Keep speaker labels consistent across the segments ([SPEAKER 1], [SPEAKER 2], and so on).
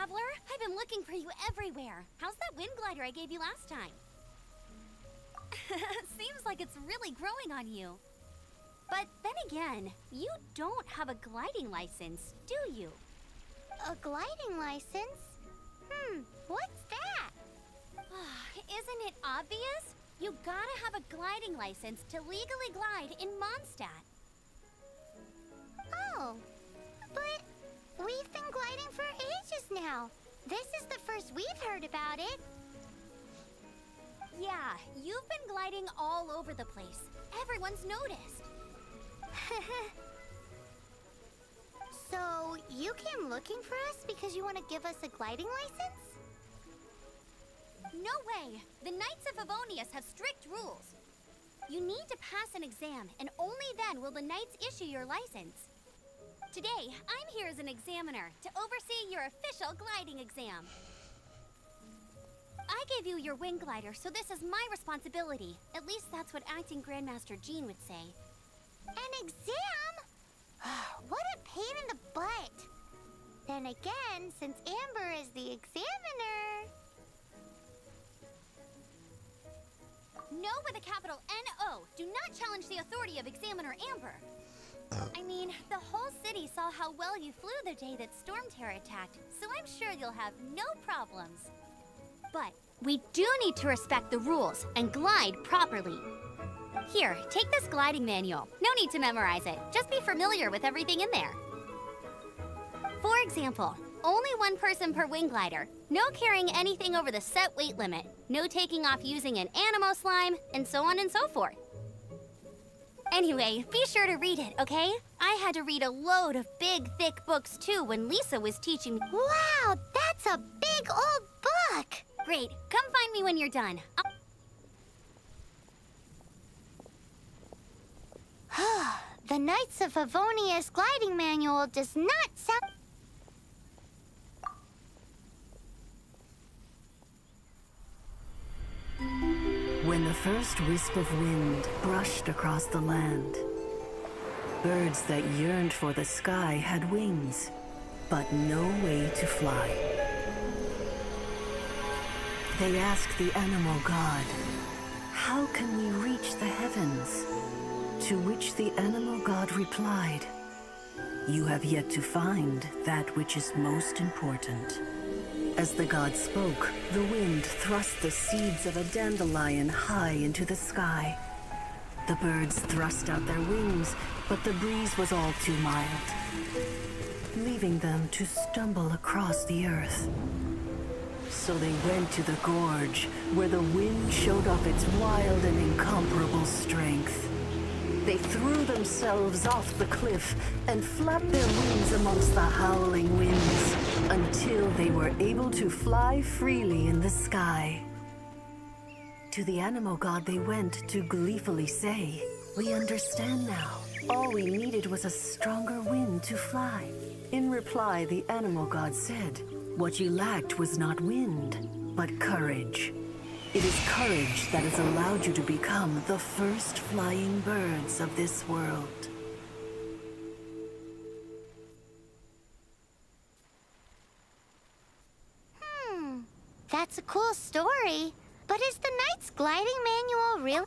[SPEAKER 1] traveler. I've been looking for you everywhere. How's that wind glider I gave you last time? Seems like it's really growing on you. But then again, you don't have a gliding license, do you?
[SPEAKER 2] A gliding license? What's that?
[SPEAKER 1] Isn't it obvious? You gotta have a gliding license to legally glide in Mondstadt.
[SPEAKER 2] Oh, but we've been gliding for ages now. This is the first we've heard about it.
[SPEAKER 1] Yeah, you've been gliding all over the place. Everyone's noticed.
[SPEAKER 2] So, you came looking for us because you want to give us a gliding license?
[SPEAKER 1] No way! The Knights of Favonius have strict rules. You need to pass an exam, and only then will the Knights issue your license. Today, I'm here as an examiner to oversee your official gliding exam. I gave you your wing glider, so this is my responsibility. At least that's what Acting Grandmaster Jean would say.
[SPEAKER 2] An exam? What a pain in the butt. Then again, since Amber is the examiner...
[SPEAKER 1] No with a capital N-O. Do not challenge the authority of Examiner Amber. I mean, the whole city saw how well you flew the day that Storm Terror attacked, so I'm sure you'll have no problems. But we do need to respect the rules and glide properly. Here, take this gliding manual. No need to memorize it. Just be familiar with everything in there. For example, only one person per wing glider. No carrying anything over the set weight limit. No taking off using an animo slime, and so on and so forth. Anyway, be sure to read it, okay? I had to read a load of big, thick books too when Lisa was teaching me.
[SPEAKER 2] Wow, that's a big old book!
[SPEAKER 1] Great, come find me when you're done.
[SPEAKER 2] The Knights of Favonius gliding manual does not sound...
[SPEAKER 3] When the first wisp of wind brushed across the land, birds that yearned for the sky had wings, but no way to fly. They asked the animal god, "How can we reach the heavens?" To which the animal god replied, "You have yet to find that which is most important." As the god spoke, the wind thrust the seeds of a dandelion high into the sky. The birds thrust out their wings, but the breeze was all too mild, leaving them to stumble across the earth. So they went to the gorge, where the wind showed off its wild and incomparable strength. They threw themselves off the cliff and flapped their wings amongst the howling winds until they were able to fly freely in the sky. To the animal god they went to gleefully say, "We understand now. All we needed was a stronger wind to fly." In reply, the animal god said, "What you lacked was not wind, but courage. It is courage that has allowed you to become the first flying birds of this world."
[SPEAKER 2] That's a cool story. But is the Knight's gliding manual real?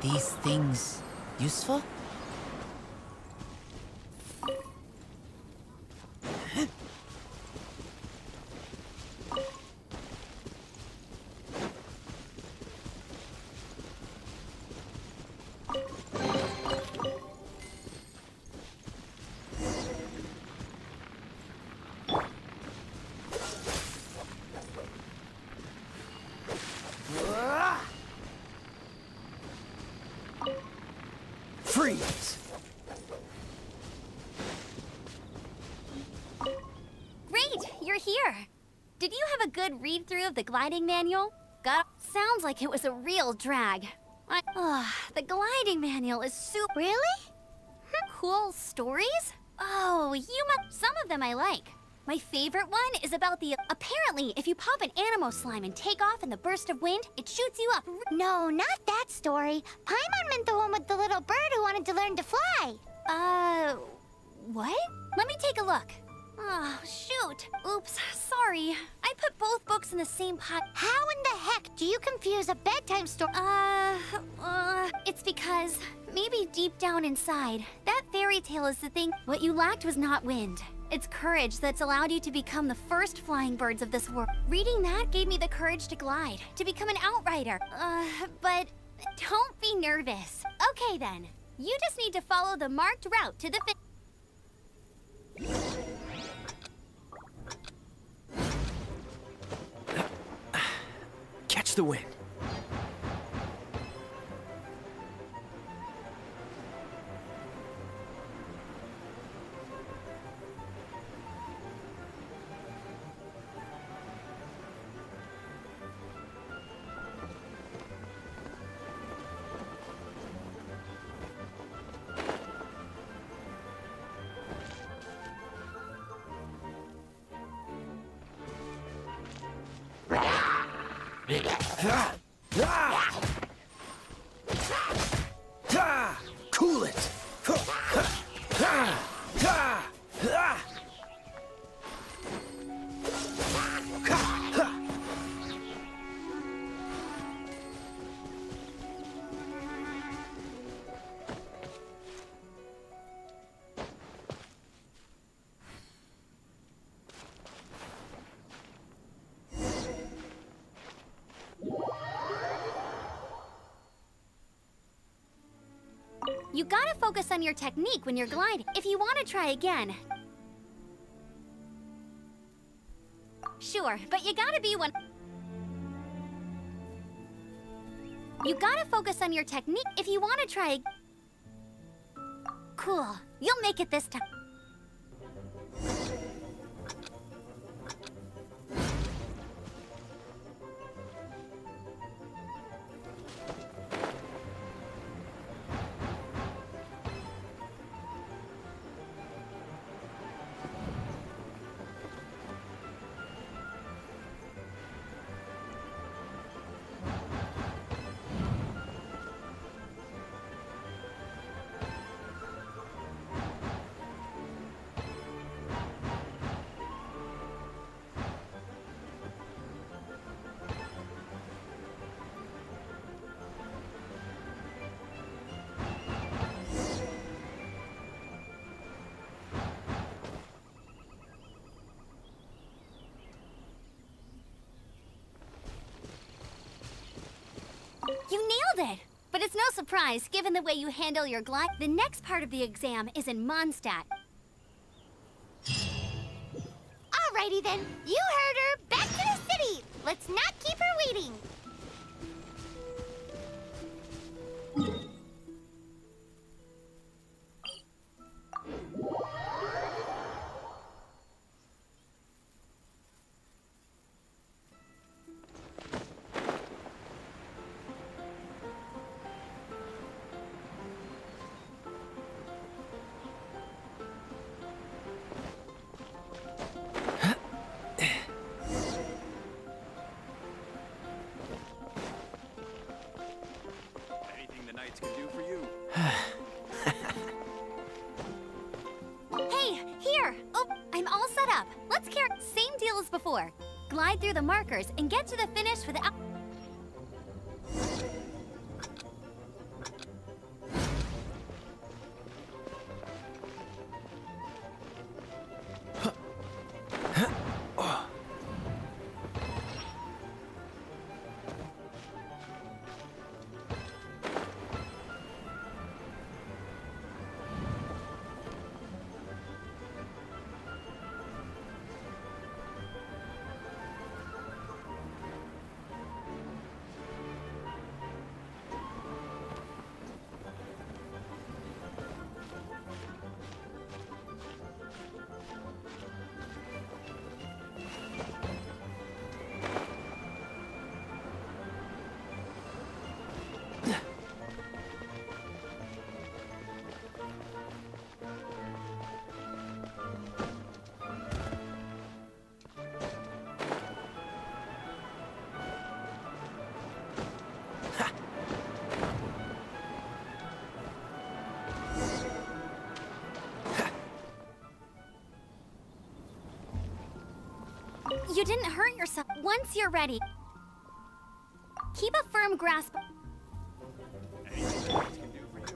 [SPEAKER 4] these things useful? Freeze!
[SPEAKER 1] Great, you're here. Did you have a good read-through of the gliding manual? Sounds like it was a real drag. The gliding manual is super...
[SPEAKER 2] Really?
[SPEAKER 1] Cool stories? Oh, some of them I like. My favorite one is about the... Apparently, if you pop an animo slime and take off in the burst of wind, it shoots you up.
[SPEAKER 2] No, not that story. Paimon meant the one with the little bird who wanted to learn to fly.
[SPEAKER 1] What? Let me take a look. Oh, shoot. Oops, sorry. I put both books in the same pot.
[SPEAKER 2] How in the heck do you confuse a bedtime story?
[SPEAKER 1] It's because maybe deep down inside, that fairy tale is the thing. What you lacked was not wind. It's courage that's allowed you to become the first flying birds of this world. Reading that gave me the courage to glide, to become an outrider. But don't be nervous. Okay then, you just need to follow the marked route to the
[SPEAKER 4] Catch the wind. Cool it!
[SPEAKER 1] You gotta focus on your technique when you're gliding. If you want to try again... Sure, but you gotta be one... You gotta focus on your technique if you want to try... Cool. You'll make it this time. You nailed it! But it's no surprise, given the way you handle your glide. The next part of the exam is in Mondstadt.
[SPEAKER 2] Alrighty then, you heard her. Back to the city. Let's not keep her waiting.
[SPEAKER 5] Anything the knights can do for you.
[SPEAKER 1] Hey, here! Oh, I'm all set up. Let's carry... Same deal as before. Glide through the markers and get to the finish without... You didn't hurt yourself. Once you're ready, keep a firm grasp.
[SPEAKER 5] Anything the knights can do for you.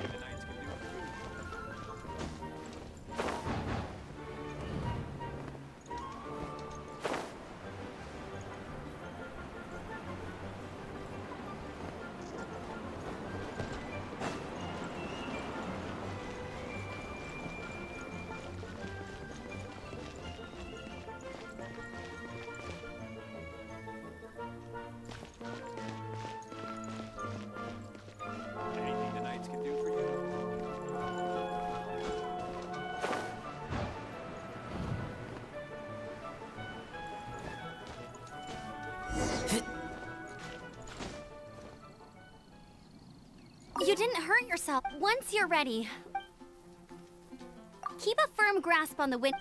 [SPEAKER 5] Anything the knights can do for you. Anything the knights can do for you.
[SPEAKER 1] You didn't hurt yourself. Once you're ready, keep a firm grasp on the wind.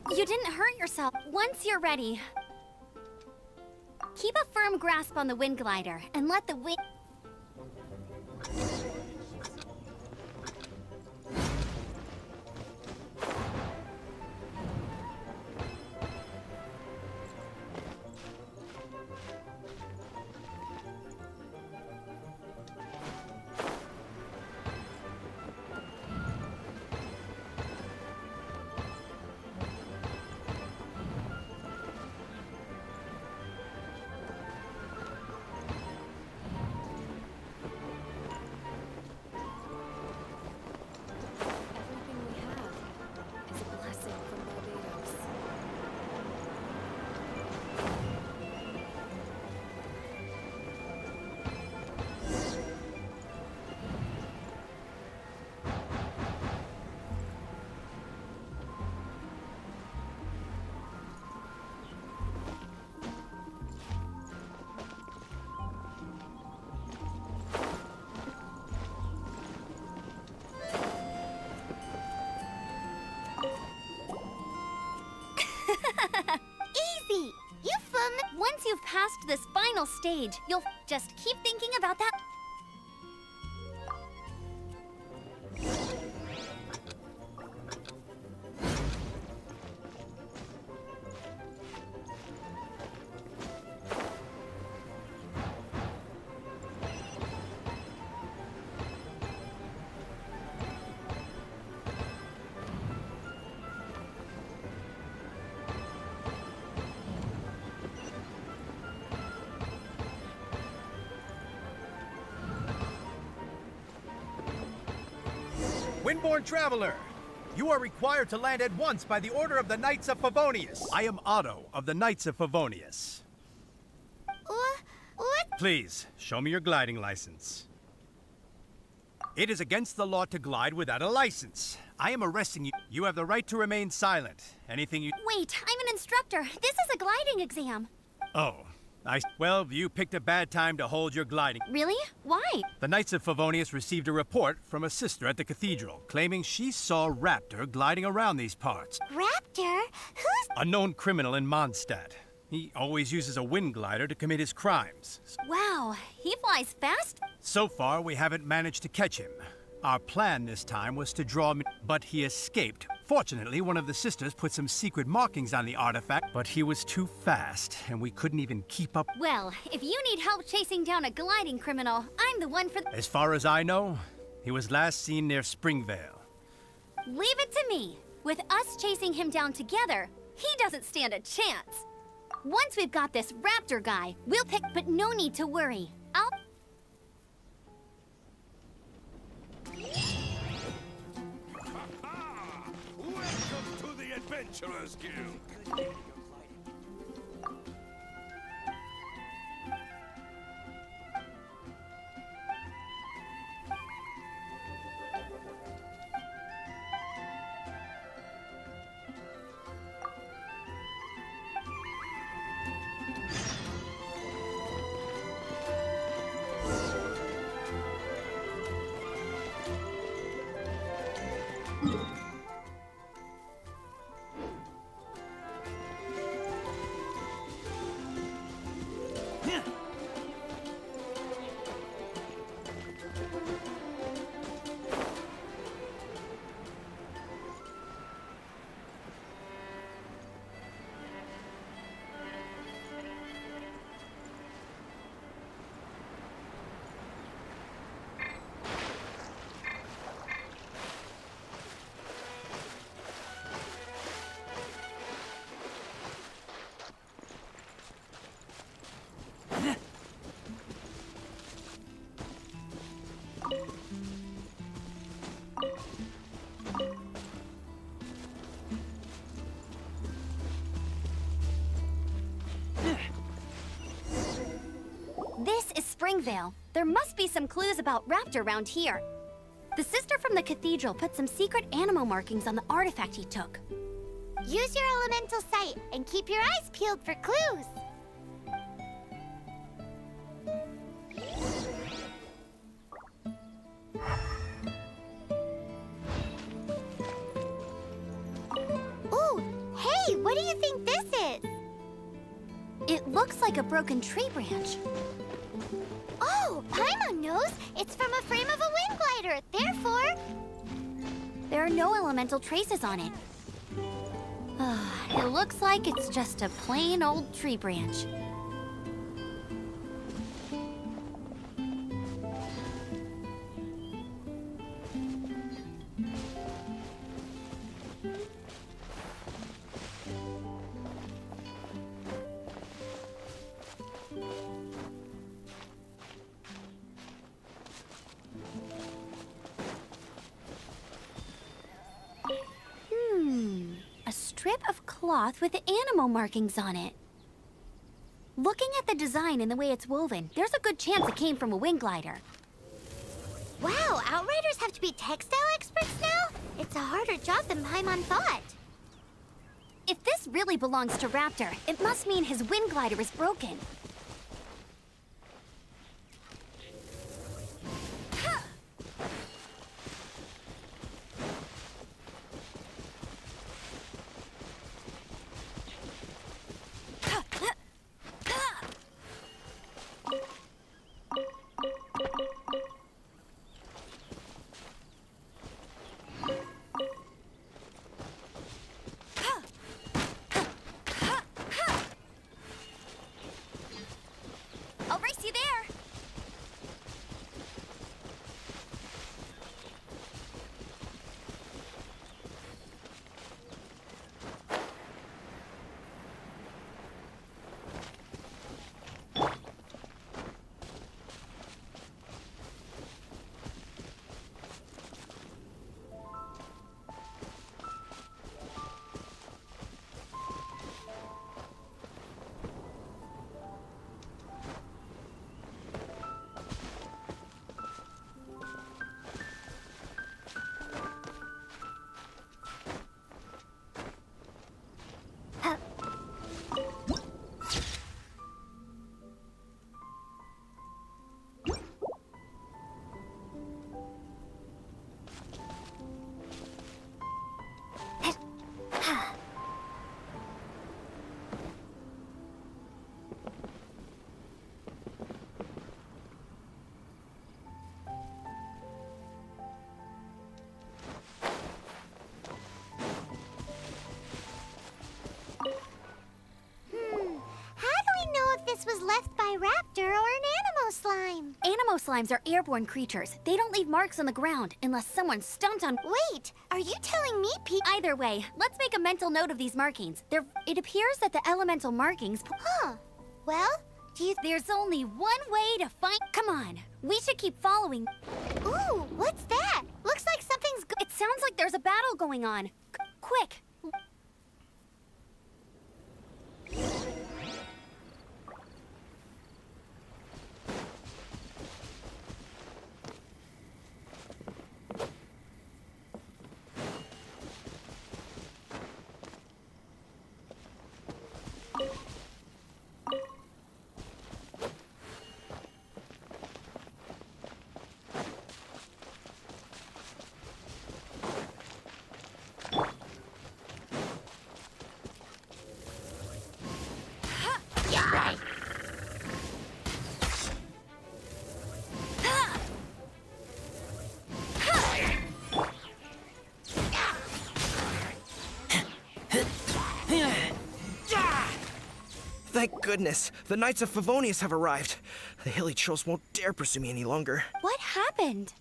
[SPEAKER 1] You didn't hurt yourself. Once you're ready, keep a firm grasp on the wind glider and let the wind.
[SPEAKER 6] Everything we have is a blessing from Barbados.
[SPEAKER 1] Easy! You filmed. Once you've passed this final stage, you'll just keep thinking about that.
[SPEAKER 7] Windborne Traveler, you are required to land at once by the order of the Knights of Favonius. I am Otto of the Knights of Favonius.
[SPEAKER 2] What?
[SPEAKER 7] Please, show me your gliding license. It is against the law to glide without a license. I am arresting you. You have the right to remain silent. Anything you...
[SPEAKER 1] Wait, I'm an instructor. This is a gliding exam.
[SPEAKER 7] Oh, Well, you picked a bad time to hold your gliding.
[SPEAKER 1] Really? Why?
[SPEAKER 7] The Knights of Favonius received a report from a sister at the cathedral claiming she saw Raptor gliding around these parts.
[SPEAKER 2] Raptor? Who's...
[SPEAKER 7] A known criminal in Mondstadt. He always uses a wind glider to commit his crimes.
[SPEAKER 1] Wow, he flies fast?
[SPEAKER 7] So far, we haven't managed to catch him. Our plan this time was to draw him, but he escaped. Fortunately, one of the sisters put some secret markings on the artifact, but he was too fast, and we couldn't even keep up.
[SPEAKER 1] Well, if you need help chasing down a gliding criminal, I'm the one for
[SPEAKER 7] As far as I know, he was last seen near Springvale.
[SPEAKER 1] Leave it to me. With us chasing him down together, he doesn't stand a chance. Once we've got this Raptor guy, we'll pick, but no need to worry. I'll...
[SPEAKER 8] Welcome to the Adventurers Guild.
[SPEAKER 1] This is Springvale. There must be some clues about Raptor around here. The sister from the cathedral put some secret animal markings on the artifact he took.
[SPEAKER 2] Use your elemental sight and keep your eyes peeled for clues. Ooh, hey, what do you think this is?
[SPEAKER 1] It looks like a broken tree branch.
[SPEAKER 2] Oh, Paimon knows. It's from a frame of a wind glider. Therefore...
[SPEAKER 1] There are no elemental traces on it. It looks like it's just a plain old tree branch. A strip of cloth with animal markings on it. Looking at the design and the way it's woven, there's a good chance it came from a wind glider.
[SPEAKER 2] Wow, Outriders have to be textile experts now? It's a harder job than Paimon thought.
[SPEAKER 1] If this really belongs to Raptor, it must mean his wind glider is broken.
[SPEAKER 2] slime?
[SPEAKER 1] Animo slimes are airborne creatures. They don't leave marks on the ground unless someone stomped on.
[SPEAKER 2] Wait, are you telling me
[SPEAKER 1] Either way, let's make a mental note of these markings. It appears that the elemental markings.
[SPEAKER 2] Huh. Well,
[SPEAKER 1] There's only one way to find. Come on, we should keep following.
[SPEAKER 2] Ooh, what's that? Looks like something's
[SPEAKER 1] It sounds like there's a battle going on. Quick.
[SPEAKER 9] Thank goodness, the Knights of Favonius have arrived. The hilly trolls won't dare pursue me any longer.
[SPEAKER 1] What happened?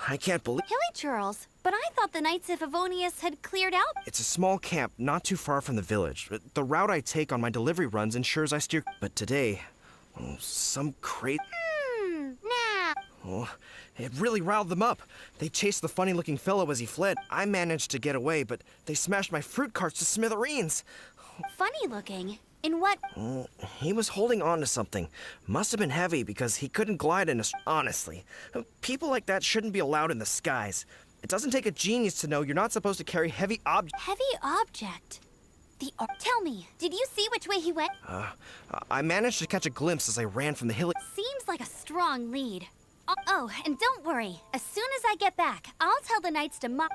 [SPEAKER 9] I can't believe...
[SPEAKER 1] Hilly churls. But I thought the Knights of Favonius had cleared out.
[SPEAKER 9] It's a small camp not too far from the village. The route I take on my delivery runs ensures I steer... But today, some crate...
[SPEAKER 2] nah.
[SPEAKER 9] Oh, it really riled them up. They chased the funny-looking fellow as he fled. I managed to get away, but they smashed my fruit carts to smithereens.
[SPEAKER 1] Funny looking. In what?
[SPEAKER 9] He was holding on to something. Must have been heavy because he couldn't glide in a... Honestly, people like that shouldn't be allowed in the skies. It doesn't take a genius to know you're not supposed to carry heavy objects.
[SPEAKER 1] Heavy object. Tell me, did you see which way he went?
[SPEAKER 9] I managed to catch a glimpse as I ran from the hilly...
[SPEAKER 1] Seems like a strong lead. Oh, and don't worry. As soon as I get back, I'll tell the Knights to mock.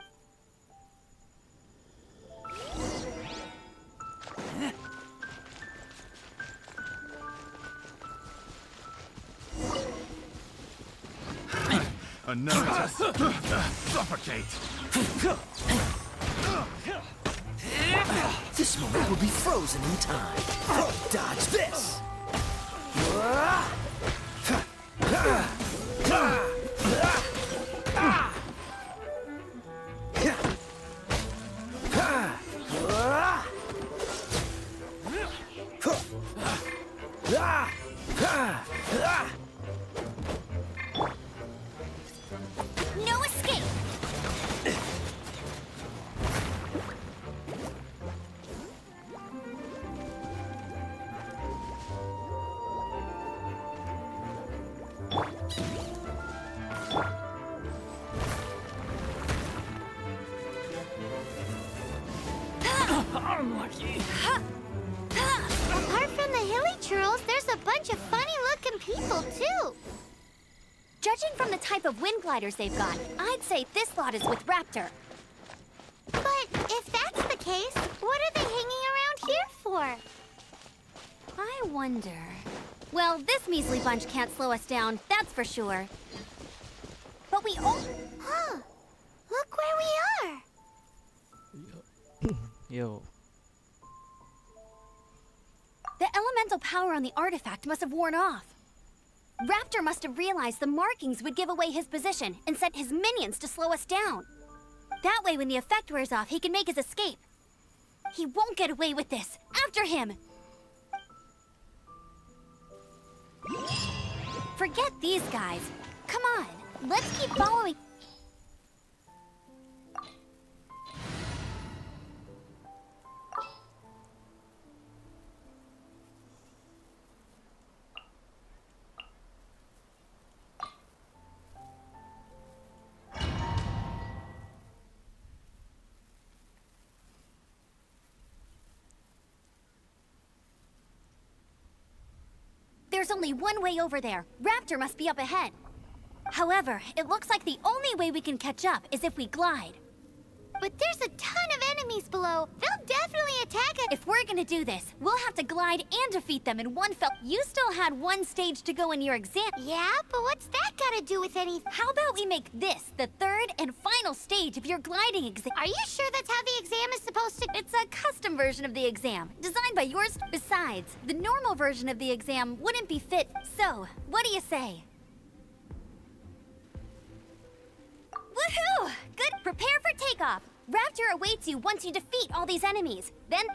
[SPEAKER 8] Another suffocate.
[SPEAKER 4] This moment will be frozen in time. Dodge this!
[SPEAKER 1] No escape!
[SPEAKER 5] Unlucky.
[SPEAKER 2] Apart from the hilly churls, there's a bunch of funny-looking people, too.
[SPEAKER 1] Judging from the type of wind gliders they've got, I'd say this lot is with Raptor.
[SPEAKER 2] But if that's the case, what are they hanging around here for?
[SPEAKER 1] I wonder... Well, this measly bunch can't slow us down, that's for sure. But we all...
[SPEAKER 2] Huh. Look where we are.
[SPEAKER 5] Yo.
[SPEAKER 1] The elemental power on the artifact must have worn off. Raptor must have realized the markings would give away his position and sent his minions to slow us down. That way, when the effect wears off, he can make his escape. He won't get away with this. After him! Forget these guys. Come on, let's keep following. There's only one way over there. Raptor must be up ahead. However, it looks like the only way we can catch up is if we glide.
[SPEAKER 2] But there's a ton of enemies below. They'll definitely attack us
[SPEAKER 1] If we're gonna do this, we'll have to glide and defeat them in one fell. You still had one stage to go in your exam.
[SPEAKER 2] Yeah, but what's that gotta do with anything?
[SPEAKER 1] How about we make this the third and final stage of your gliding exam?
[SPEAKER 2] Are you sure that's how the exam is supposed to...
[SPEAKER 1] It's a custom version of the exam, designed by yours. Besides, the normal version of the exam wouldn't be fit. So, what do you say? Woohoo! Good. Prepare for takeoff. Raptor awaits you once you defeat all these enemies. Then...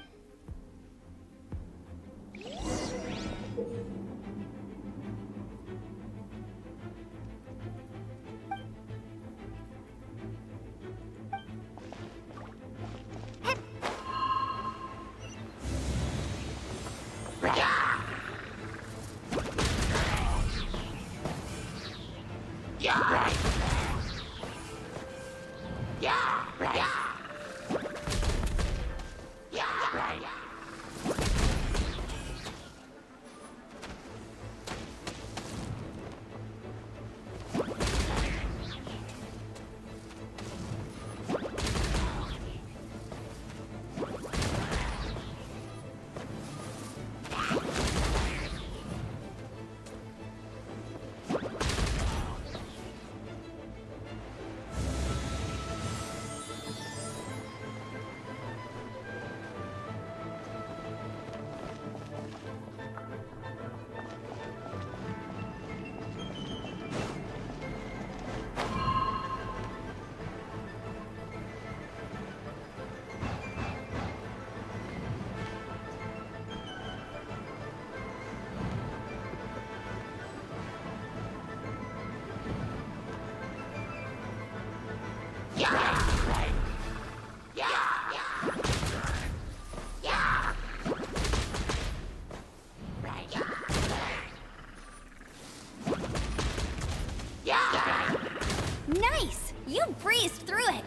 [SPEAKER 1] Nice! You breezed through it!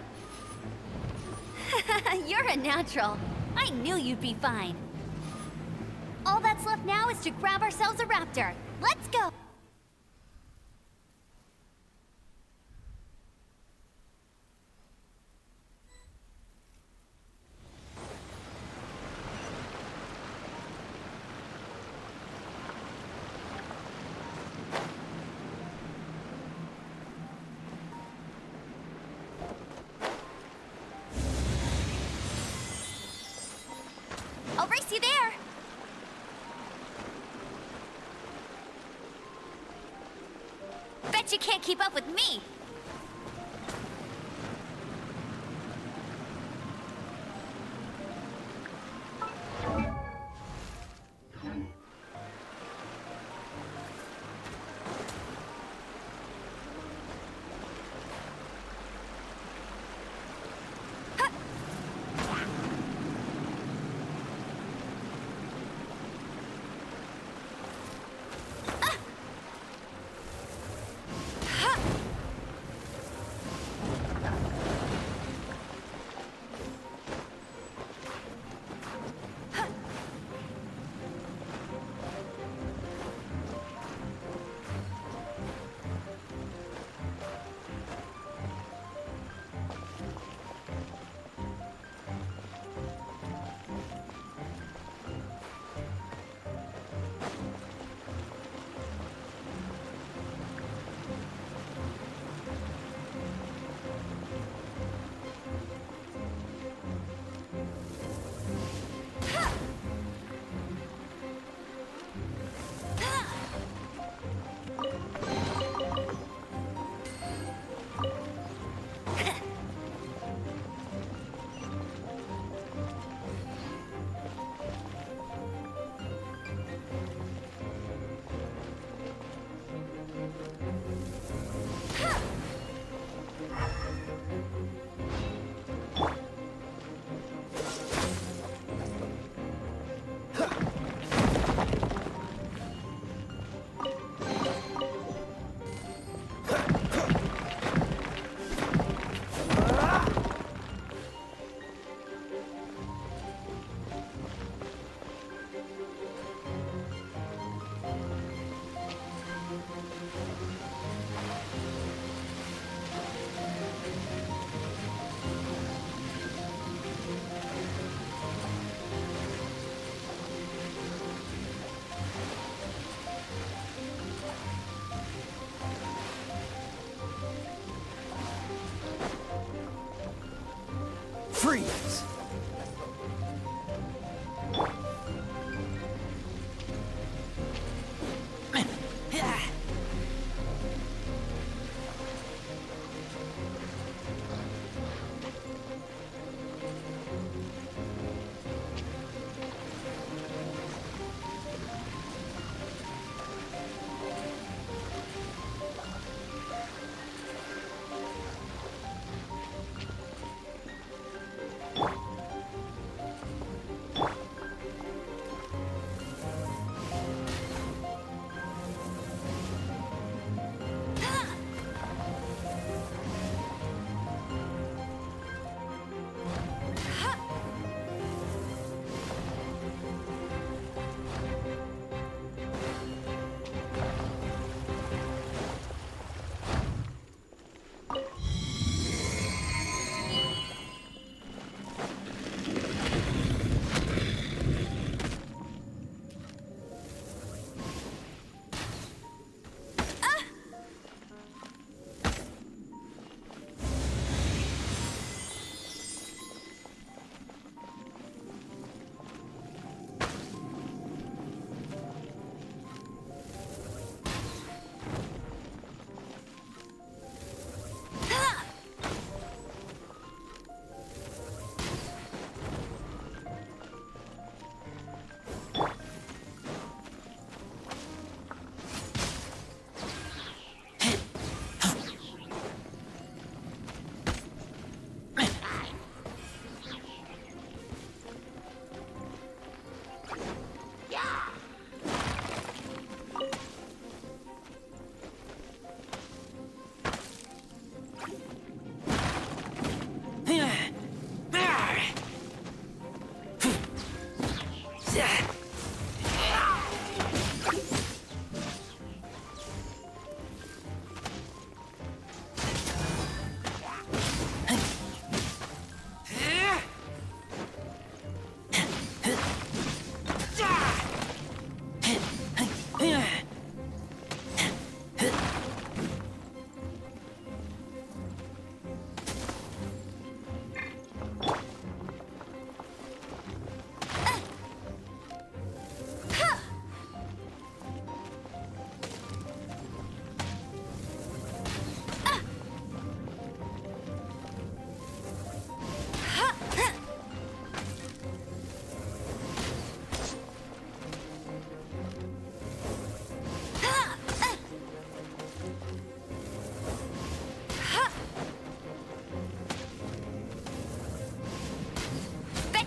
[SPEAKER 1] You're a natural. I knew you'd be fine. All that's left now is to grab ourselves a raptor. Let's go! I'll race you there! Bet you can't keep up with me!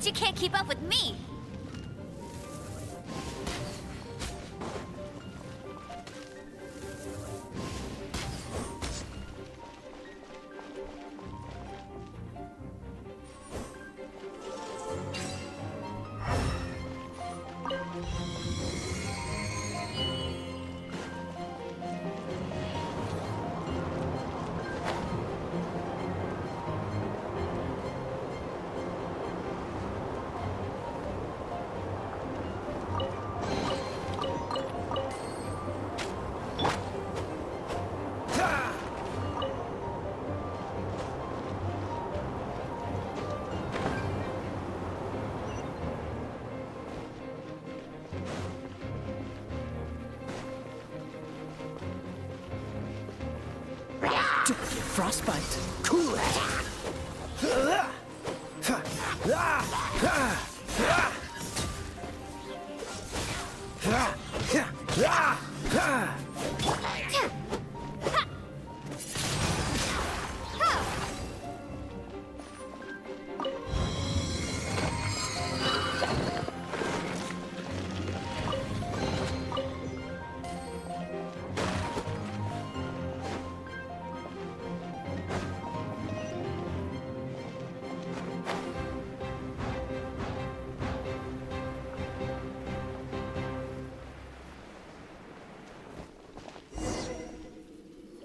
[SPEAKER 1] Bet you can't keep up with me!
[SPEAKER 4] Frostbite. Cool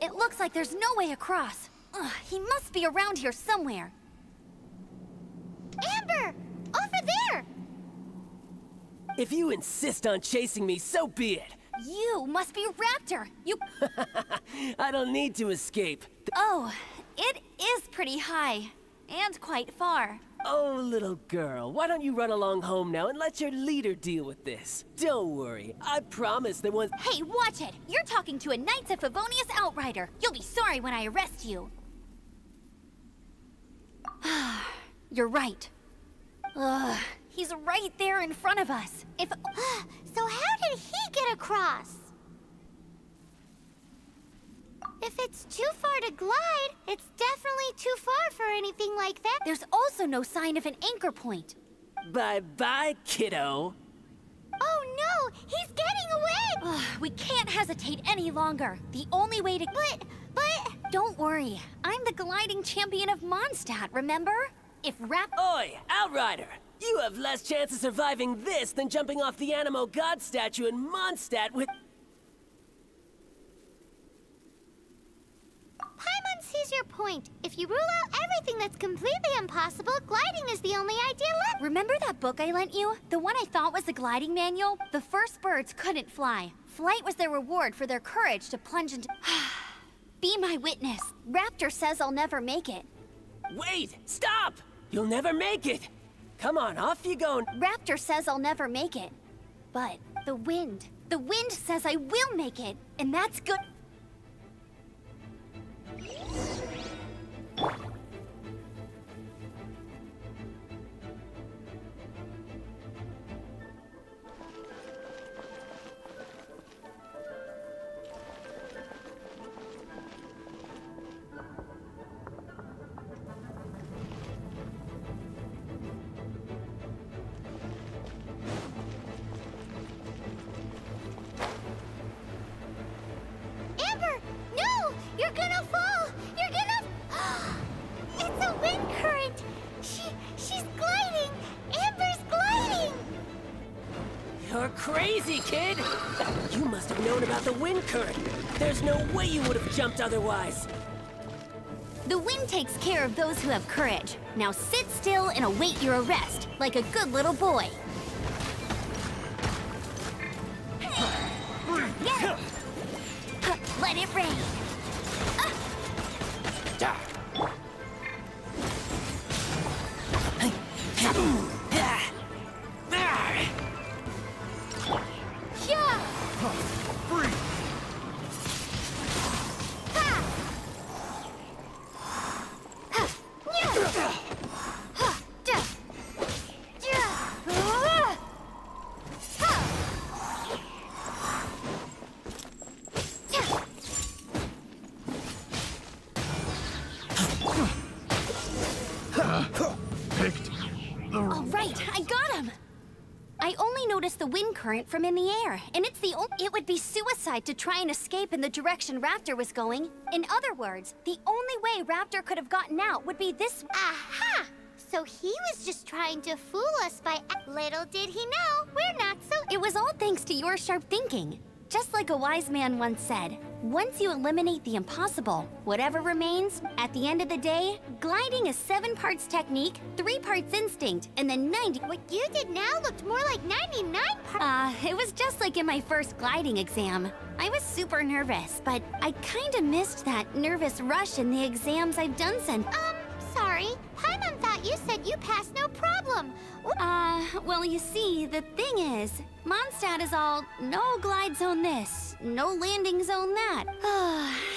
[SPEAKER 1] It looks like there's no way across. Ugh, he must be around here somewhere.
[SPEAKER 2] Amber! Over there!
[SPEAKER 4] If you insist on chasing me, so be it.
[SPEAKER 1] You must be Raptor. You...
[SPEAKER 4] I don't need to escape.
[SPEAKER 1] Oh, it is pretty high. And quite far.
[SPEAKER 4] Oh, little girl, why don't you run along home now and let your leader deal with this? Don't worry, I promise that once—
[SPEAKER 1] Hey, watch it! You're talking to a Knights of Favonius outrider. You'll be sorry when I arrest you. You're right. Ugh, he's right there in front of us. If...
[SPEAKER 2] So how did he get across? If it's too far to glide, it's definitely too far for anything like that.
[SPEAKER 1] There's also no sign of an anchor point.
[SPEAKER 4] Bye-bye, kiddo.
[SPEAKER 2] Oh no! He's getting away!
[SPEAKER 1] Ugh, we can't hesitate any longer. The only way to...
[SPEAKER 2] But...
[SPEAKER 1] Don't worry. I'm the gliding champion of Mondstadt, remember? If
[SPEAKER 4] Oi, Outrider! You have less chance of surviving this than jumping off the Animo God statue in Mondstadt with—
[SPEAKER 2] Paimon sees your point. If you rule out everything that's completely impossible, gliding is the only idea left.
[SPEAKER 1] Remember that book I lent you? The one I thought was the gliding manual? The first birds couldn't fly. Flight was their reward for their courage to plunge into... Be my witness. Raptor says I'll never make it.
[SPEAKER 4] Wait! Stop! You'll never make it! Come on, off you go.
[SPEAKER 1] Raptor says I'll never make it. But the wind says I will make it. And that's good...
[SPEAKER 4] You're crazy, kid! You must have known about the wind current. There's no way you would have jumped otherwise.
[SPEAKER 1] The wind takes care of those who have courage. Now sit still and await your arrest, like a good little boy. Yeah. Let it rain. All right, I got him. I only noticed the wind current from in the air, and it's the it would be suicide to try and escape in the direction Raptor was going. In other words, the only way Raptor could have gotten out would be this.
[SPEAKER 2] Aha! So he was just trying to fool us by... Little did he know, we're not so...
[SPEAKER 1] It was all thanks to your sharp thinking. Just like a wise man once said, once you eliminate the impossible, whatever remains, at the end of the day, gliding is 7 parts technique, 3 parts instinct, and then 90...
[SPEAKER 2] What you did now looked more like 99 parts...
[SPEAKER 1] It was just like in my first gliding exam. I was super nervous, but I kinda missed that nervous rush in the exams I've done since...
[SPEAKER 2] Sorry. Paimon thought you said you passed no problem.
[SPEAKER 1] Well, you see, the thing is, Mondstadt is all, no glide zone this, no landing zone that.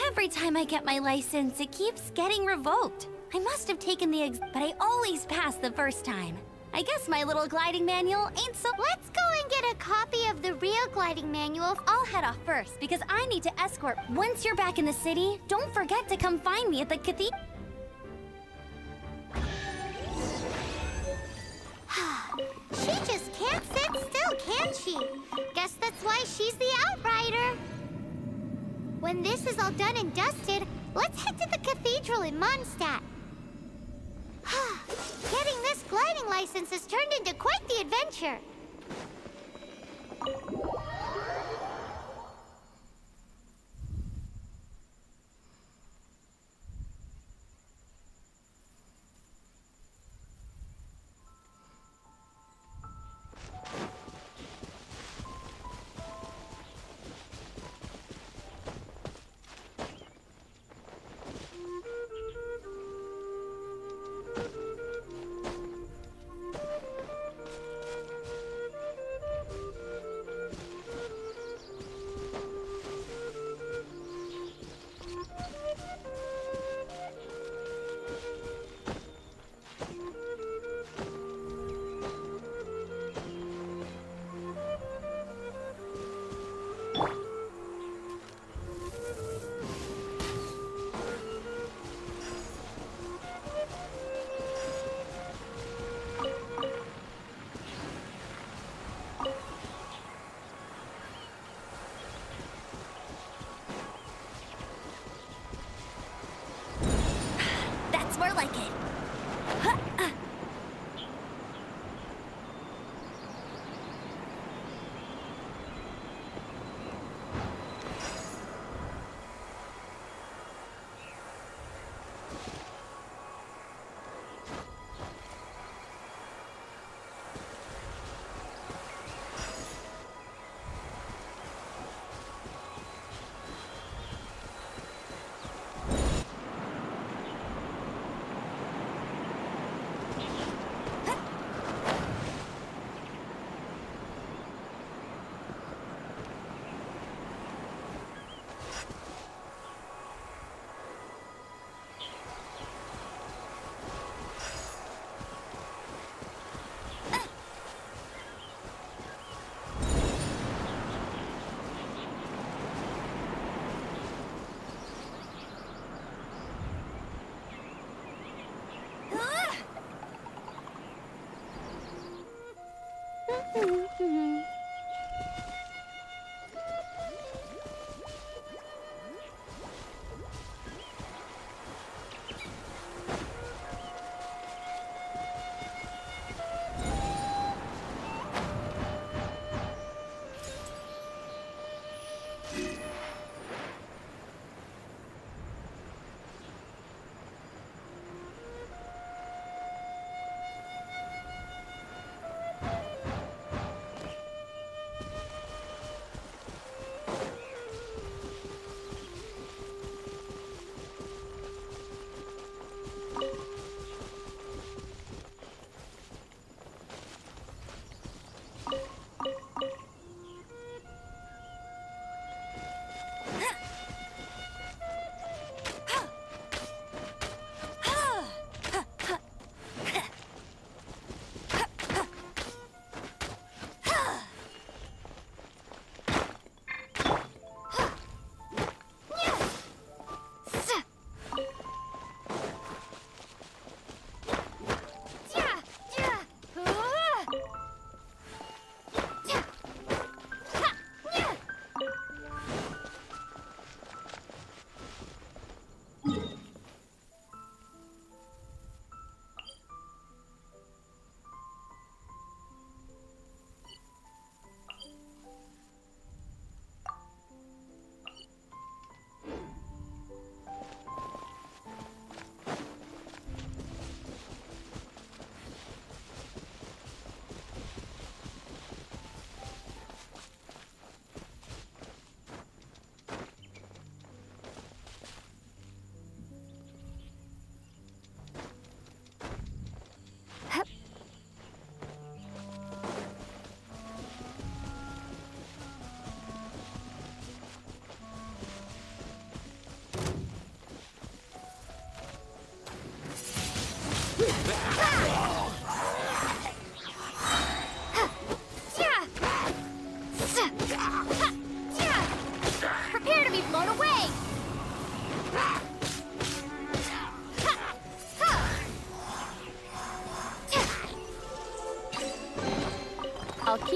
[SPEAKER 1] Every time I get my license, it keeps getting revoked. I must have taken the but I always pass the first time. I guess my little gliding manual ain't so...
[SPEAKER 2] Let's go and get a copy of the real gliding manual.
[SPEAKER 1] I'll head off first, because I need to escort. Once you're back in the city, don't forget to come find me at the cathedral.
[SPEAKER 2] She just can't sit still, can she? Guess that's why she's the outrider. When this is all done and dusted, let's head to the cathedral in Mondstadt. Getting this gliding license has turned into quite the adventure.
[SPEAKER 1] More like it.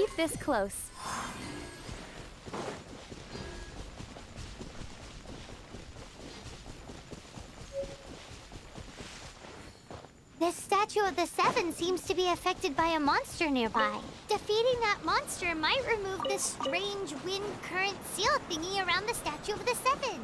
[SPEAKER 6] keep this close.
[SPEAKER 2] This statue of the Seven seems to be affected by a monster nearby. Defeating that monster might remove this strange wind current seal thingy around the statue of the Seven.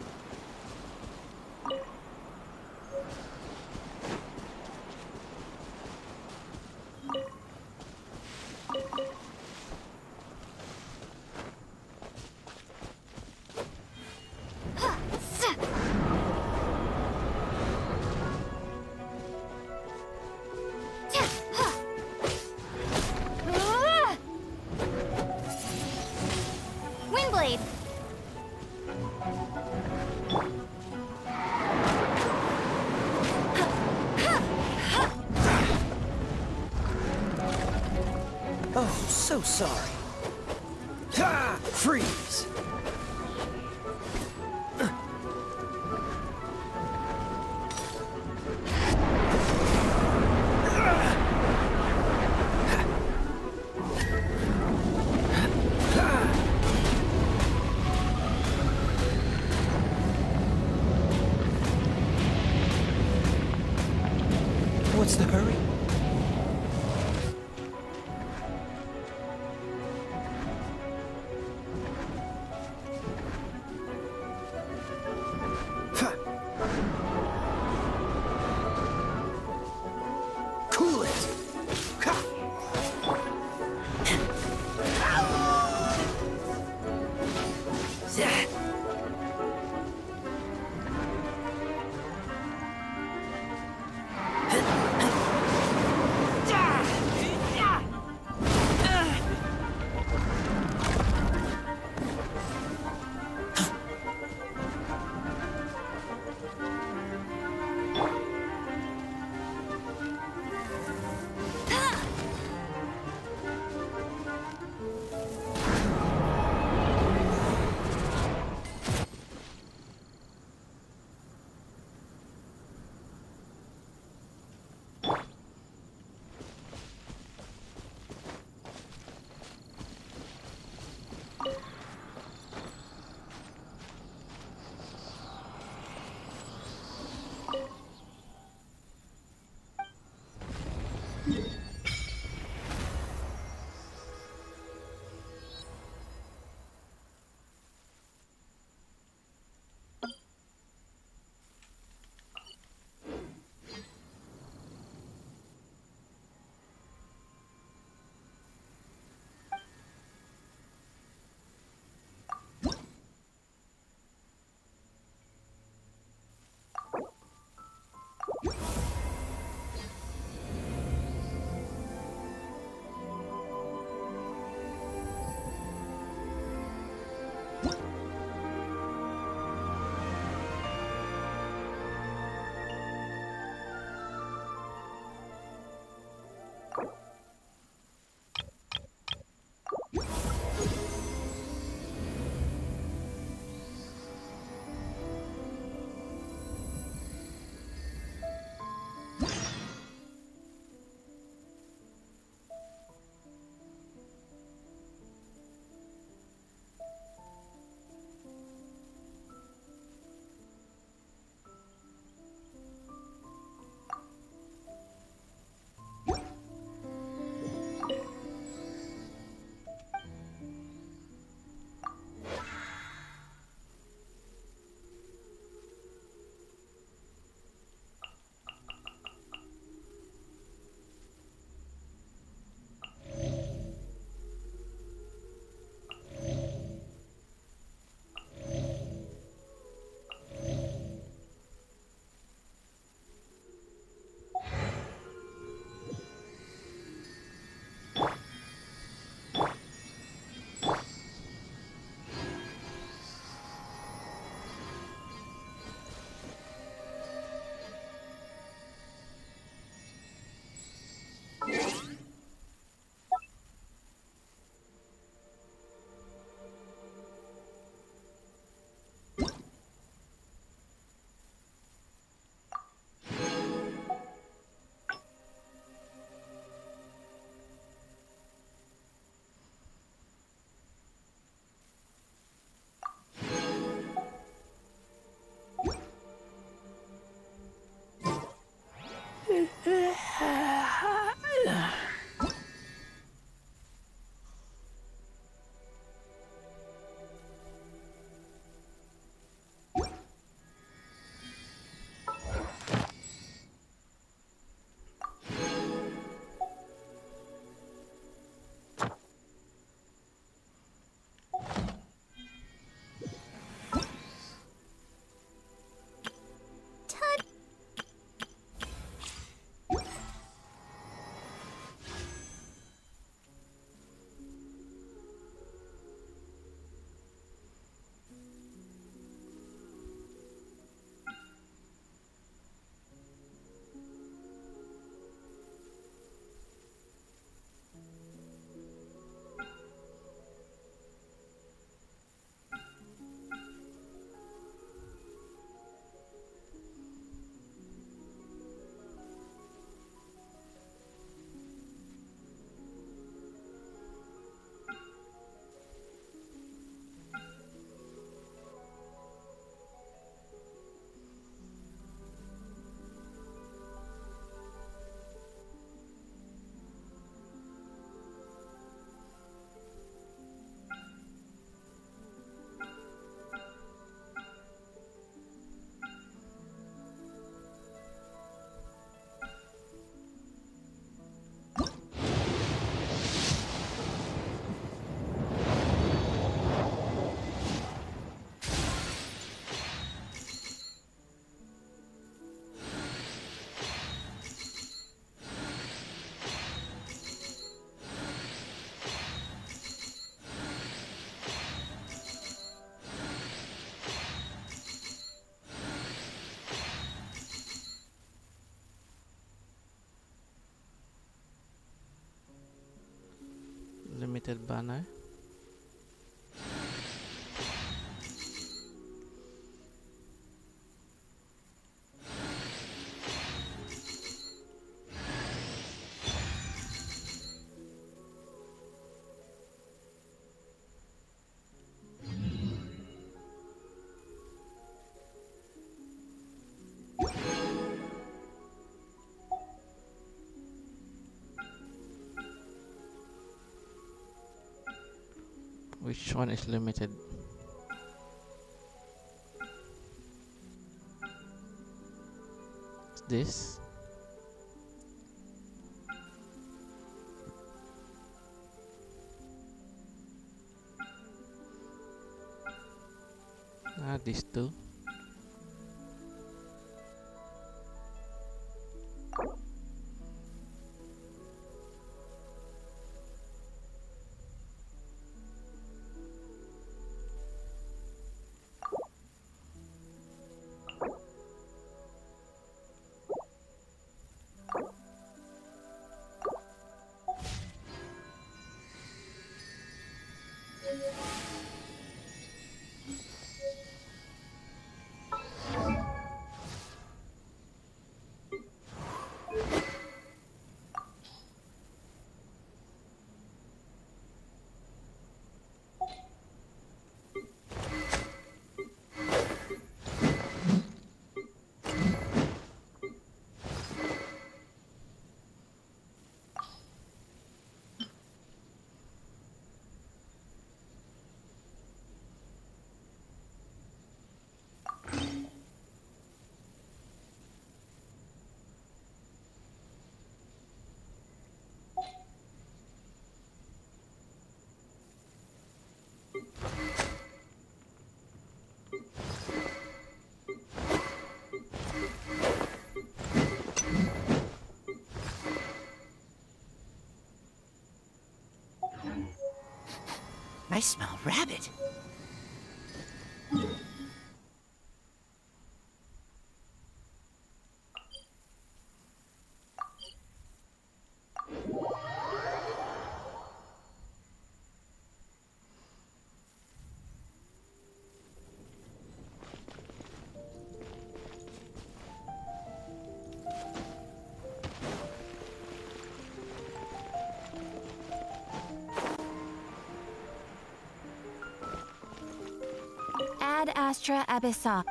[SPEAKER 1] Windblade!
[SPEAKER 9] Oh, so sorry. Ha! Freeze! What's the hurry?
[SPEAKER 10] limited banner. Which one is limited? This? These two.
[SPEAKER 11] I smell rabbit.
[SPEAKER 1] Ad Astra Abyssa.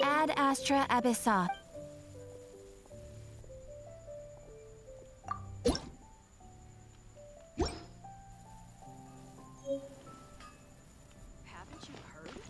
[SPEAKER 1] Ad Astra Abyssa.
[SPEAKER 6] Haven't you heard?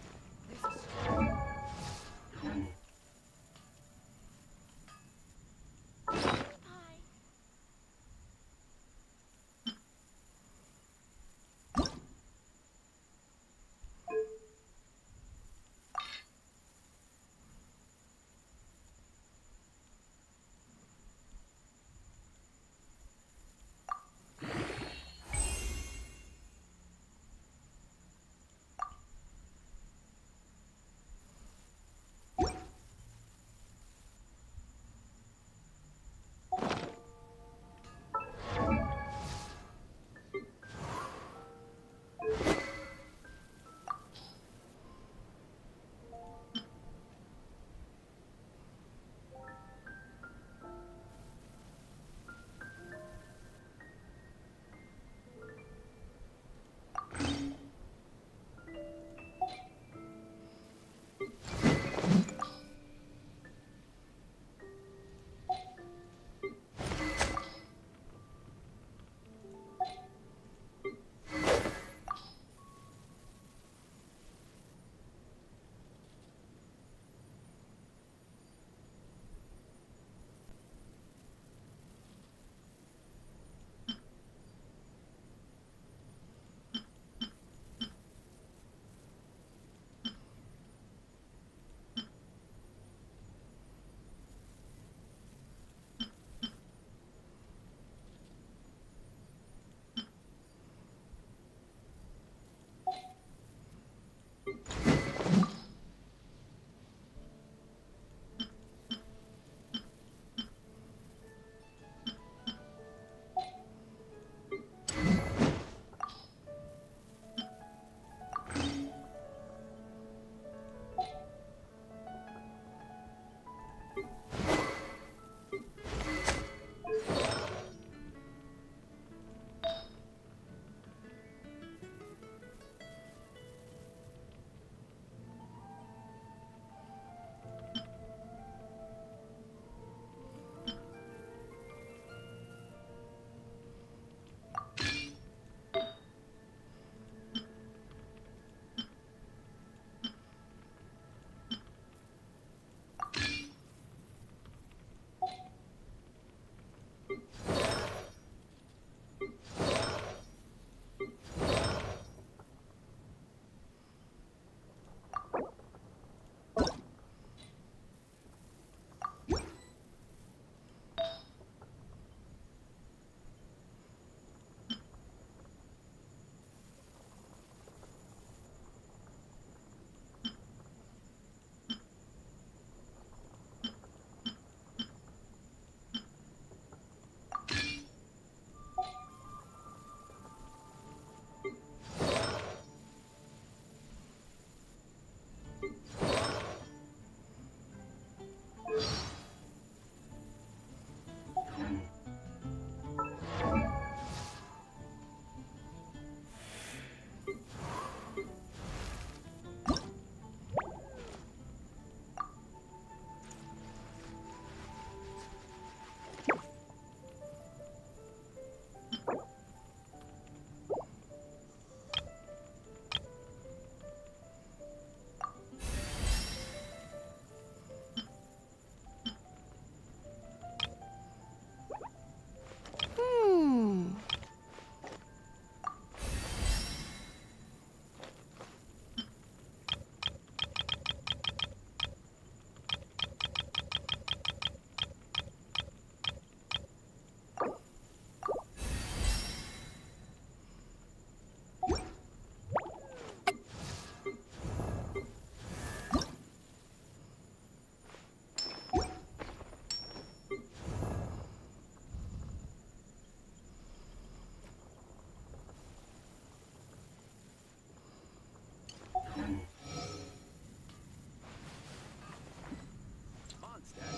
[SPEAKER 5] Mondstadt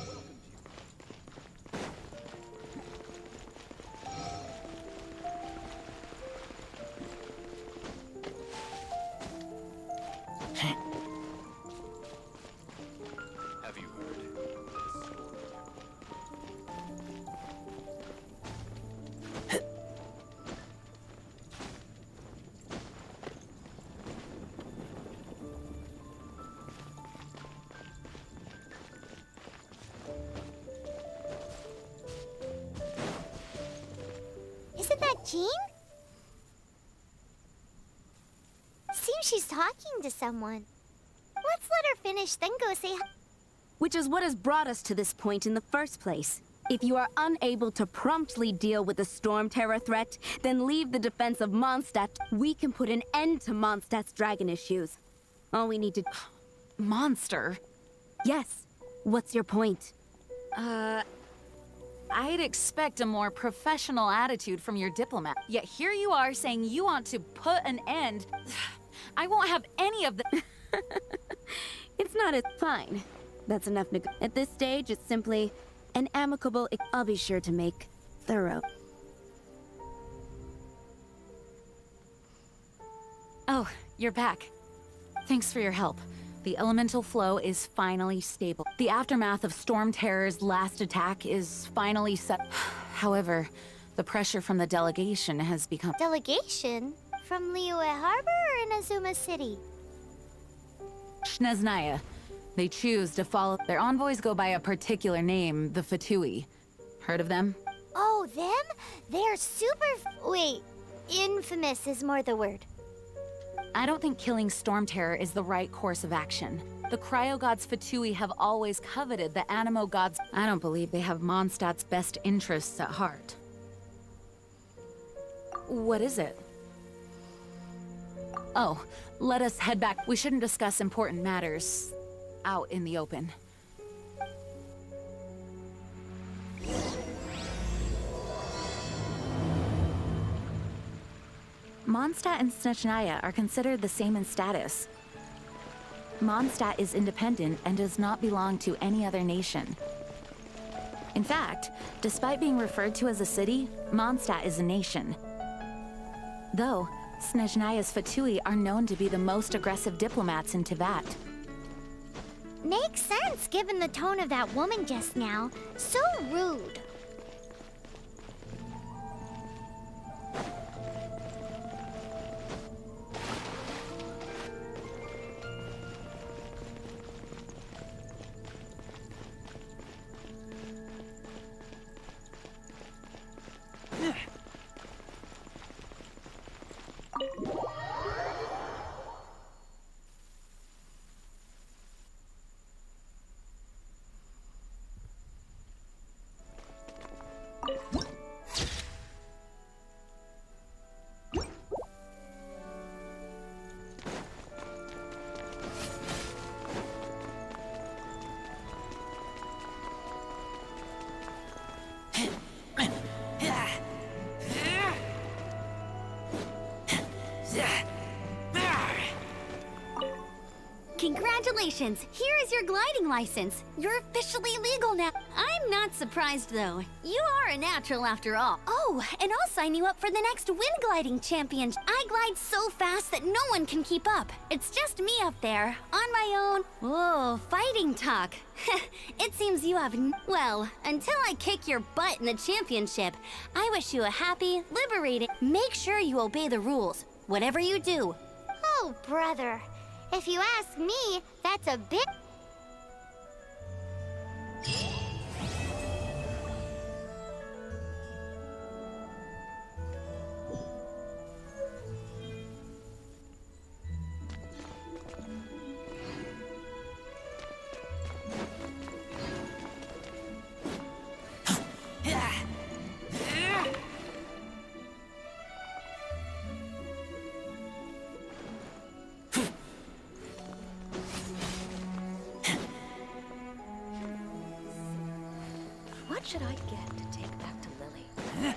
[SPEAKER 5] welcomes you. Have you heard?
[SPEAKER 2] Isn't that Jean? Seems she's talking to someone. Let's let her finish, then go say hi.
[SPEAKER 11] Which is what has brought us to this point in the first place. If you are unable to promptly deal with the Storm Terror threat, then leave the defense of Mondstadt. We can put an end to Mondstadt's dragon issues. All we need to...
[SPEAKER 12] Monster?
[SPEAKER 11] Yes. What's your point?
[SPEAKER 12] I'd expect a more professional attitude from your diplomat. Yet here you are saying you want to put an end. I won't have any of the...
[SPEAKER 11] It's not as fine. That's enough At this stage, it's simply an amicable... I'll be sure to make thorough.
[SPEAKER 12] Oh, you're back. Thanks for your help. The elemental flow is finally stable. The aftermath of Storm Terror's last attack is finally set. However, the pressure from the delegation has become...
[SPEAKER 2] Delegation? From Liyue Harbor or Inazuma City?
[SPEAKER 12] Snezhnaya. They choose to follow... Their envoys go by a particular name, the Fatui. Heard of them?
[SPEAKER 2] Oh, them? They're super... Wait, infamous is more the word.
[SPEAKER 12] I don't think killing Storm Terror is the right course of action. The Cryo Gods Fatui have always coveted the Animo Gods. I don't believe they have Mondstadt's best interests at heart. What is it? Oh, let us head back. We shouldn't discuss important matters out in the open. Mondstadt and Snezhnaya are considered the same in status. Mondstadt is independent and does not belong to any other nation. In fact, despite being referred to as a city, Mondstadt is a nation. Though, Snezhnaya's Fatui are known to be the most aggressive diplomats in Teyvat.
[SPEAKER 2] Makes sense given the tone of that woman just now. So rude.
[SPEAKER 1] Congratulations! Here is your gliding license. You're officially legal now. I'm not surprised, though. You are a natural after all. Oh, and I'll sign you up for the next wind gliding championship. I glide so fast that no one can keep up. It's just me up there, on my own. Whoa, fighting talk. It seems you have well, until I kick your butt in the championship, I wish you a happy, liberating... Make sure you obey the rules, whatever you do.
[SPEAKER 2] Oh, brother. If you ask me, that's a bit...
[SPEAKER 6] What should I get to take back to Lily?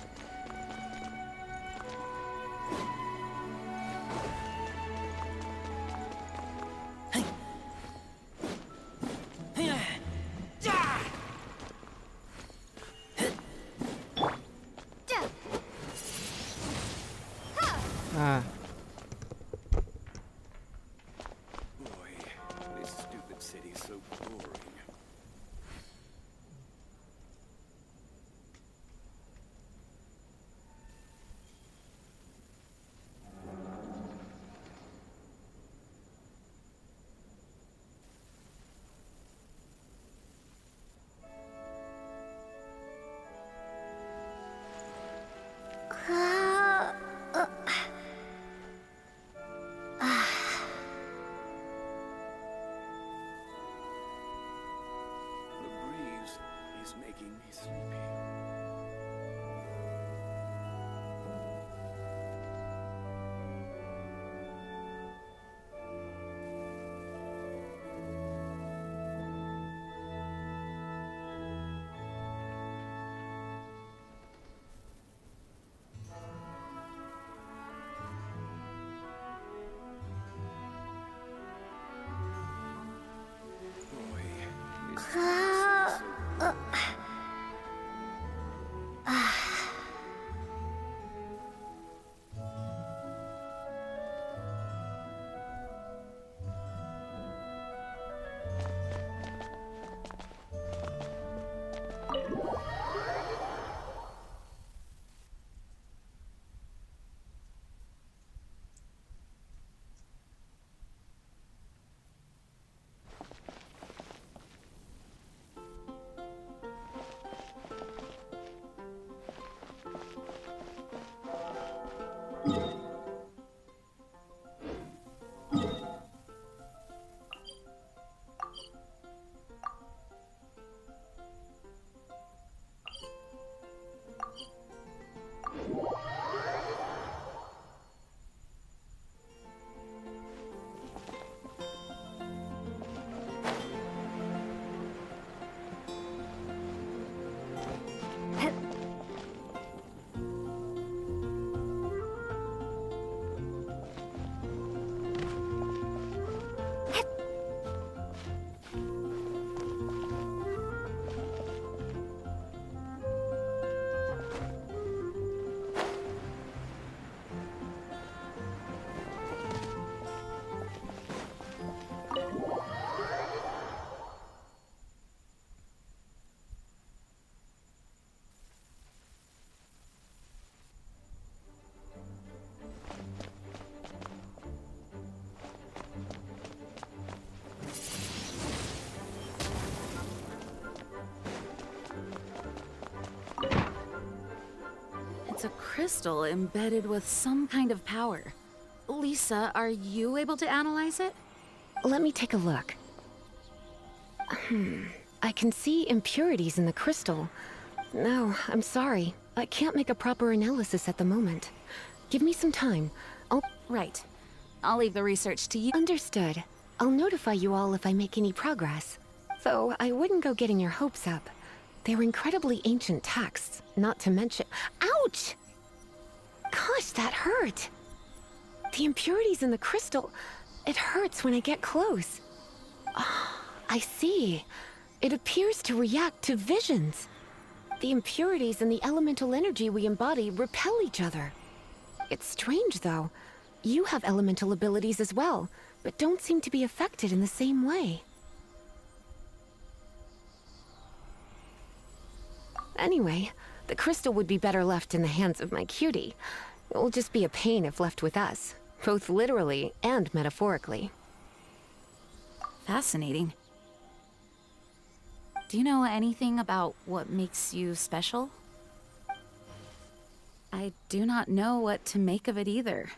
[SPEAKER 12] It's a crystal embedded with some kind of power. Lisa, are you able to analyze it?
[SPEAKER 13] Let me take a look. I can see impurities in the crystal. No, I'm sorry. I can't make a proper analysis at the moment. Give me some time.
[SPEAKER 12] Right. I'll leave the research to you.
[SPEAKER 13] Understood. I'll notify you all if I make any progress. Though I wouldn't go getting your hopes up. They're incredibly ancient texts, not to mention— Ouch! Gosh, that hurt! The impurities in the crystal— it hurts when I get close. Oh, I see. It appears to react to visions. The impurities and the elemental energy we embody repel each other. It's strange, though. You have elemental abilities as well, but don't seem to be affected in the same way. Anyway, the crystal would be better left in the hands of my cutie. It will just be a pain if left with us, both literally and metaphorically.
[SPEAKER 12] Fascinating. Do you know anything about what makes you special? I do not know what to make of it either.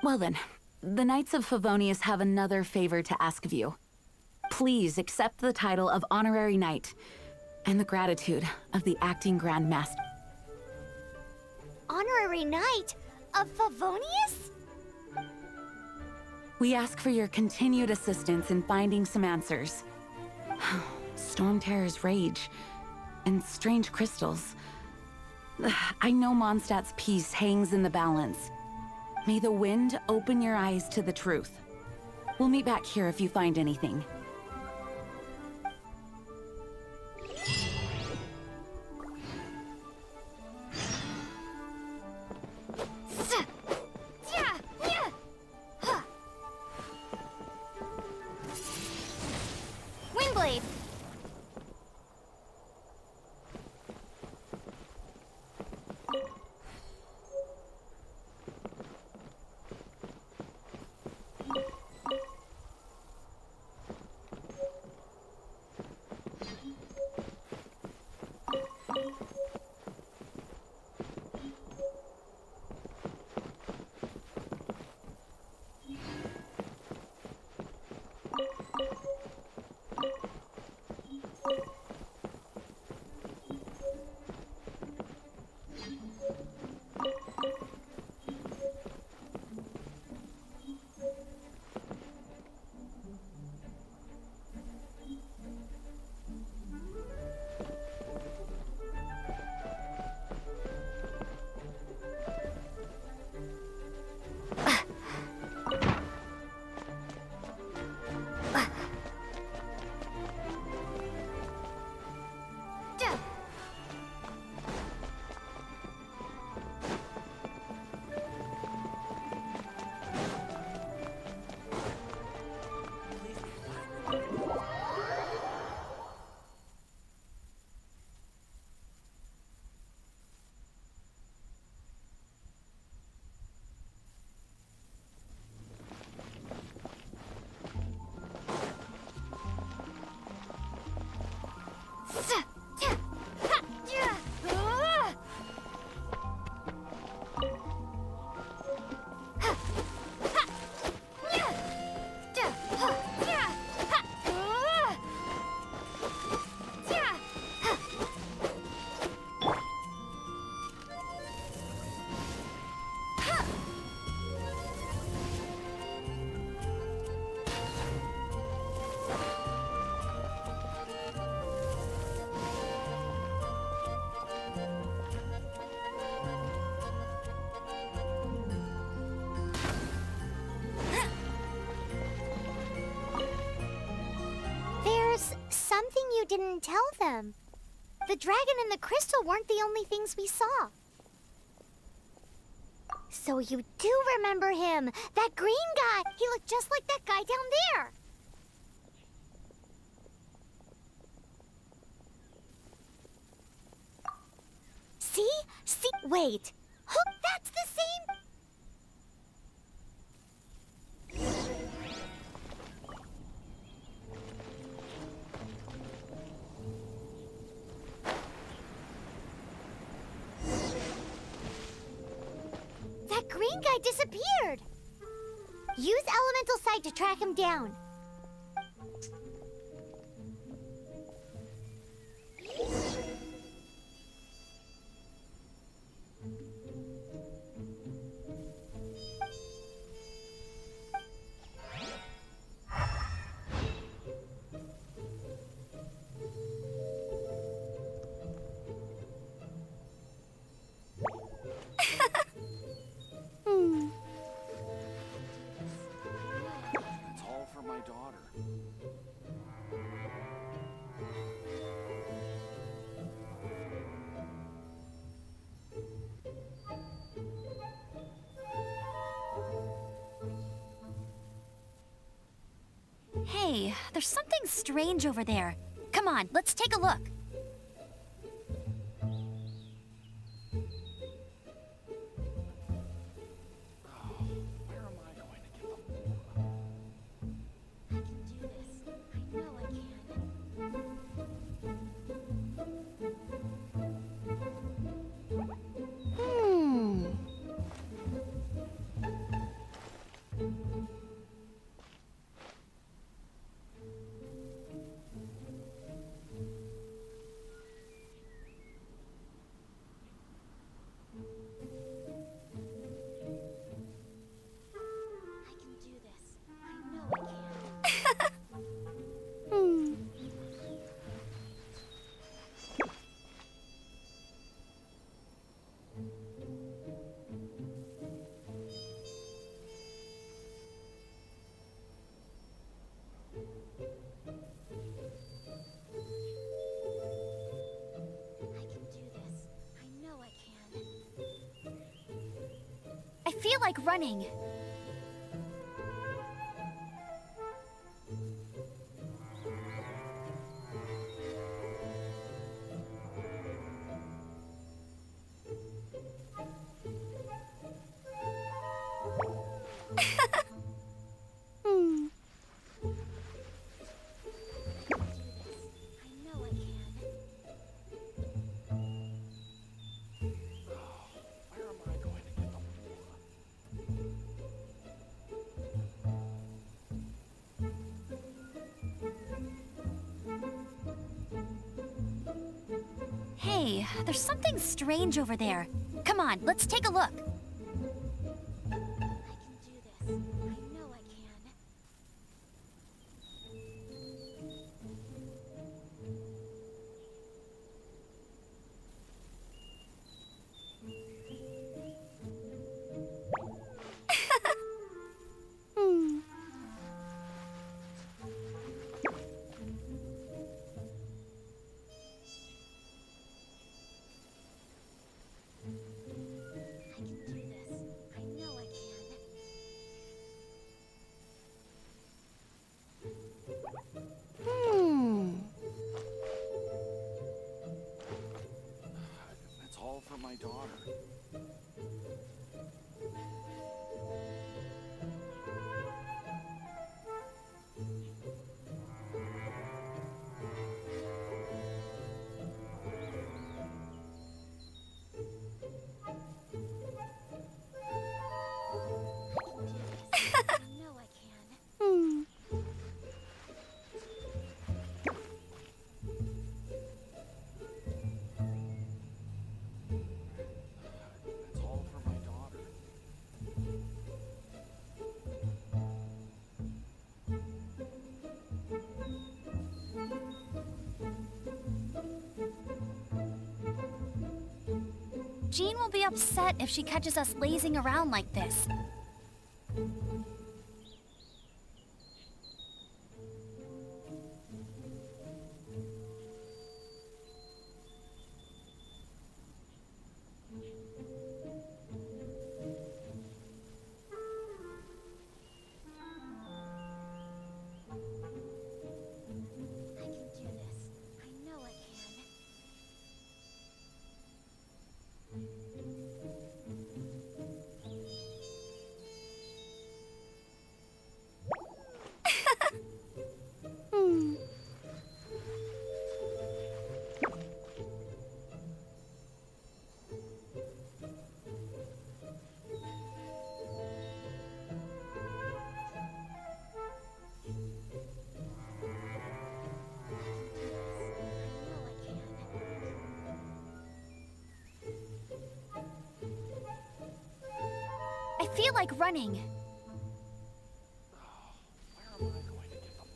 [SPEAKER 12] Well then, the Knights of Favonius have another favor to ask of you. Please accept the title of Honorary Knight, and the gratitude of the Acting Grand Master.
[SPEAKER 2] Honorary Knight of Favonius?
[SPEAKER 12] We ask for your continued assistance in finding some answers. Storm Terror's rage, and strange crystals. I know Mondstadt's peace hangs in the balance. May the wind open your eyes to the truth. We'll meet back here if you find anything.
[SPEAKER 2] Windblade! didn't tell them. The dragon and the crystal weren't the only things we saw. So you do remember him! That green guy! He looked just like that guy down there! See? See? Wait. Oh, that's the same... That green guy disappeared! Use elemental sight to track him down.
[SPEAKER 8] It's all for my daughter.
[SPEAKER 1] Hey, there's something strange over there. Come on, let's take a look.
[SPEAKER 8] Where am I going to get the
[SPEAKER 2] I can do this. I know I can. I can do this. I know I can. I can do this. I know I can.
[SPEAKER 1] I feel like running.
[SPEAKER 2] I know I can.
[SPEAKER 8] Where am I going to get the
[SPEAKER 1] Hey, there's something strange over there. Come on, let's take a look.
[SPEAKER 2] I can do this. I know I can. I can do this. I know I can.
[SPEAKER 8] It's all for my daughter.
[SPEAKER 2] I know I can.
[SPEAKER 8] It's all for my daughter.
[SPEAKER 1] Jean will be upset if she catches us lazing around like this. feel like running.
[SPEAKER 8] Where am I going to get the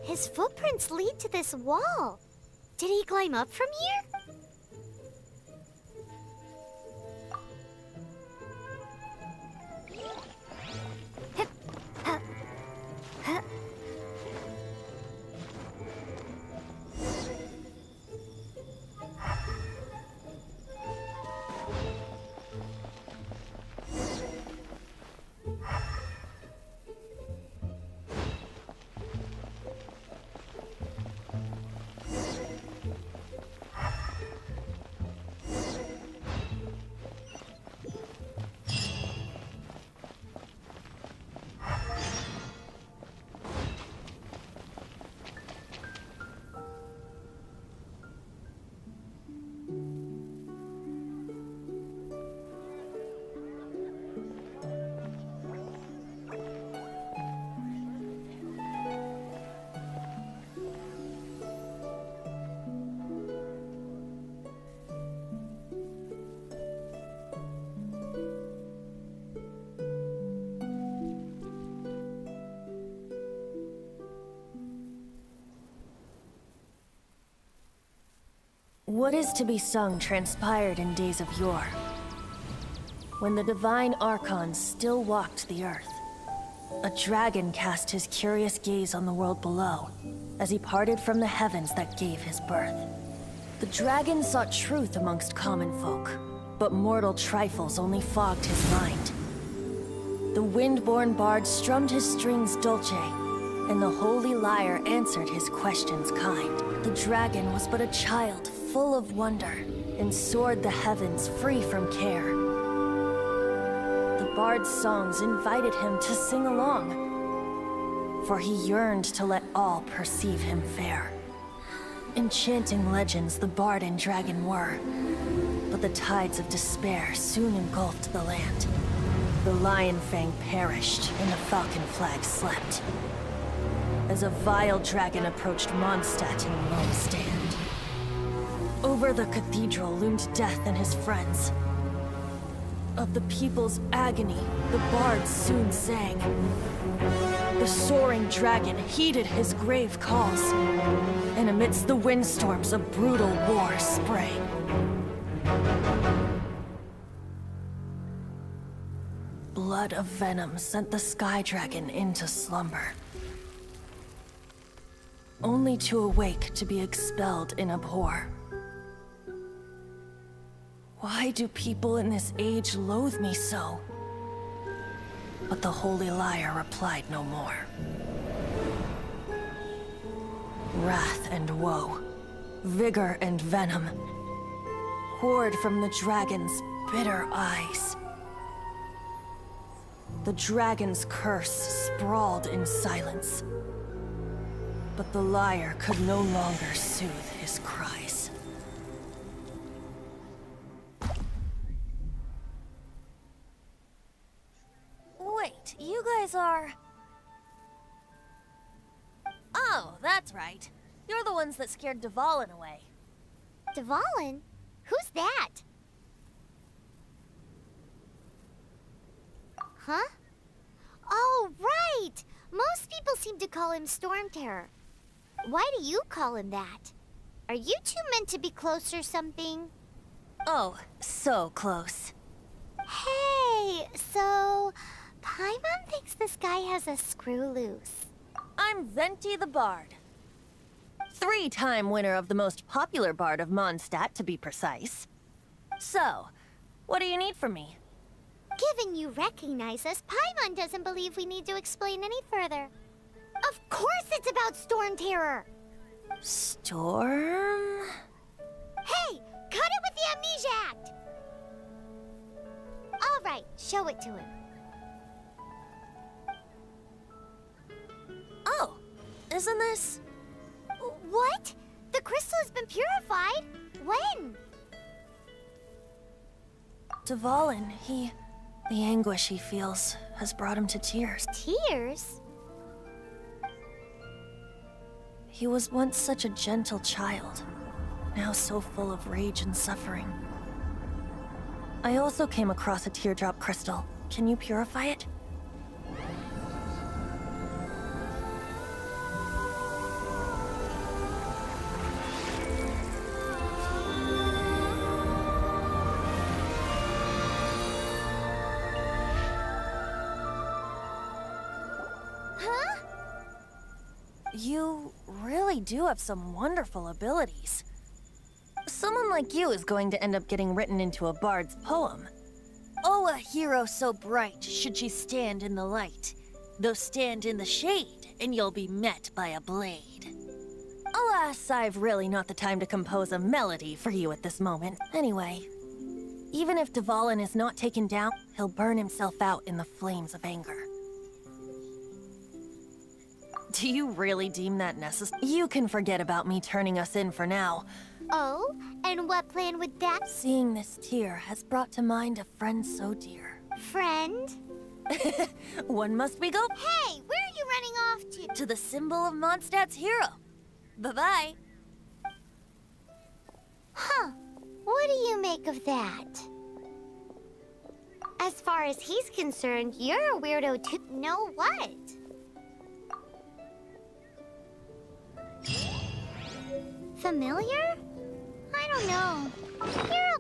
[SPEAKER 2] His footprints lead to this wall. Did he climb up from here?
[SPEAKER 14] What is to be sung transpired in days of yore, when the divine archons still walked the earth. A dragon cast his curious gaze on the world below, as he parted from the heavens that gave his birth. The dragon sought truth amongst common folk, but mortal trifles only fogged his mind. The wind-born bard strummed his strings dulce, and the holy lyre answered his questions kind. The dragon was but a child, full of wonder, and soared the heavens free from care. The bard's songs invited him to sing along, for he yearned to let all perceive him fair. Enchanting legends the bard and dragon were, but the tides of despair soon engulfed the land. The lion fang perished, and the falcon flag slept, as a vile dragon approached Mondstadt in lone stand. Over the cathedral loomed death and his friends. Of the people's agony, the bards soon sang. The soaring dragon heeded his grave calls, and amidst the windstorms a brutal war sprang. Blood of venom sent the sky dragon into slumber, only to awake to be expelled in abhor. Why do people in this age loathe me so? But the holy lyre replied no more. Wrath and woe, vigor and venom, poured from the dragon's bitter eyes. The dragon's curse sprawled in silence, but the lyre could no longer soothe his cries.
[SPEAKER 1] Wait, you guys are... Oh, that's right. You're the ones that scared Dvalin away.
[SPEAKER 2] Dvalin? Who's that? Huh? Oh, right! Most people seem to call him Storm Terror. Why do you call him that? Are you two meant to be close or something?
[SPEAKER 14] Oh, so close.
[SPEAKER 2] Hey, so Paimon thinks this guy has a screw loose.
[SPEAKER 14] I'm Venti the Bard. 3-time winner of the most popular bard of Mondstadt, to be precise. So, what do you need from me?
[SPEAKER 2] Given you recognize us, Paimon doesn't believe we need to explain any further. Of course it's about Storm Terror!
[SPEAKER 14] Storm?
[SPEAKER 2] Hey! Cut it with the Amnesia Act! Alright, show it to him.
[SPEAKER 14] Oh, isn't this...
[SPEAKER 2] What? The crystal has been purified? When?
[SPEAKER 14] Dvalin, the anguish he feels has brought him to tears.
[SPEAKER 2] Tears?
[SPEAKER 14] He was once such a gentle child, now so full of rage and suffering. I also came across a teardrop crystal. Can you purify it? You really do have some wonderful abilities. Someone like you is going to end up getting written into a bard's poem. Oh, a hero so bright should she stand in the light, though stand in the shade, and you'll be met by a blade. Alas, I've really not the time to compose a melody for you at this moment. Anyway, even if Dvalin is not taken down, he'll burn himself out in the flames of anger. Do you really deem that necessary? You can forget about me turning us in for now.
[SPEAKER 2] Oh, and what plan would that...
[SPEAKER 14] Seeing this tear has brought to mind a friend so dear.
[SPEAKER 2] Friend?
[SPEAKER 14] One must we go?
[SPEAKER 2] Hey, where are you running off to?
[SPEAKER 14] To the symbol of Mondstadt's hero. Bye-bye.
[SPEAKER 2] Huh. What do you make of that? As far as he's concerned, you're a weirdo too. Know what? Familiar? I don't know. You're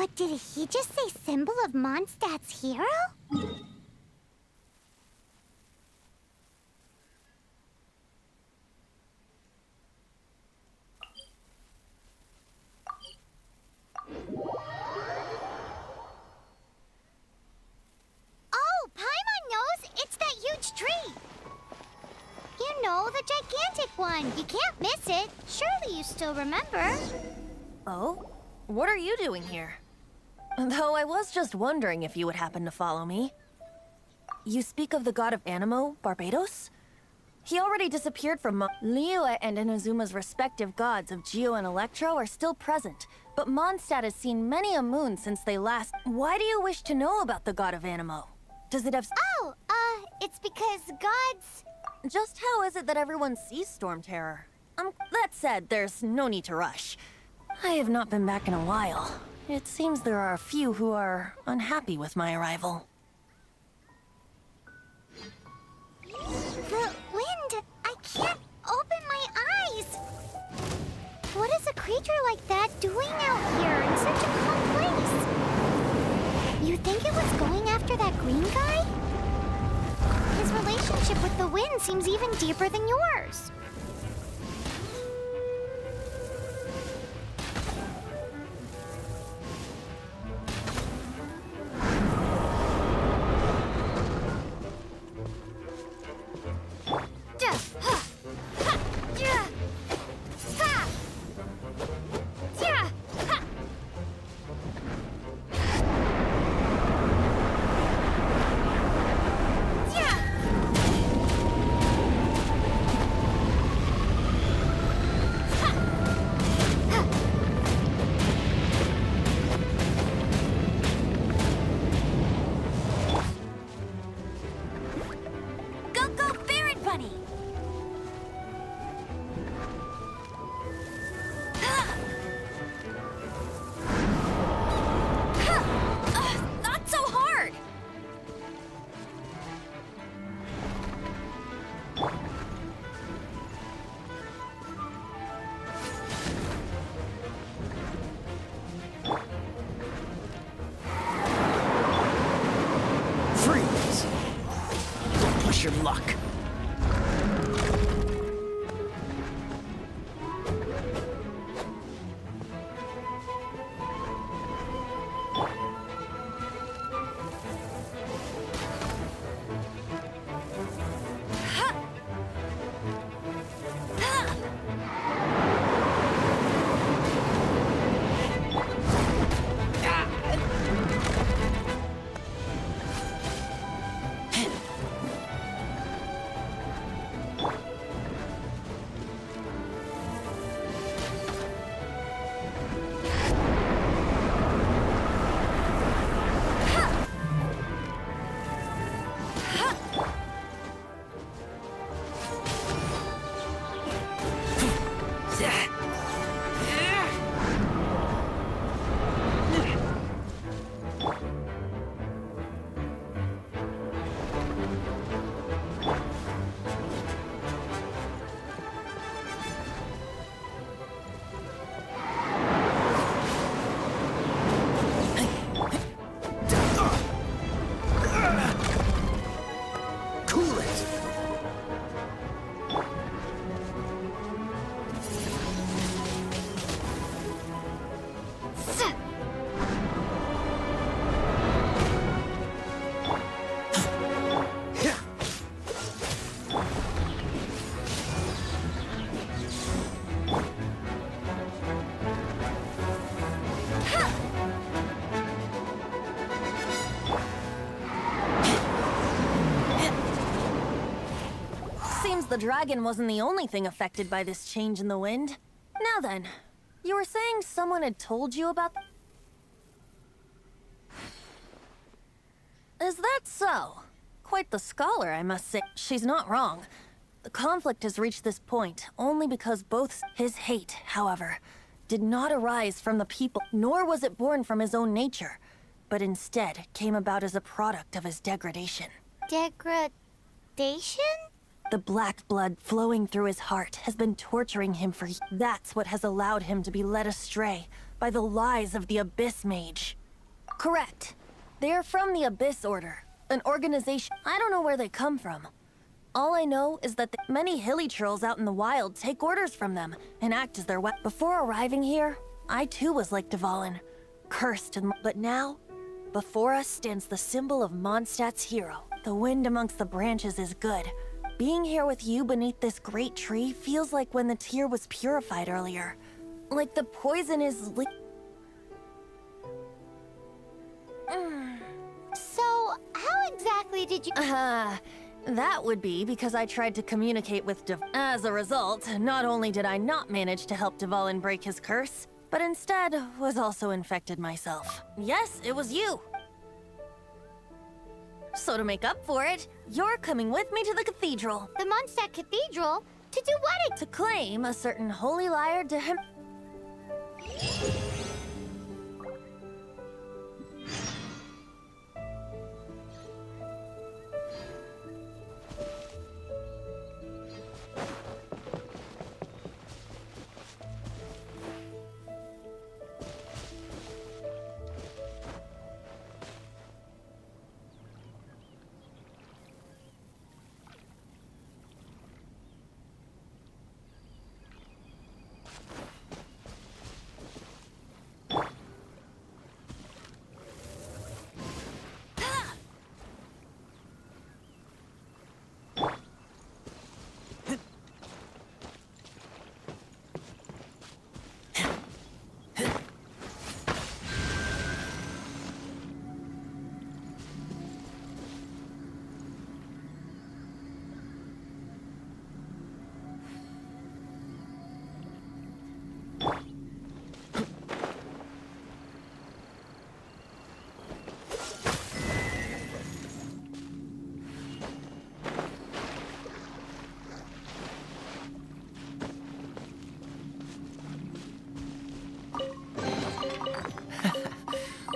[SPEAKER 2] But did he just say symbol of Mondstadt's hero? Oh, Paimon knows! It's that huge tree! You know, the gigantic one. You can't miss it. Surely you still remember.
[SPEAKER 14] Oh? What are you doing here? Though I was just wondering if you would happen to follow me. You speak of the god of Animo, Barbados? He already disappeared from Liyue and Inazuma's respective gods of Geo and Electro are still present, but Mondstadt has seen many a moon since they last... Why do you wish to know about the god of Animo? Does it have...
[SPEAKER 2] Oh, it's because gods...
[SPEAKER 14] Just how is it that everyone sees Storm Terror? That That said, there's no need to rush. I have not been back in a while. It seems there are a few who are unhappy with my arrival.
[SPEAKER 2] The wind! I can't open my eyes! What is a creature like that doing out here in such a calm place? You think it was going after that green guy? His relationship with the wind seems even deeper than yours.
[SPEAKER 9] Your luck.
[SPEAKER 14] The dragon wasn't the only thing affected by this change in the wind. Now then, you were saying someone had told you about... Is that so? Quite the scholar, I must say. She's not wrong. The conflict has reached this point only because both... His hate, however, did not arise from the people, nor was it born from his own nature, but instead came about as a product of his degradation.
[SPEAKER 2] Degradation?
[SPEAKER 14] The black blood flowing through his heart has been torturing him for... That's what has allowed him to be led astray by the lies of the Abyss Mage. Correct. They are from the Abyss Order, an organization... I don't know where they come from. All I know is that many hilly trolls out in the wild take orders from them and act as their weapon. Before arriving here, I too was like Dvalin, cursed and... But now, before us stands the symbol of Mondstadt's hero. The wind amongst the branches is good. Being here with you beneath this great tree feels like when the tear was purified earlier. Like the poison is
[SPEAKER 2] So, how exactly did you...
[SPEAKER 14] That would be because I tried to communicate with As a result, not only did I not manage to help Dvalin break his curse, but instead was also infected myself. Yes, it was you. So to make up for it, you're coming with me to the cathedral.
[SPEAKER 2] The Mondstadt Cathedral? To do what?
[SPEAKER 14] To claim a certain holy liar to him.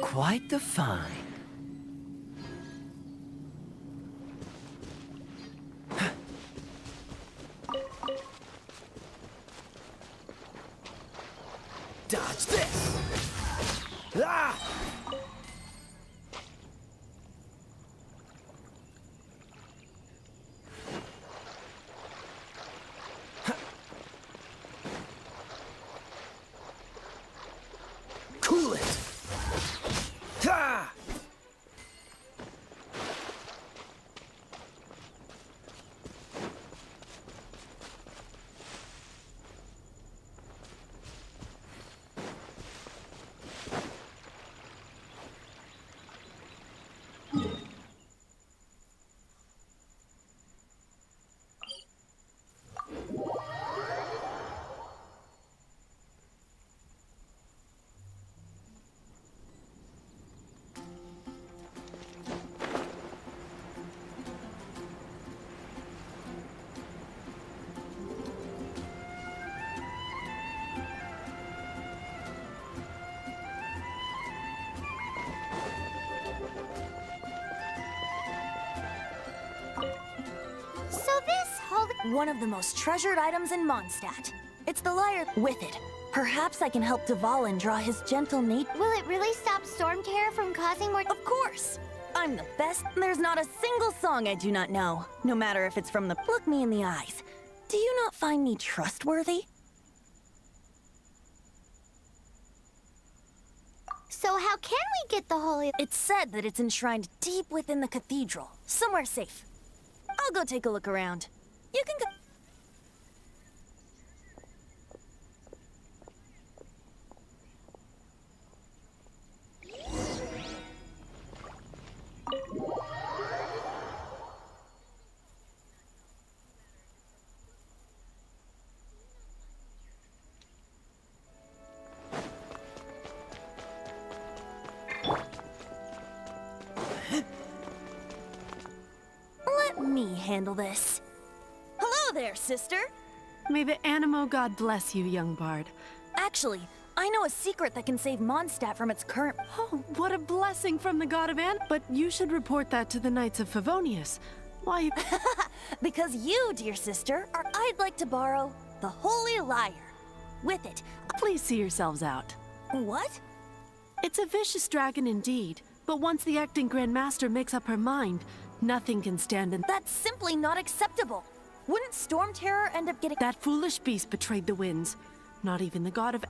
[SPEAKER 4] Quite the find. Dodge this! Ah! Cool it! Ah!
[SPEAKER 2] So this holy...
[SPEAKER 14] One of the most treasured items in Mondstadt. It's the lyre with it. Perhaps I can help Dvalin draw his gentle nature.
[SPEAKER 2] Will it really stop Storm Terror from causing more...
[SPEAKER 14] Of course! I'm the best. There's not a single song I do not know. No matter if it's from the... Look me in the eyes. Do you not find me trustworthy?
[SPEAKER 2] So how can we get the holy...
[SPEAKER 14] It's said that it's enshrined deep within the cathedral. Somewhere safe. I'll go take a look around. You can go... Let me handle this. Hello there, sister.
[SPEAKER 15] May the Animo God bless you, young bard.
[SPEAKER 14] Actually, I know a secret that can save Mondstadt from its current...
[SPEAKER 15] Oh, what a blessing from the God of But you should report that to the Knights of Favonius. Why?
[SPEAKER 14] Because you, dear sister, are... I'd like to borrow the Holy Lyre. With it...
[SPEAKER 15] Please see yourselves out.
[SPEAKER 14] What?
[SPEAKER 15] It's a vicious dragon indeed, but once the acting Grand Master makes up her mind, nothing can stand in...
[SPEAKER 14] That's simply not acceptable. Wouldn't Storm Terror end up getting...
[SPEAKER 15] That foolish beast betrayed the winds. Not even the God of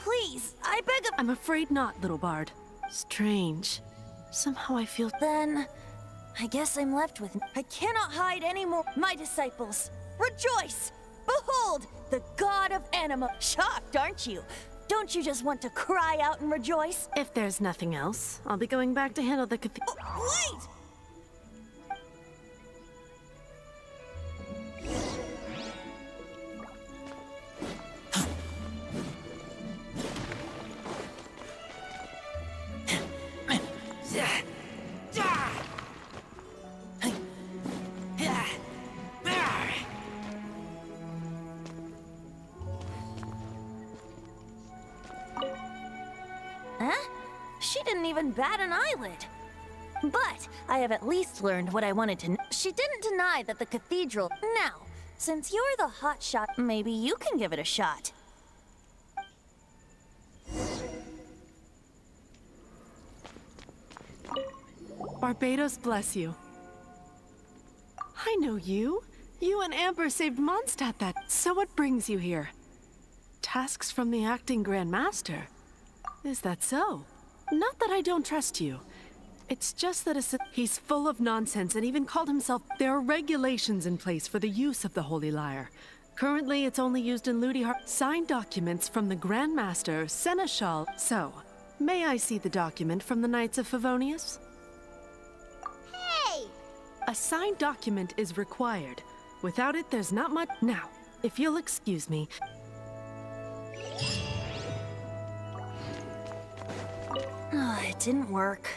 [SPEAKER 14] Please, I beg of...
[SPEAKER 15] I'm afraid not, little bard. Strange. Somehow I feel...
[SPEAKER 14] Then... I guess I'm left with... I cannot hide anymore. My disciples, rejoice! Behold, the God of Anima. Shocked, aren't you? Don't you just want to cry out and rejoice?
[SPEAKER 15] If there's nothing else, I'll be going back to handle the cathedral.
[SPEAKER 14] Wait! She didn't even bat an eyelid. But I have at least learned what I wanted to know. She didn't deny that the cathedral... Now, since you're the hotshot, maybe you can give it a shot.
[SPEAKER 15] Barbados bless you. I know you. You and Amber saved Mondstadt that. So what brings you here? Tasks from the acting Grand Master. Is that so? Not that I don't trust you. It's just that he's full of nonsense and even called himself... There are regulations in place for the use of the Holy Lyre. Currently, it's only used in Ludiheart. Signed documents from the Grand Master, Seneschal. So, may I see the document from the Knights of Favonius?
[SPEAKER 2] Hey!
[SPEAKER 15] A signed document is required. Without it, there's not much... Now, if you'll excuse me...
[SPEAKER 14] It didn't work.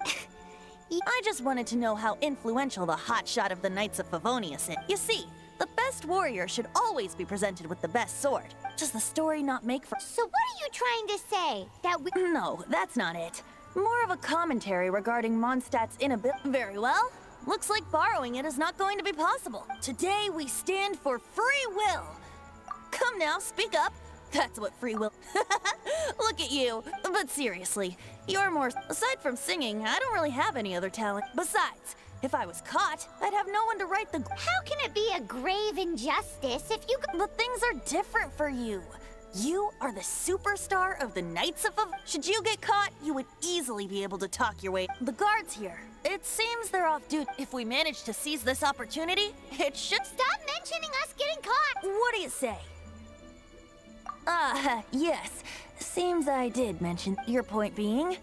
[SPEAKER 14] I just wanted to know how influential the hotshot of the Knights of Favonius is. You see, the best warrior should always be presented with the best sword. Does the story not make for...
[SPEAKER 2] So what are you trying to say? That we...
[SPEAKER 14] No, that's not it. More of a commentary regarding Mondstadt's inability... Very well. Looks like borrowing it is not going to be possible. Today we stand for free will. Come now, speak up. That's what free will... Look at you. But seriously, you're more... Aside from singing, I don't really have any other talent. Besides, if I was caught, I'd have no one to write the...
[SPEAKER 2] How can it be a grave injustice if you...
[SPEAKER 14] But things are different for you. You are the superstar of the Knights of... Should you get caught, you would easily be able to talk your way... The guards here, it seems they're off duty. If we manage to seize this opportunity, it should...
[SPEAKER 2] Stop mentioning us getting caught!
[SPEAKER 14] What do you say? Yes. Seems I did mention. Your point being?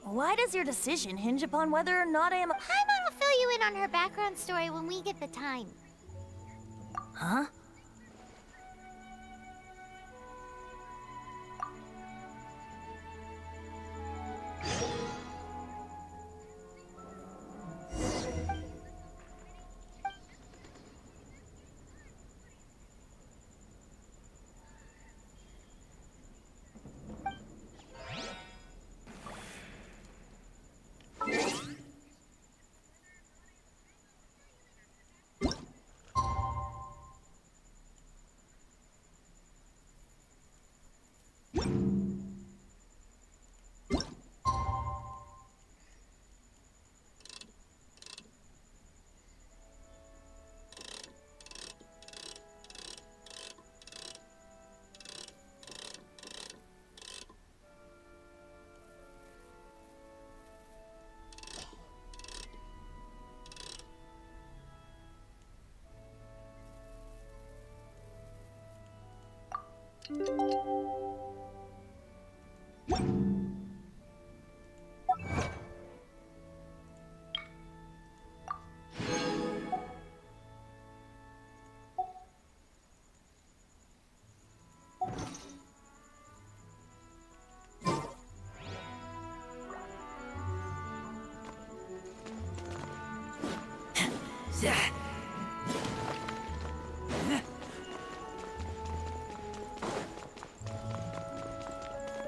[SPEAKER 14] Why does your decision hinge upon whether or not I am...
[SPEAKER 2] Paimon will fill you in on her background story when we get the time.
[SPEAKER 14] Huh?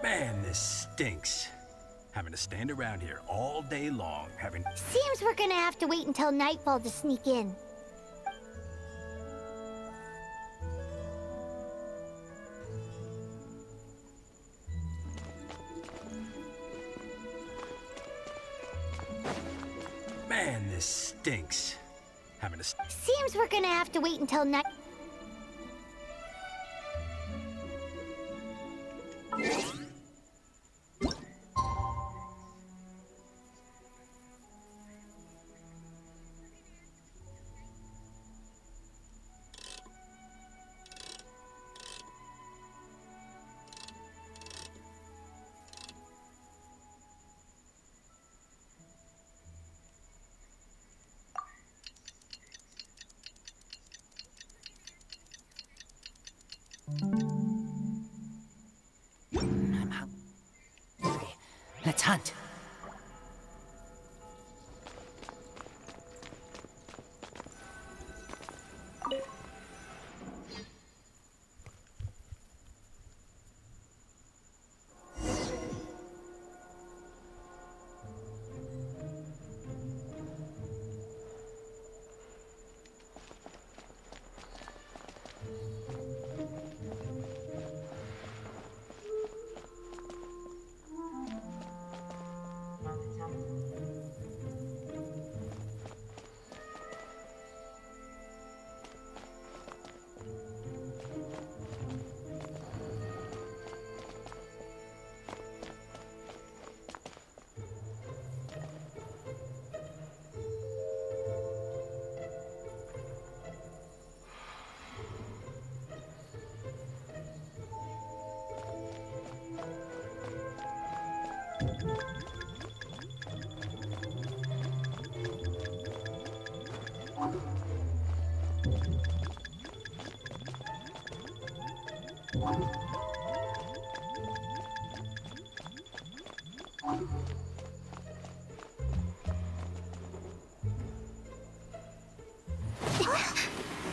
[SPEAKER 7] Man, this stinks. Having to stand around here all day long, having...
[SPEAKER 2] Seems we're gonna have to wait until nightfall to sneak in.
[SPEAKER 7] Man, this stinks. Having to...
[SPEAKER 2] Seems we're gonna have to wait until night...
[SPEAKER 4] I'm out. Let's hunt.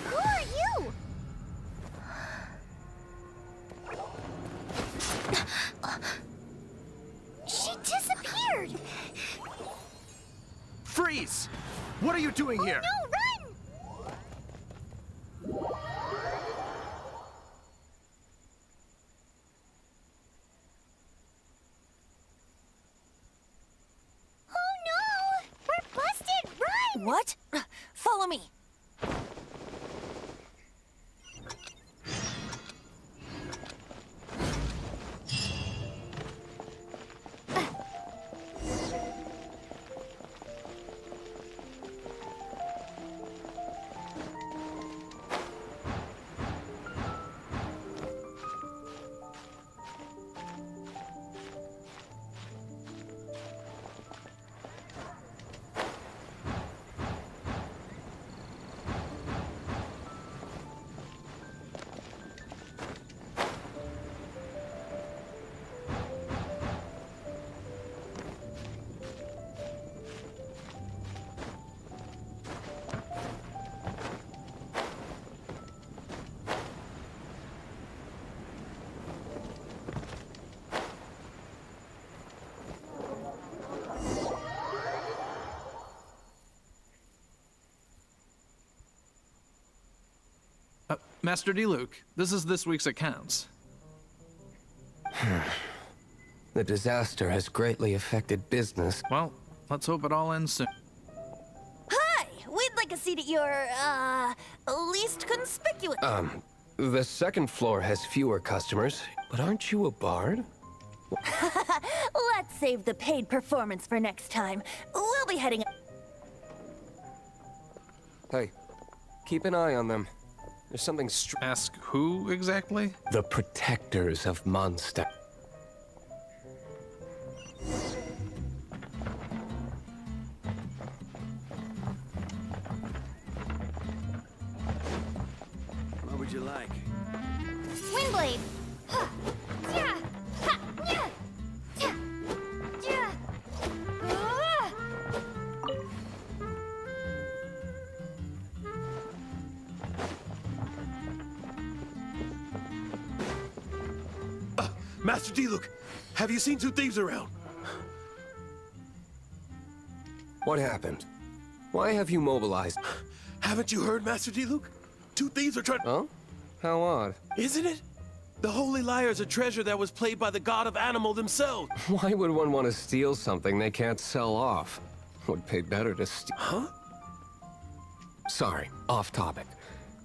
[SPEAKER 2] Who are you? She disappeared!
[SPEAKER 9] Freeze! What are you doing here?
[SPEAKER 2] No, run! Oh no! We're busted! Run!
[SPEAKER 14] What? Follow me.
[SPEAKER 8] Master Diluc, this is this week's accounts.
[SPEAKER 16] The disaster has greatly affected business.
[SPEAKER 8] Well, let's hope it all ends soon.
[SPEAKER 14] Hi! We'd like a seat at your, least conspicuous.
[SPEAKER 16] The second floor has fewer customers, but aren't you a bard?
[SPEAKER 14] Let's save the paid performance for next time. We'll be heading...
[SPEAKER 16] Hey, keep an eye on them. There's something
[SPEAKER 8] Ask who exactly?
[SPEAKER 16] The protectors of Mondstadt.
[SPEAKER 4] What would you like?
[SPEAKER 2] Windblade! Yeah! Ha! Yeah! Yeah! Yeah! Ah!
[SPEAKER 17] Master Diluc, have you seen two thieves around?
[SPEAKER 16] What happened? Why have you mobilized?
[SPEAKER 17] Haven't you heard, Master Diluc? Two thieves are trying...
[SPEAKER 16] Oh? How odd.
[SPEAKER 17] Isn't it? The Holy Lyre is a treasure that was played by the god of animal themselves.
[SPEAKER 16] Why would one want to steal something they can't sell off? Would pay better to steal...
[SPEAKER 17] Huh?
[SPEAKER 16] Sorry, off topic.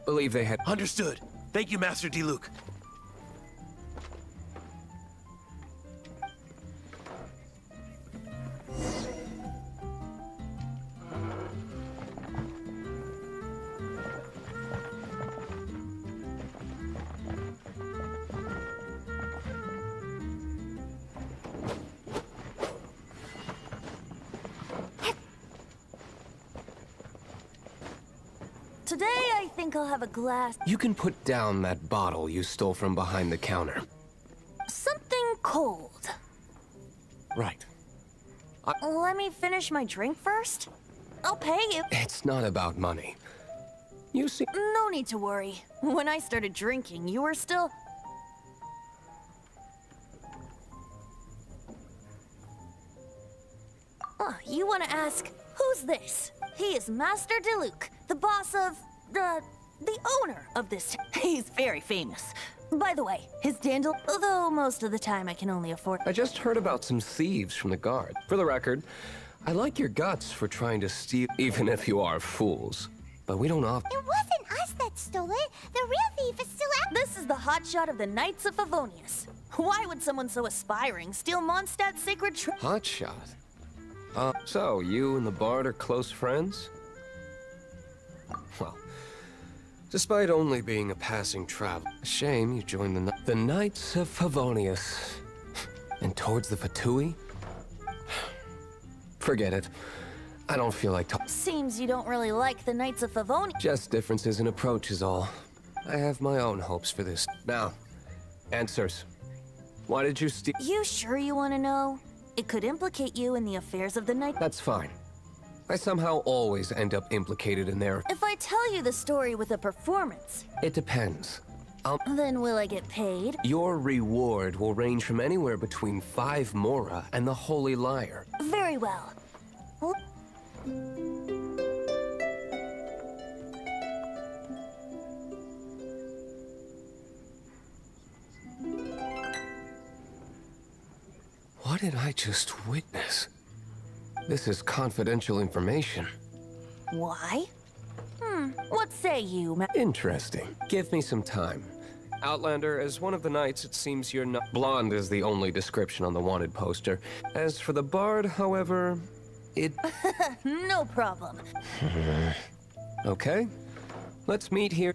[SPEAKER 16] Believe they had...
[SPEAKER 17] Understood. Thank you, Master Diluc.
[SPEAKER 14] Today, I think I'll have a glass...
[SPEAKER 16] You can put down that bottle you stole from behind the counter.
[SPEAKER 14] Something cold.
[SPEAKER 16] Right.
[SPEAKER 14] Let me finish my drink first. I'll pay you.
[SPEAKER 16] It's not about money. You see...
[SPEAKER 14] No need to worry. When I started drinking, you were still... Oh, you want to ask, who's this? He is Master Diluc, the boss of... the owner of this... He's very famous. By the way, his dandel... Although most of the time I can only afford...
[SPEAKER 16] I just heard about some thieves from the guard. For the record, I like your guts for trying to steal, even if you are fools. But we don't often...
[SPEAKER 2] It wasn't us that stole it. The real thief is still out.
[SPEAKER 14] This is the hotshot of the Knights of Favonius. Why would someone so aspiring steal Mondstadt's sacred
[SPEAKER 16] Hotshot? So you and the bard are close friends? Well, despite only being a passing traveler, a shame you joined the Knights of Favonius. And towards the Fatui? Forget it. I don't feel like talking.
[SPEAKER 14] Seems you don't really like the Knights of Favonia.
[SPEAKER 16] Just differences in approach is all. I have my own hopes for this. Now, answers. Why did you steal?
[SPEAKER 14] You sure you want to know? It could implicate you in the affairs of the night.
[SPEAKER 16] That's fine. I somehow always end up implicated in their...
[SPEAKER 14] If I tell you the story with a performance...
[SPEAKER 16] It depends.
[SPEAKER 14] Then will I get paid?
[SPEAKER 16] Your reward will range from anywhere between 5 Mora and the Holy Liar.
[SPEAKER 14] Very well.
[SPEAKER 16] What did I just witness? This is confidential information.
[SPEAKER 14] Why? What say you,
[SPEAKER 16] Interesting. Give me some time. Outlander, as one of the knights, it seems you're not... Blonde is the only description on the wanted poster. As for the bard, however, it...
[SPEAKER 14] No problem.
[SPEAKER 16] Okay. Let's meet here.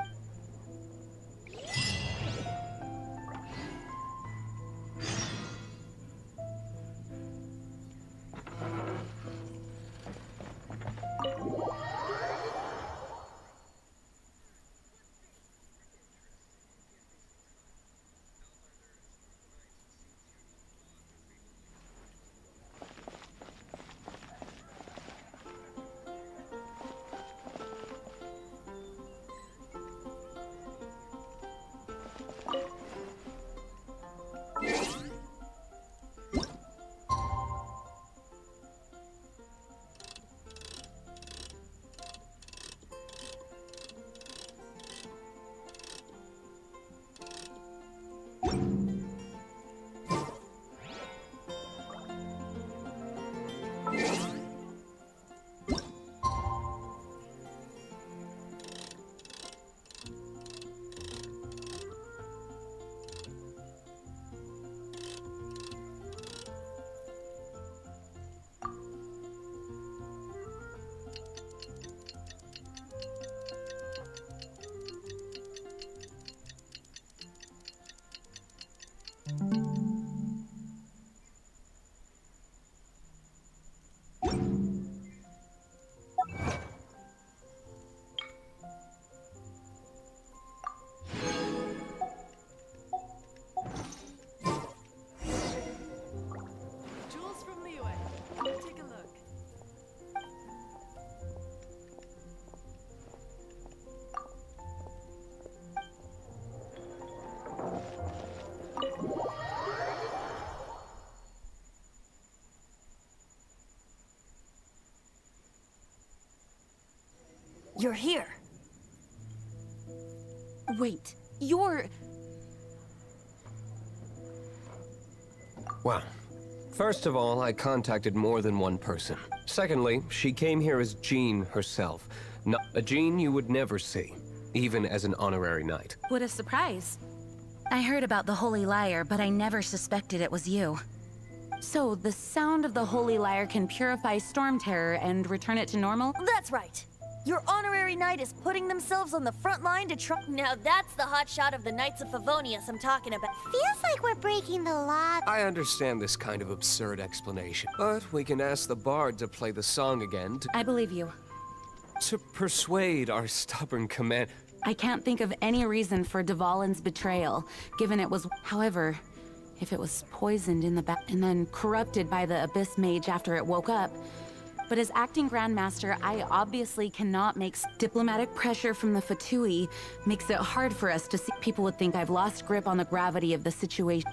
[SPEAKER 14] You're here.
[SPEAKER 12] Wait, you're...
[SPEAKER 16] Well, first of all, I contacted more than one person. Secondly, she came here as Jean herself. Not a Jean you would never see, even as an honorary knight.
[SPEAKER 12] What a surprise. I heard about the Holy Liar, but I never suspected it was you. So, the sound of the Holy Liar can purify Storm Terror and return it to normal?
[SPEAKER 14] That's right. Your honorary knight is putting themselves on the front line to try...
[SPEAKER 1] Now that's the hot shot of the Knights of Favonius I'm talking about.
[SPEAKER 2] Feels like we're breaking the law.
[SPEAKER 16] I understand this kind of absurd explanation, but we can ask the bard to play the song again
[SPEAKER 12] I believe you.
[SPEAKER 16] to persuade our stubborn command...
[SPEAKER 12] I can't think of any reason for Dvalin's betrayal, given it was... However, if it was poisoned in the back and then corrupted by the Abyss Mage after it woke up... But as acting Grandmaster, I obviously cannot make diplomatic pressure from the Fatui makes it hard for us to see. People would think I've lost grip on the gravity of the situation.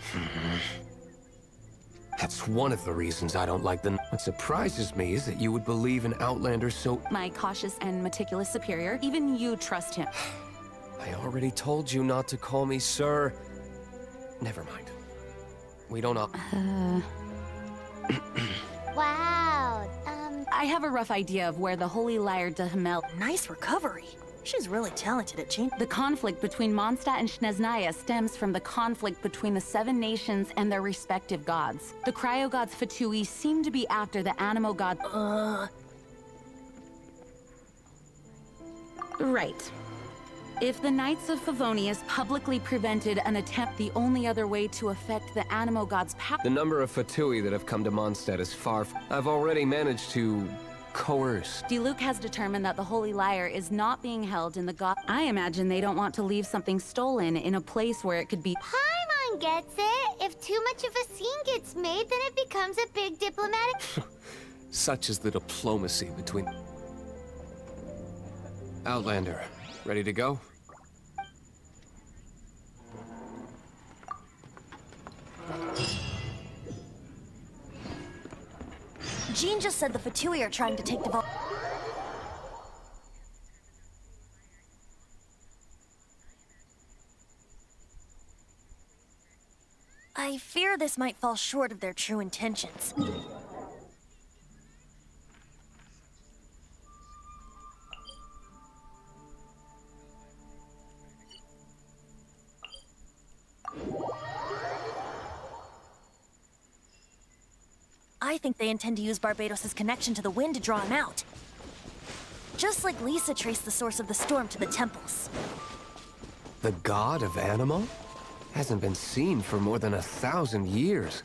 [SPEAKER 16] That's one of the reasons I don't like them. What surprises me is that you would believe an Outlander so...
[SPEAKER 12] My cautious and meticulous superior, even you trust him.
[SPEAKER 16] I already told you not to call me sir. Never mind. We don't...
[SPEAKER 2] Wow,
[SPEAKER 12] I have a rough idea of where the Holy Liar de Himmel...
[SPEAKER 14] Nice recovery. She's really talented at change.
[SPEAKER 12] The conflict between Mondstadt and Snezhnaya stems from the conflict between the 7 nations and their respective gods. The cryo-gods Fatui seem to be after the animo god...
[SPEAKER 14] Uh...
[SPEAKER 12] Right. If the Knights of Favonius publicly prevented an attempt, the only other way to affect the Animo God's power...
[SPEAKER 16] The number of fatui that have come to Mondstadt is far I've already managed to coerce.
[SPEAKER 12] Diluc has determined that the Holy Lyre is not being held in the god... I imagine they don't want to leave something stolen in a place where it could be...
[SPEAKER 2] Paimon gets it. If too much of a scene gets made, then it becomes a big diplomatic...
[SPEAKER 16] Such is the diplomacy between... Outlander, ready to go?
[SPEAKER 14] Jean just said the Fatui are trying to take the vault. I fear this might fall short of their true intentions. I think they intend to use Barbados' connection to the wind to draw him out. Just like Lisa traced the source of the storm to the temples.
[SPEAKER 16] The god of Animo? Hasn't been seen for more than 1,000 years.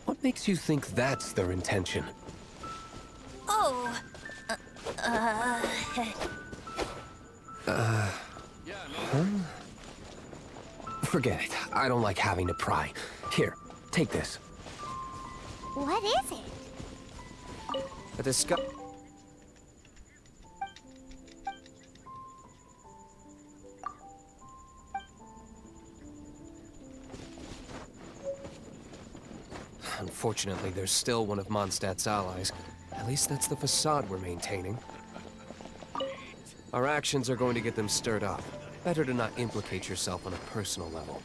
[SPEAKER 16] What makes you think that's their intention?
[SPEAKER 14] Oh...
[SPEAKER 16] Huh? Forget it. I don't like having to pry. Here, take this.
[SPEAKER 2] What is it?
[SPEAKER 9] A discuss...
[SPEAKER 16] Unfortunately, there's still one of Mondstadt's allies. At least that's the facade we're maintaining. Our actions are going to get them stirred up. Better to not implicate yourself on a personal level.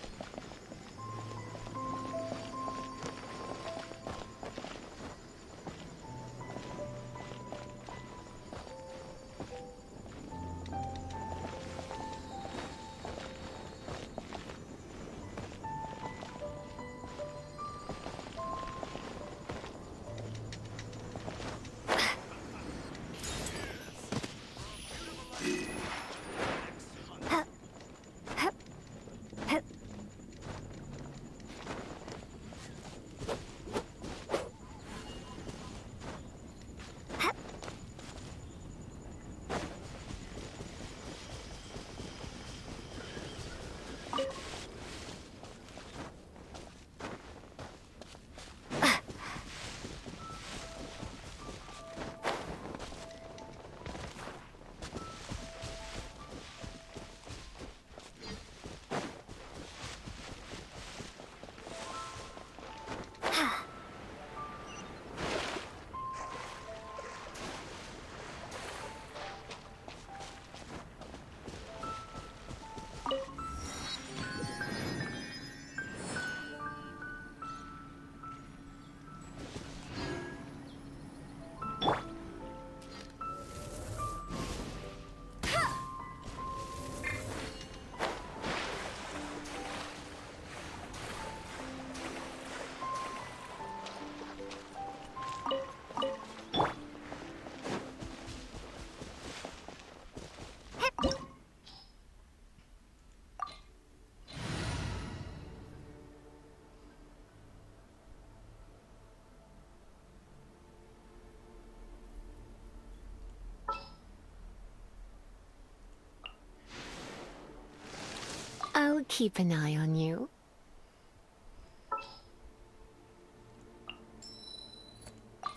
[SPEAKER 13] I'll keep an eye on you.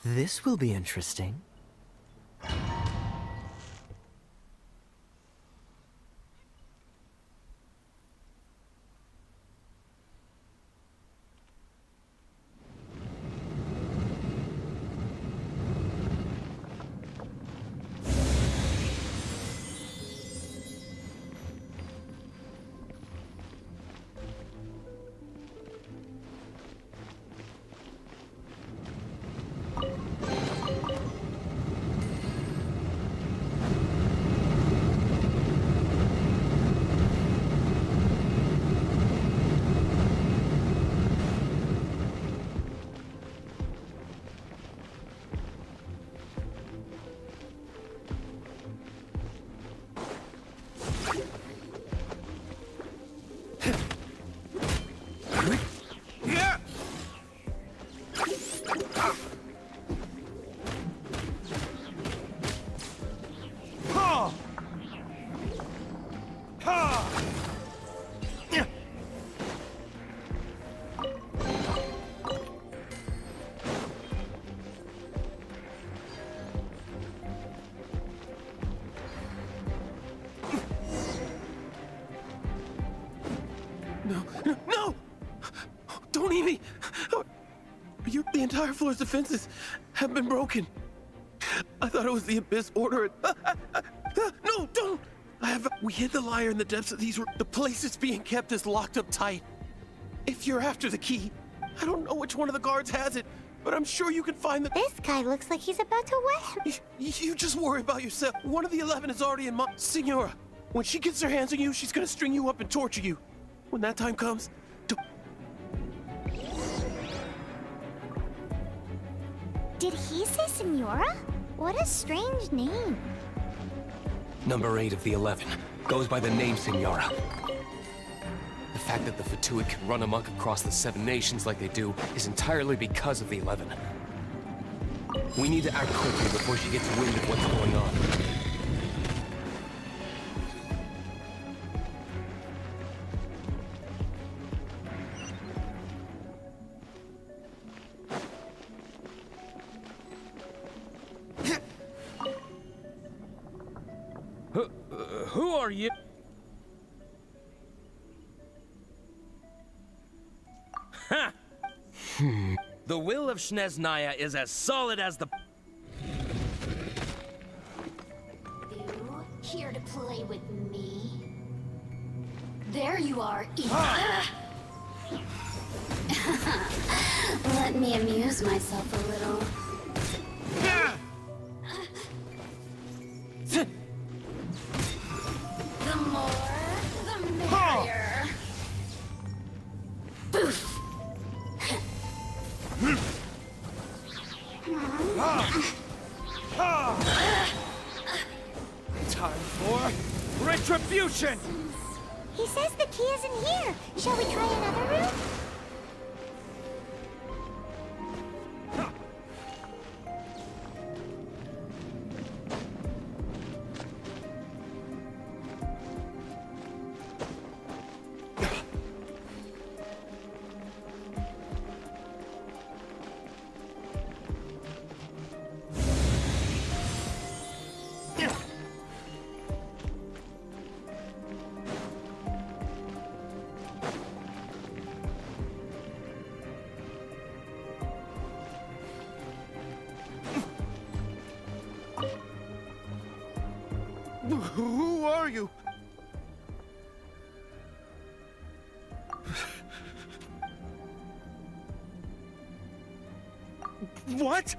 [SPEAKER 18] This will be interesting.
[SPEAKER 17] The entire floor's defenses have been broken. I thought it was the Abyss Order. No, don't! We hid the lyre in the depths of these. The place it's being kept is locked up tight. If you're after the key, I don't know which one of the guards has it, but I'm sure you can find the.
[SPEAKER 2] This guy looks like he's about to wet him.
[SPEAKER 17] You just worry about yourself. One of the 11 is already in Signora, when she gets her hands on you, she's gonna string you up and torture you. When that time comes,
[SPEAKER 2] Did he say Signora? What a strange name.
[SPEAKER 16] Number 8 of the 11 goes by the name Signora. The fact that the fatui can run amok across the 7 nations like they do is entirely because of the 11. We need to act quickly before she gets wind of what's going on.
[SPEAKER 17] Who are you?
[SPEAKER 19] Ha! The will of Snezhnaya is as solid as the...
[SPEAKER 2] You here to play with me? There you are, Let me amuse myself a little. The more, the merrier. Boof!
[SPEAKER 19] Time for retribution!
[SPEAKER 2] He says the key is in here. Shall we try another room?
[SPEAKER 17] Who are you? What?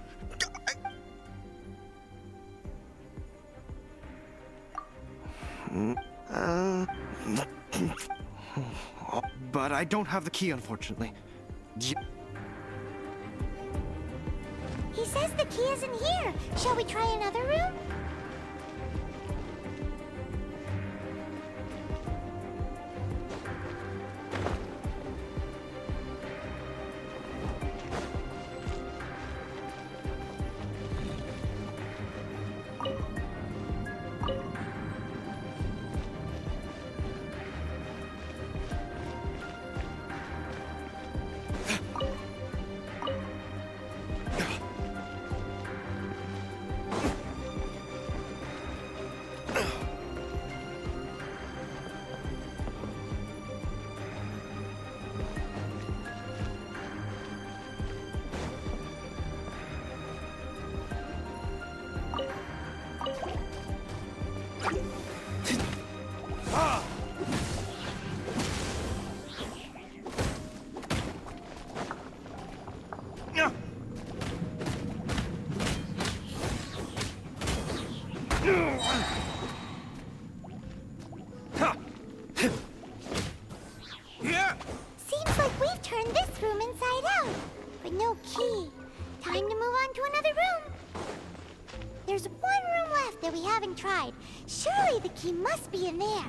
[SPEAKER 9] But I don't have the key, unfortunately.
[SPEAKER 2] He says the key is in here. Shall we try another room? Seems like we've turned this room inside out, but no key. Time to move on to another room. There's one room left that we haven't tried. Surely the key must be in there.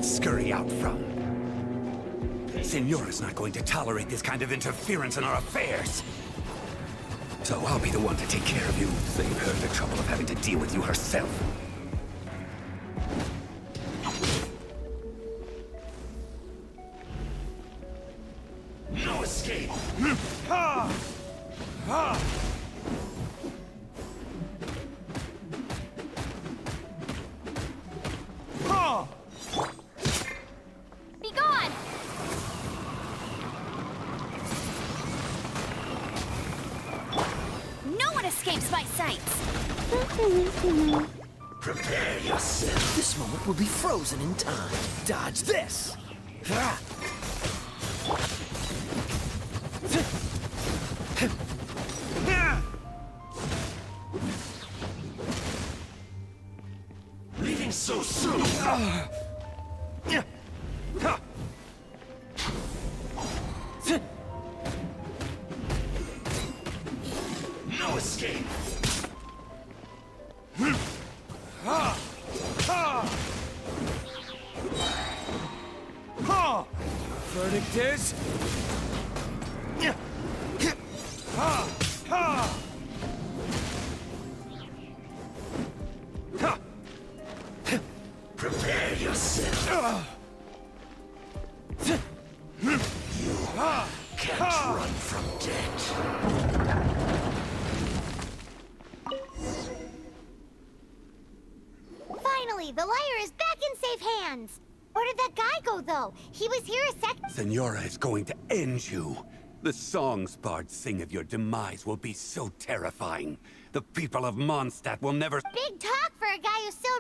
[SPEAKER 20] might scurry out from. Signora's not going to tolerate this kind of interference in our affairs. So I'll be the one to take care of you, save her the trouble of having to deal with you herself. No escape! Ha! Ha! Ha!
[SPEAKER 1] Be gone! No one escapes my sights!
[SPEAKER 20] Prepare yourself.
[SPEAKER 18] This moment will be frozen in time. Dodge this! Ah!
[SPEAKER 20] Leaving so soon! No escape! Ha! Ha! Ha!
[SPEAKER 4] Verdict is...
[SPEAKER 20] Ha! Ha! Ha! Prepare yourself. You can't run from death.
[SPEAKER 2] Finally, the liar is back in safe hands. Where did that guy go, though? He was here a sec—
[SPEAKER 20] Senora is going to end you. The songs bards sing of your demise will be so terrifying. The people of Mondstadt will never—
[SPEAKER 2] Big talk for a guy who's still—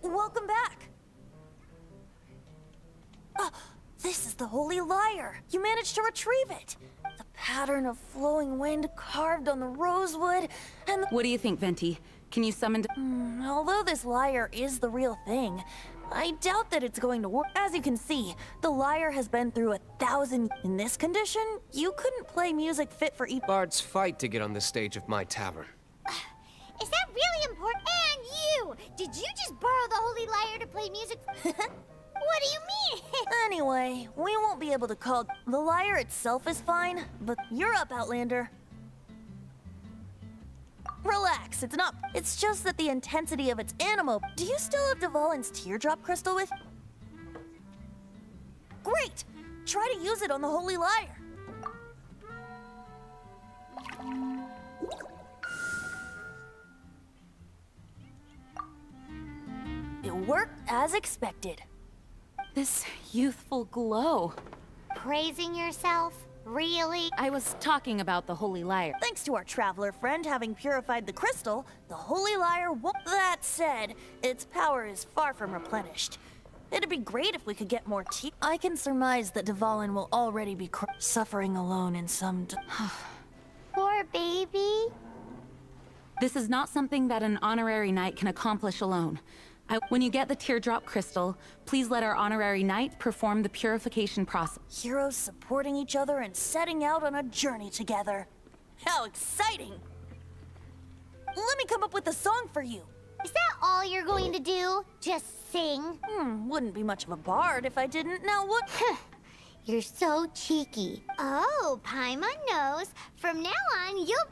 [SPEAKER 14] Welcome back. Oh, this is the Holy Lyre. You managed to retrieve it. The pattern of flowing wind carved on the rosewood, and
[SPEAKER 12] What do you think, Venti? Can you summon...
[SPEAKER 14] although this lyre is the real thing, I doubt that it's going to work. As you can see, the lyre has been through 1,000. In this condition, you couldn't play music fit for
[SPEAKER 16] Bards fight to get on the stage of my tavern.
[SPEAKER 2] Is that really important? And you! Did you just borrow the Holy Lyre to play music? What do you mean?
[SPEAKER 14] Anyway, we won't be able to call... The lyre itself is fine, but you're up, Outlander. Relax, it's not... It's just that the intensity of its animo... Do you still have Dvalin's teardrop crystal with... Great! Try to use it on the Holy Lyre. It worked as expected.
[SPEAKER 12] This youthful glow.
[SPEAKER 2] Praising yourself? Really?
[SPEAKER 12] I was talking about the Holy Lyre.
[SPEAKER 14] Thanks to our traveler friend having purified the crystal, the Holy Lyre won't... That said, its power is far from replenished. It'd be great if we could get more tea. I can surmise that Dvalin will already be suffering alone in some...
[SPEAKER 2] Poor Ember baby?
[SPEAKER 12] This is not something that an honorary knight can accomplish alone. When you get the teardrop crystal, please let our honorary knight perform the purification process.
[SPEAKER 14] Heroes supporting each other and setting out on a journey together. How exciting! Let me come up with a song for you.
[SPEAKER 2] Is that all you're going to do? Just sing?
[SPEAKER 14] Wouldn't be much of a bard if I didn't. Now what?
[SPEAKER 2] You're so cheeky. Oh, Paimon knows. From now on, you'll...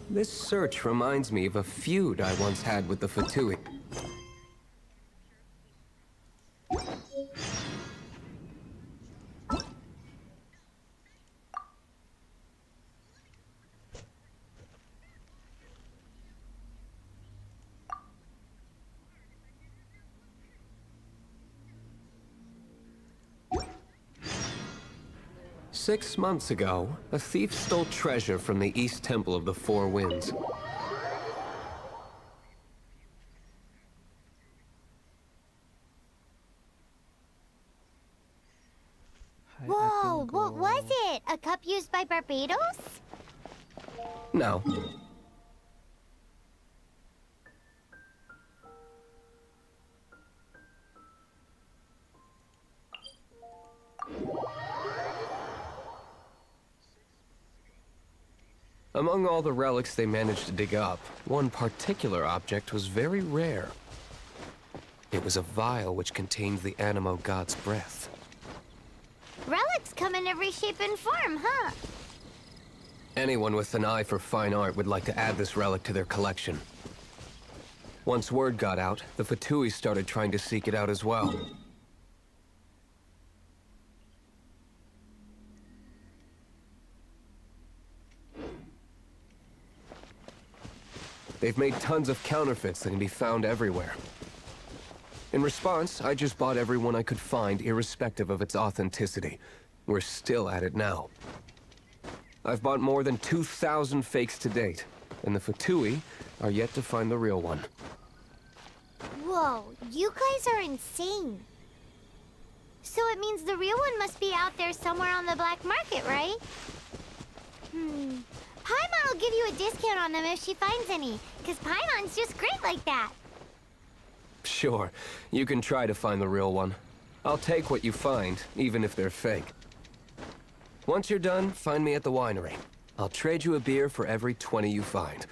[SPEAKER 16] This search reminds me of a feud I once had with the fatui. Six months ago, a thief stole treasure from the East Temple of the Four Winds.
[SPEAKER 2] Whoa, what was it? A cup used by Barbados?
[SPEAKER 16] No. Among all the relics they managed to dig up, one particular object was very rare. It was a vial which contained the Animo God's breath.
[SPEAKER 2] Relics come in every shape and form, huh?
[SPEAKER 16] Anyone with an eye for fine art would like to add this relic to their collection. Once word got out, the fatui started trying to seek it out as well. They've made tons of counterfeits that can be found everywhere. In response, I just bought every one I could find, irrespective of its authenticity. We're still at it now. I've bought more than 2,000 fakes to date, and the fatui are yet to find the real one.
[SPEAKER 2] Whoa, you guys are insane. So it means the real one must be out there somewhere on the black market, right? Paimon will give you a discount on them if she finds any, because Paimon's just great like that.
[SPEAKER 16] Sure, you can try to find the real one. I'll take what you find, even if they're fake. Once you're done, find me at the winery. I'll trade you a beer for every 20 you find.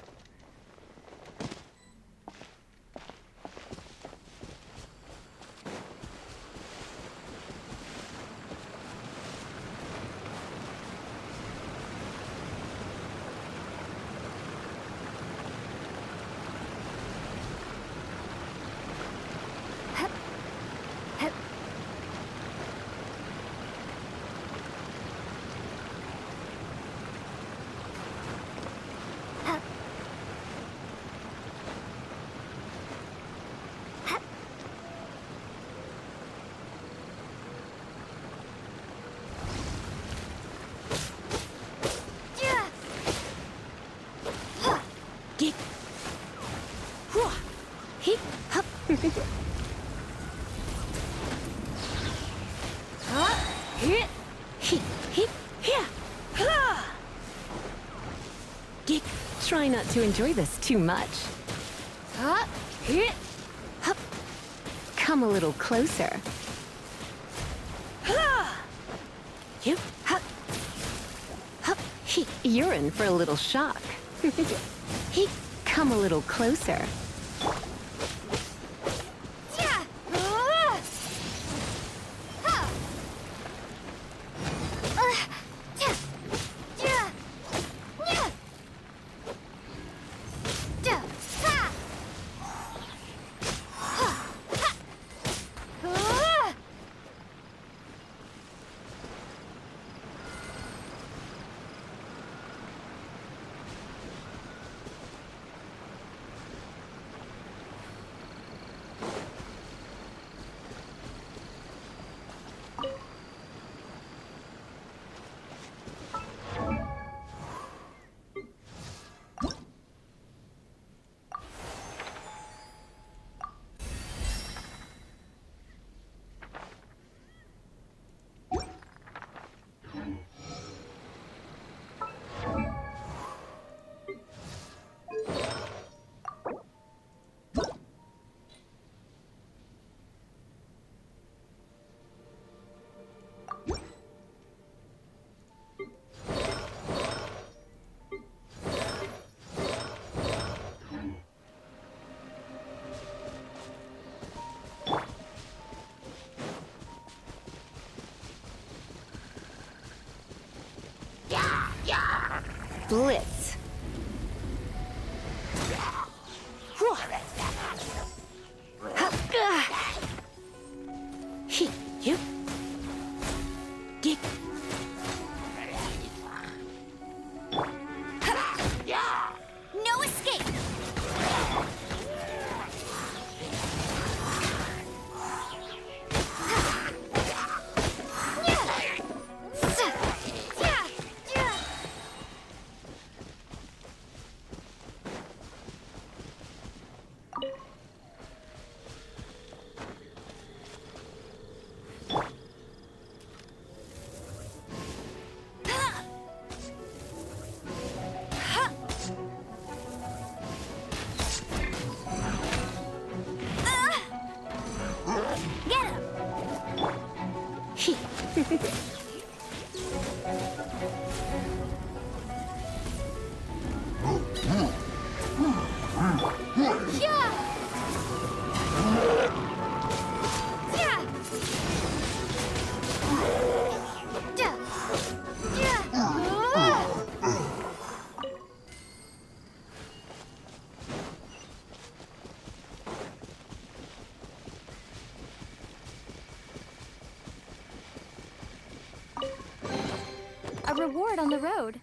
[SPEAKER 13] Try not to enjoy this too much. Come a little closer. You're in for a little shock. Come a little closer. Blitz. You.
[SPEAKER 1] No escape!
[SPEAKER 6] A reward on the road.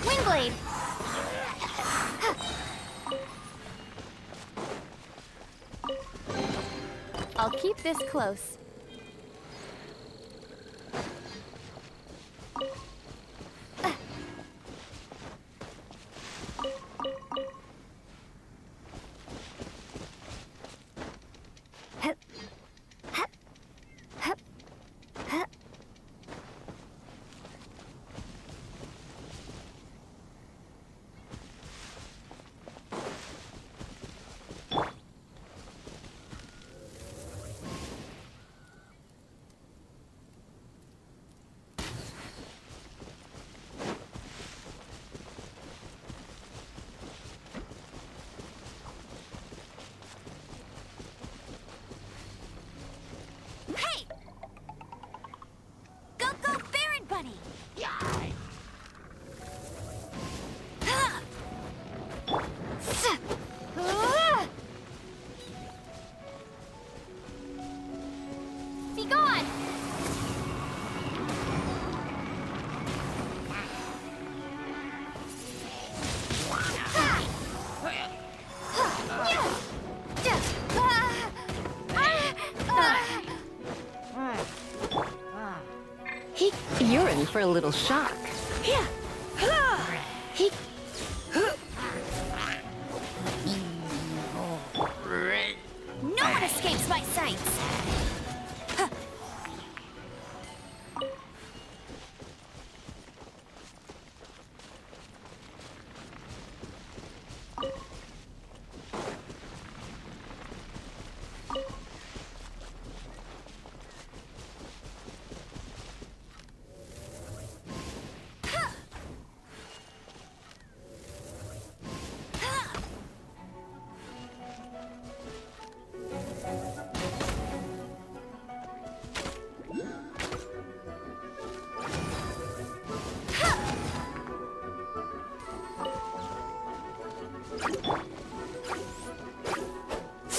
[SPEAKER 1] Windblade!
[SPEAKER 6] I'll keep this close.
[SPEAKER 1] Hey! Go, go, Baron Bunny! Be gone!
[SPEAKER 13] You're in for a little shock.
[SPEAKER 1] No one escapes my sights!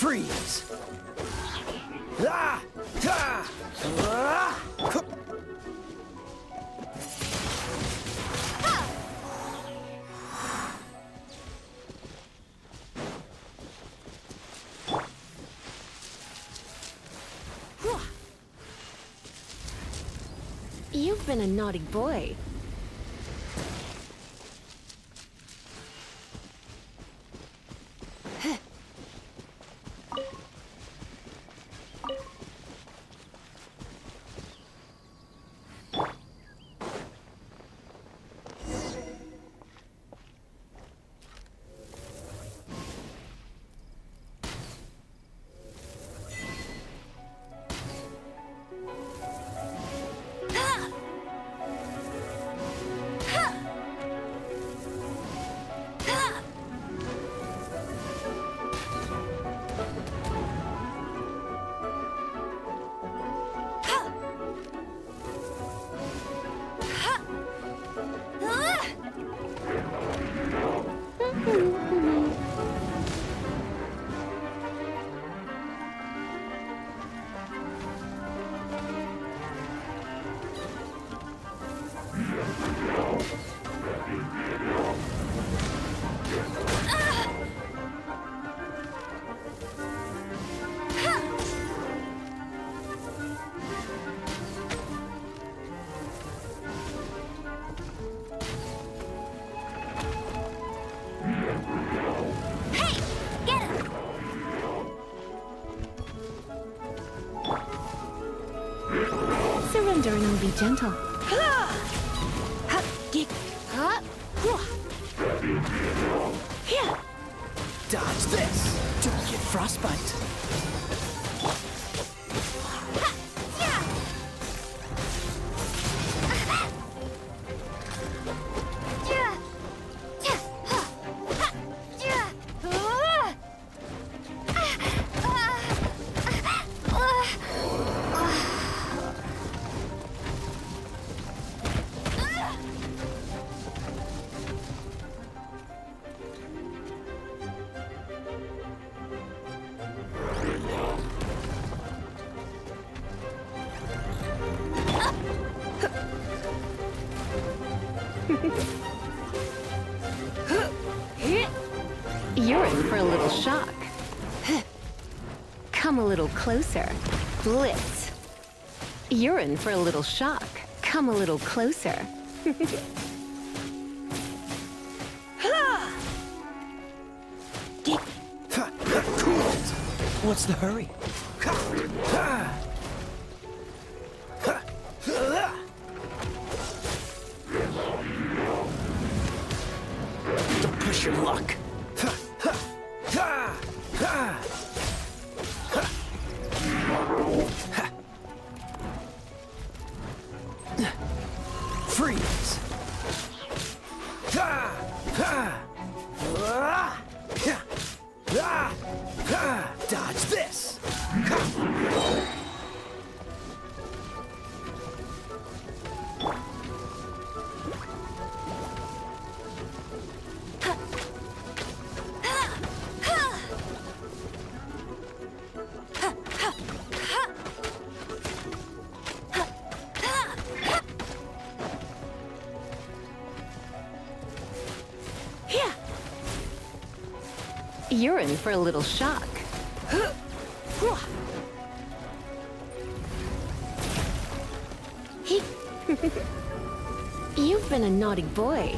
[SPEAKER 18] Freeze! Ah! Ah! Ah!
[SPEAKER 13] You've been a naughty boy. Surrender and I'll be gentle.
[SPEAKER 18] Dodge this! Don't get frostbite.
[SPEAKER 13] You're in for a little shock. Come a little closer. Blitz. You're in for a little shock. Come a little closer.
[SPEAKER 18] What's the hurry? Don't push your luck. Freeze! Dodge this!
[SPEAKER 13] You're in for a little shock. You've been a naughty boy.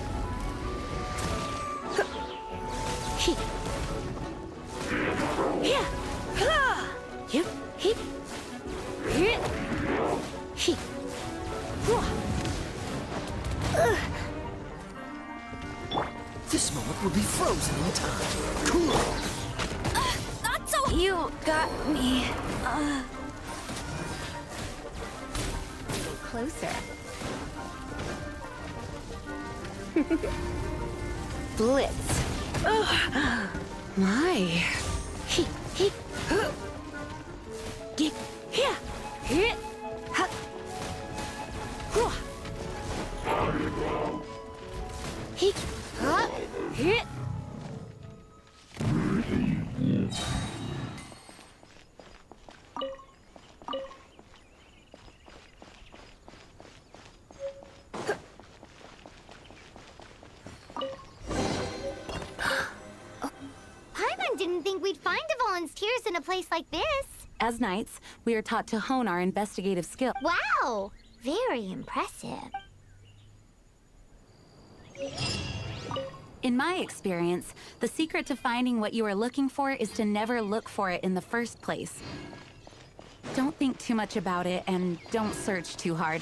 [SPEAKER 18] This moment will be frozen in time. Cool!
[SPEAKER 11] Not so. You got me.
[SPEAKER 13] Closer. Blitz. My.
[SPEAKER 2] fine to volunteers in a place like this.
[SPEAKER 12] As knights, we are taught to hone our investigative skill.
[SPEAKER 2] Wow! Very impressive.
[SPEAKER 12] In my experience, the secret to finding what you are looking for is to never look for it in the first place. Don't think too much about it and don't search too hard.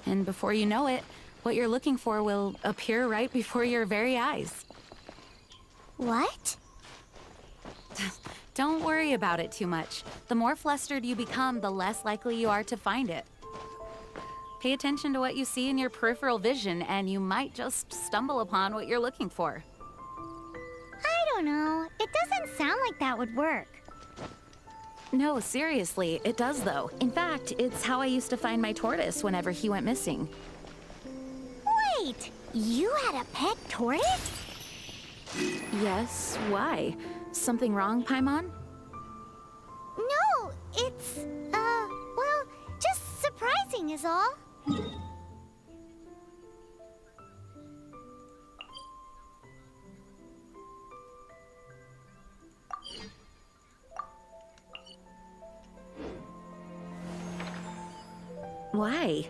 [SPEAKER 12] And before you know it, what you're looking for will appear right before your very eyes.
[SPEAKER 2] What?
[SPEAKER 12] Don't worry about it too much. The more flustered you become, the less likely you are to find it. Pay attention to what you see in your peripheral vision, and you might just stumble upon what you're looking for.
[SPEAKER 2] I don't know. It doesn't sound like that would work.
[SPEAKER 12] No, seriously, it does though. In fact, it's how I used to find my tortoise whenever he went missing.
[SPEAKER 2] Wait! You had a pet tortoise?
[SPEAKER 12] Yes, why? Something wrong, Paimon?
[SPEAKER 2] No, it's, well, just surprising is all.
[SPEAKER 12] Why?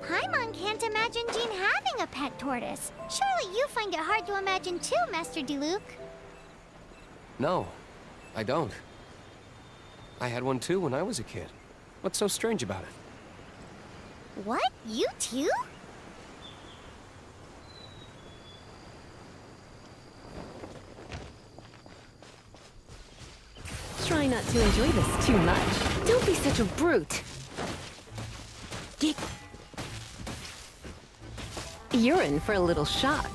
[SPEAKER 2] Paimon can't imagine Jean having a pet tortoise. Surely you find it hard to imagine too, Master Diluc.
[SPEAKER 16] No, I don't. I had one too when I was a kid. What's so strange about it?
[SPEAKER 2] What? You too?
[SPEAKER 13] Try not to enjoy this too much. Don't be such a brute. You're in for a little shock.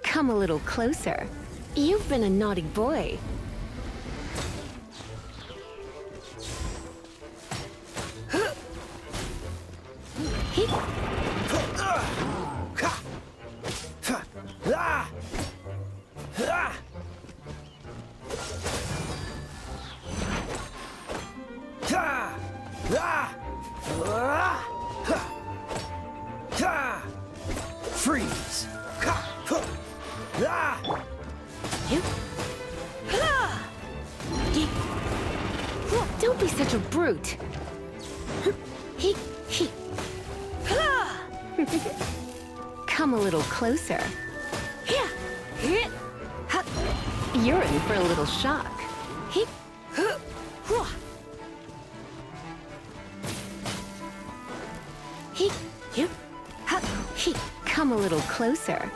[SPEAKER 13] Come a little closer. You've been a naughty boy.
[SPEAKER 18] Freeze!
[SPEAKER 13] Don't be such a brute. Come a little closer. You're in for a little shock. Come a little closer.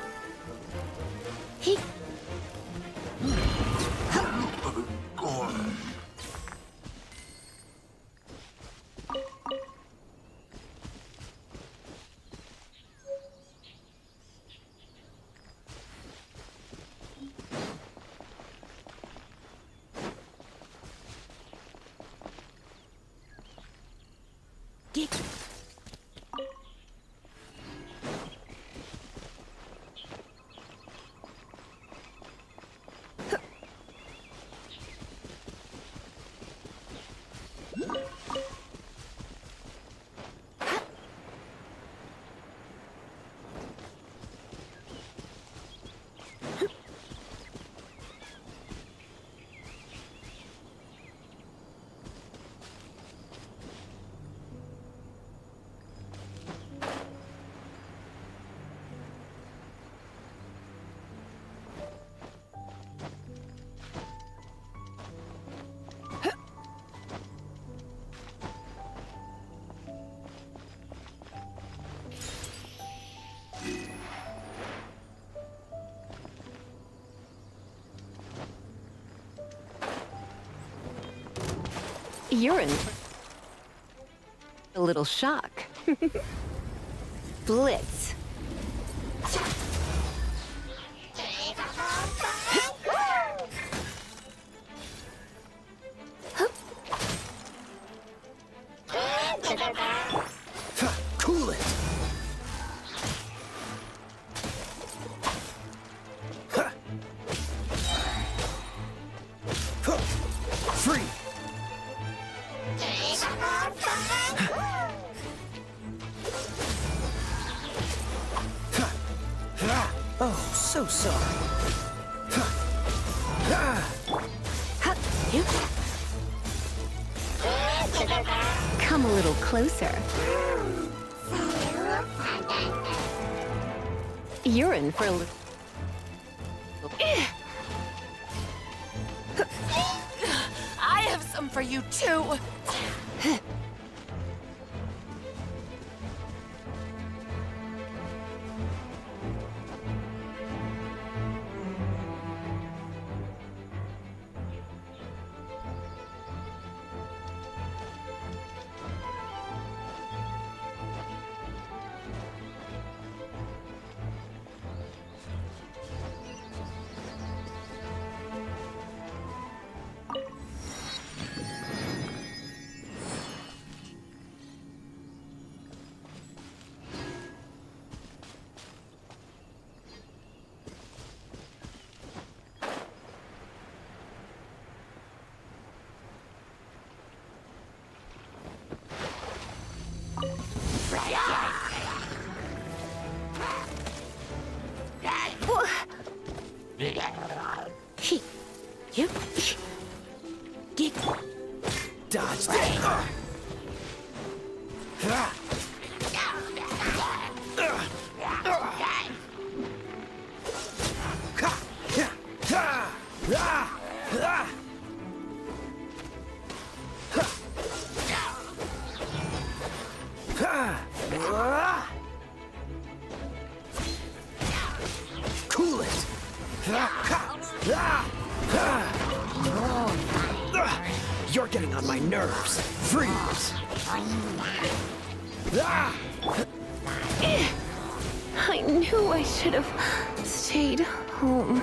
[SPEAKER 13] You're in a little shock. Blitz.
[SPEAKER 18] Cool it! Free! Oh, so sorry.
[SPEAKER 13] Come a little closer. You're in for a little...
[SPEAKER 14] I have some for you too.
[SPEAKER 18] Dodge that! Cool it! You're getting on my nerves. Freeze!
[SPEAKER 13] I knew I should have stayed home.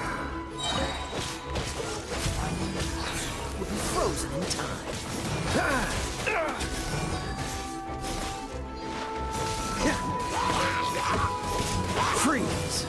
[SPEAKER 18] We'll be frozen in time. Freeze!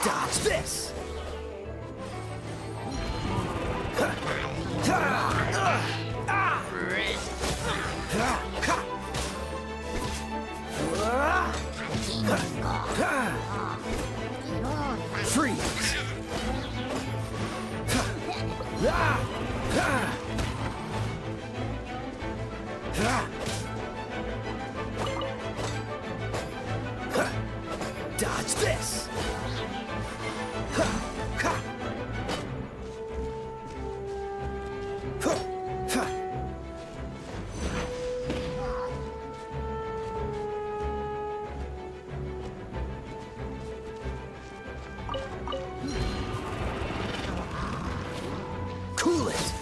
[SPEAKER 18] Dodge this! Freeze! Dodge this! Cool it!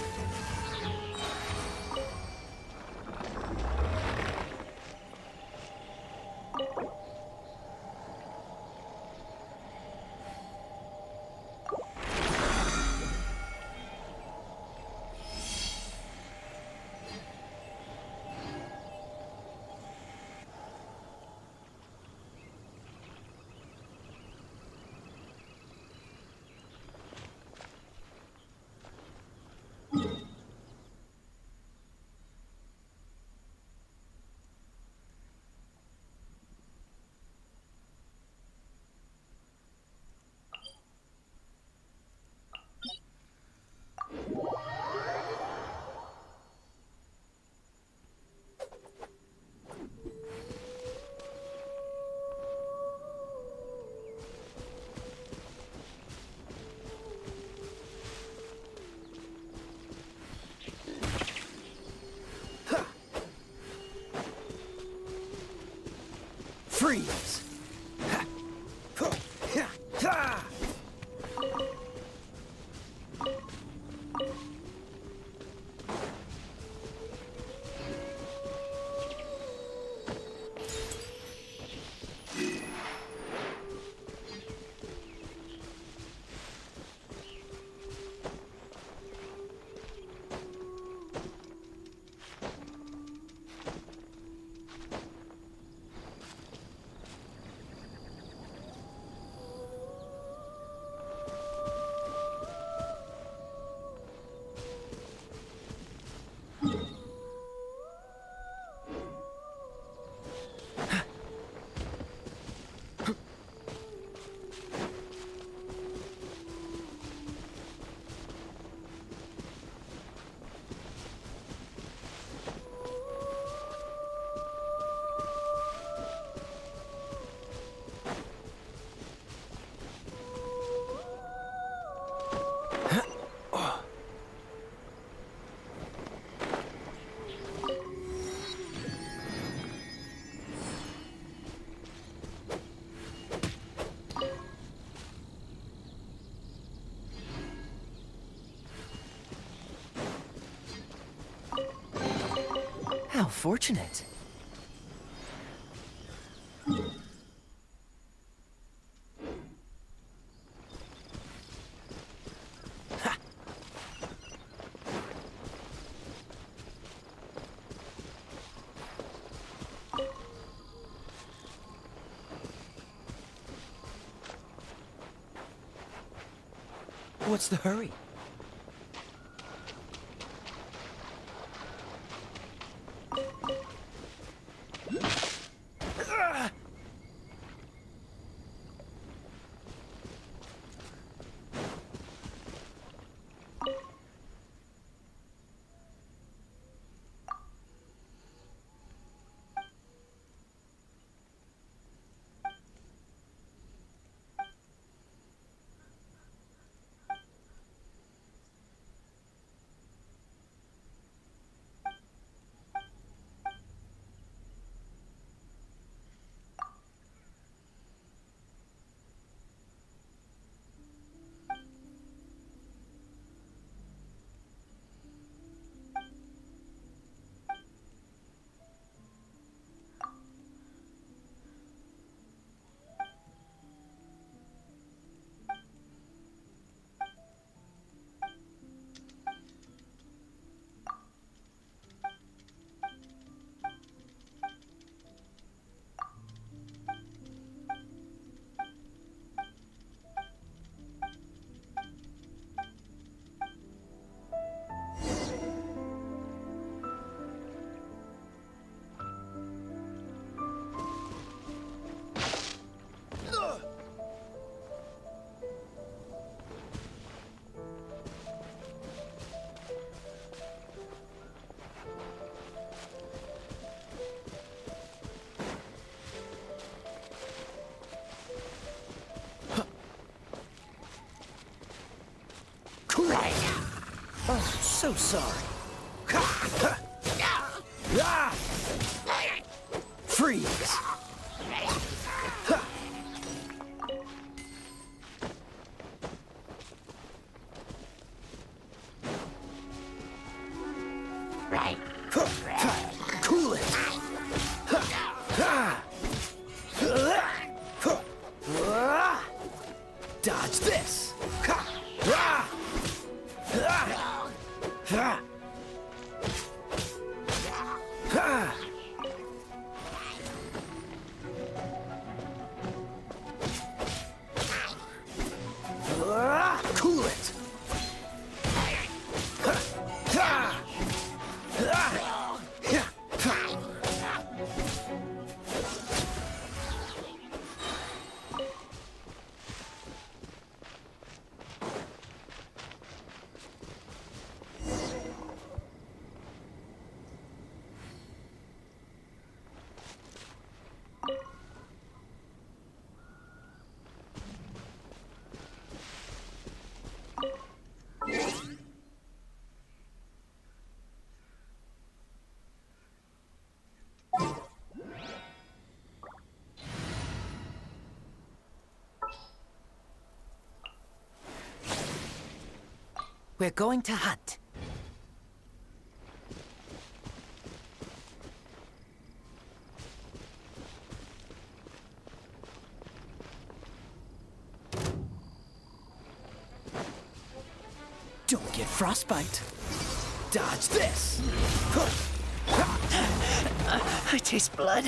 [SPEAKER 18] Freeze! How fortunate. What's the hurry? Oh, so sorry. Freeze! Right. Cool it! Dodge this! Cool it! We're going to hunt. Don't get frostbite. Dodge this. I taste blood.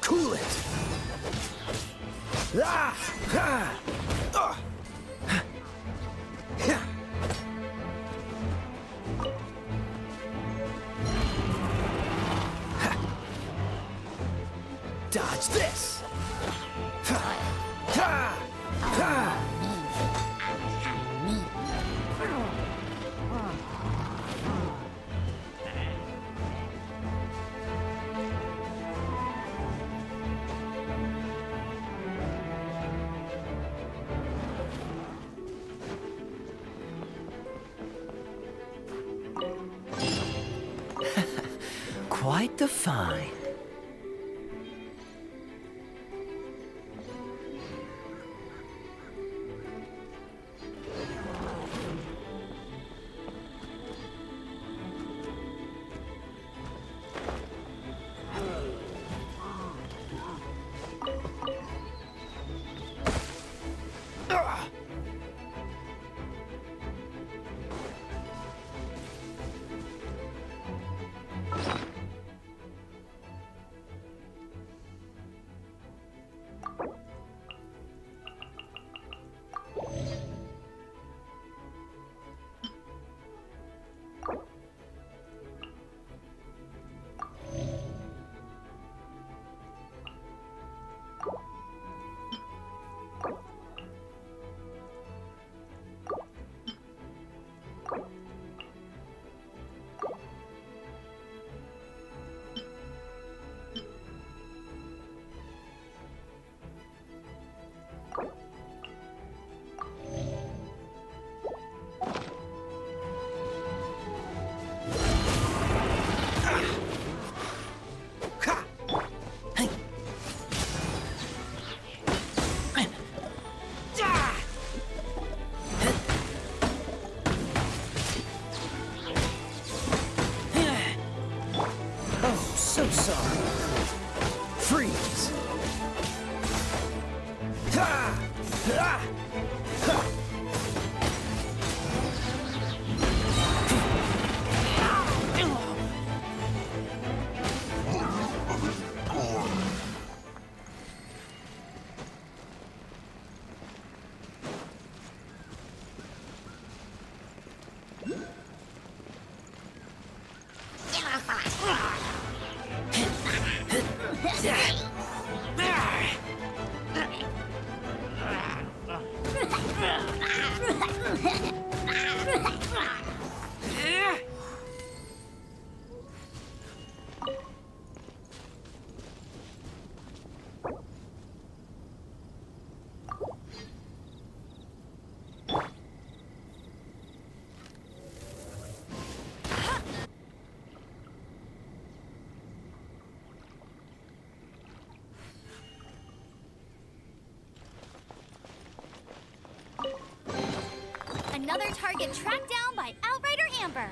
[SPEAKER 18] Cool it! Dodge this! Quite the find. So sorry. Freeze. Ha! Ha! Ha!
[SPEAKER 1] Another target tracked down by Outrider Amber.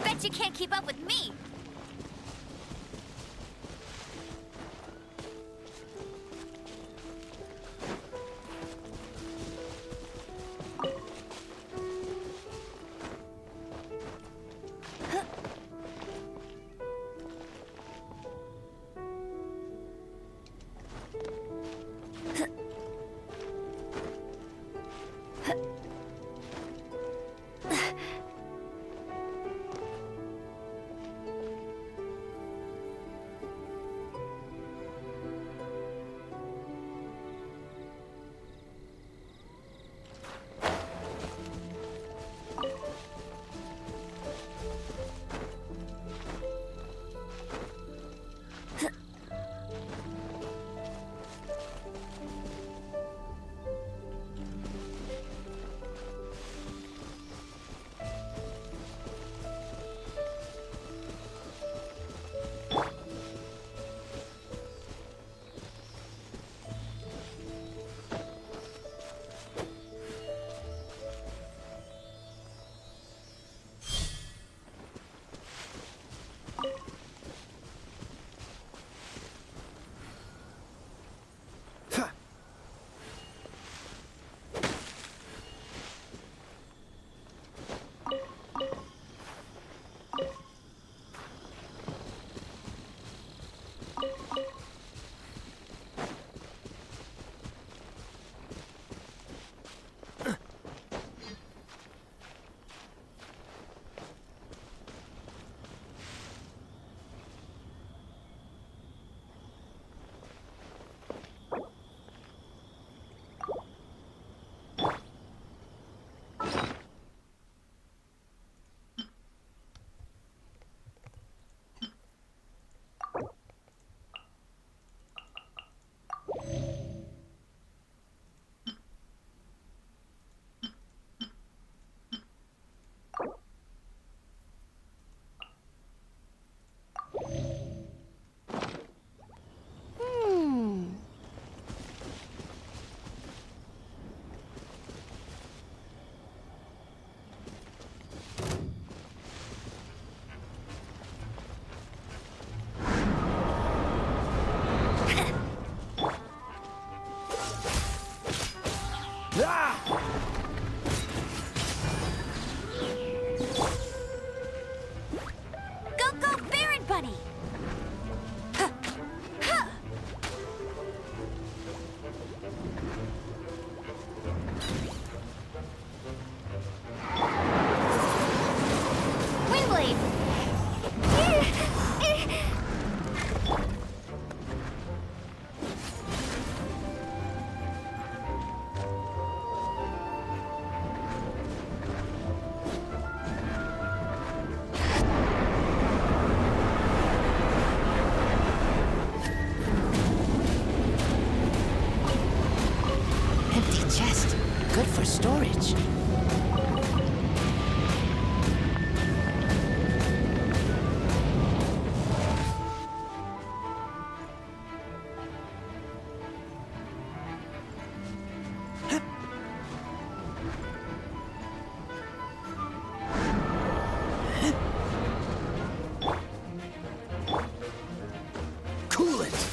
[SPEAKER 1] Bet you can't keep up with me.
[SPEAKER 18] Empty chest. Good for storage. Cool it.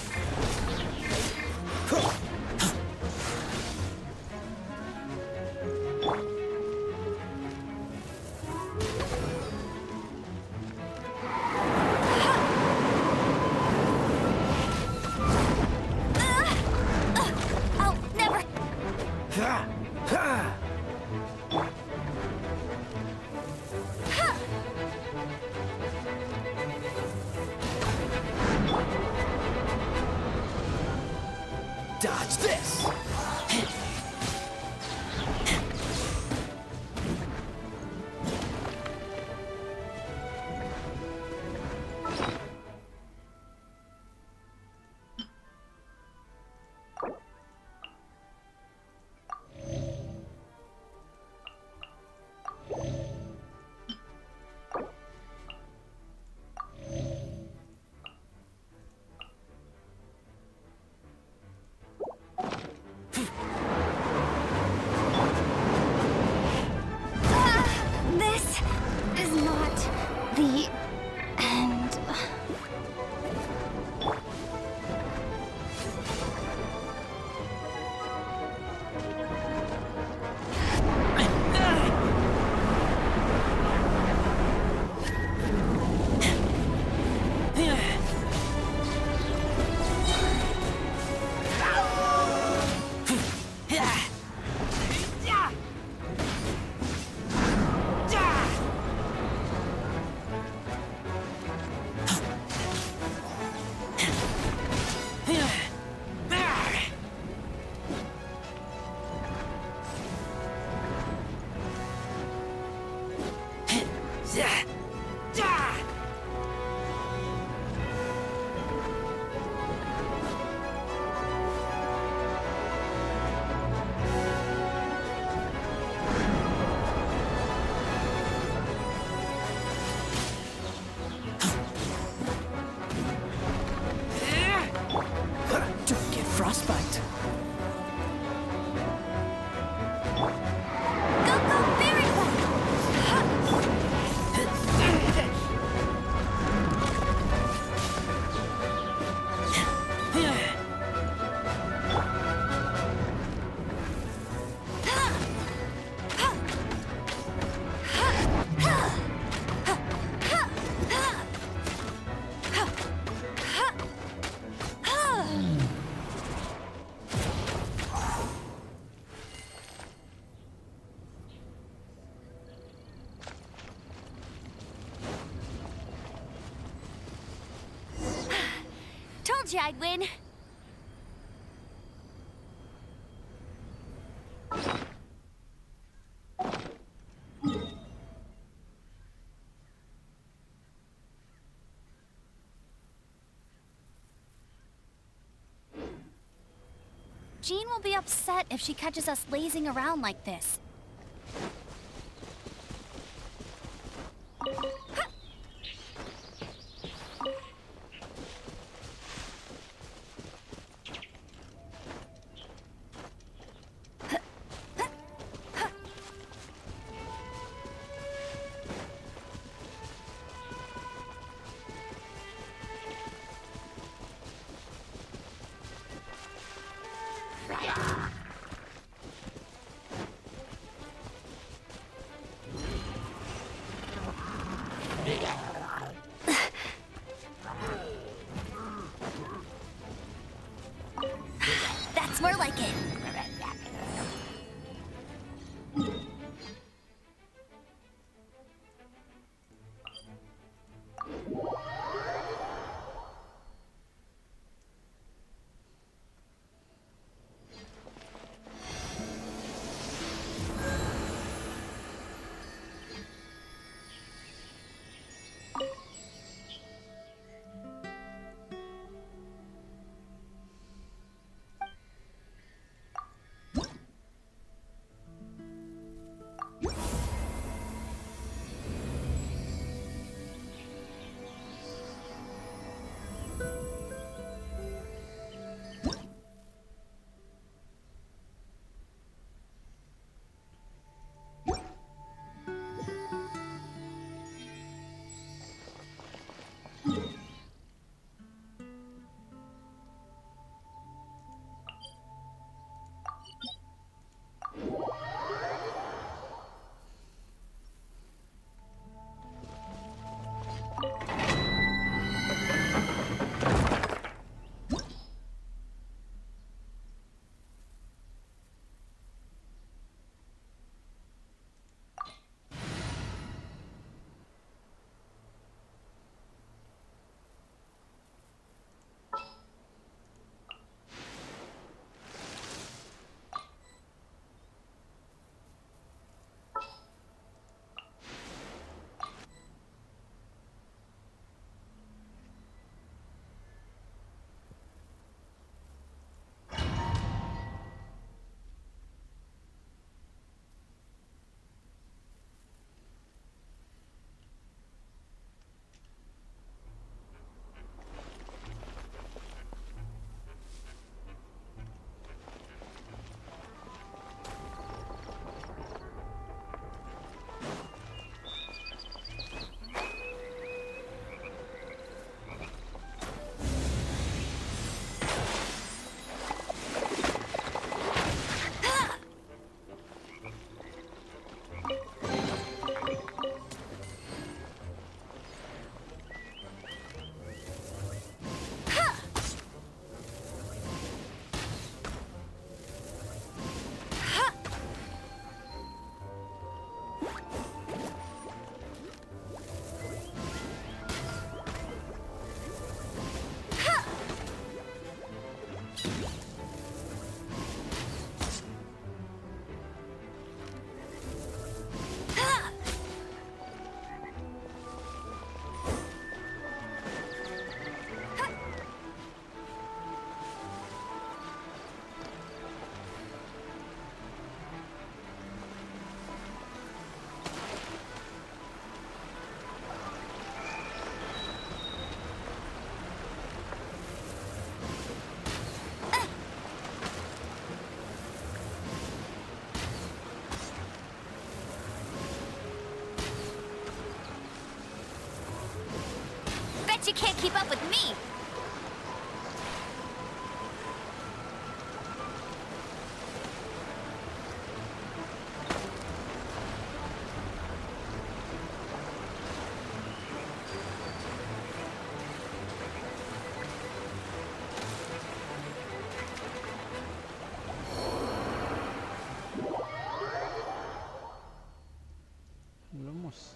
[SPEAKER 1] I'll never.
[SPEAKER 18] Dodge this.
[SPEAKER 1] This is not the end.
[SPEAKER 18] Don't get frostbite.
[SPEAKER 1] Go very well. Told you I'd win. Jean will be upset if she catches us lazing around like this. That's more like it. can't keep up with me!
[SPEAKER 8] Vamos.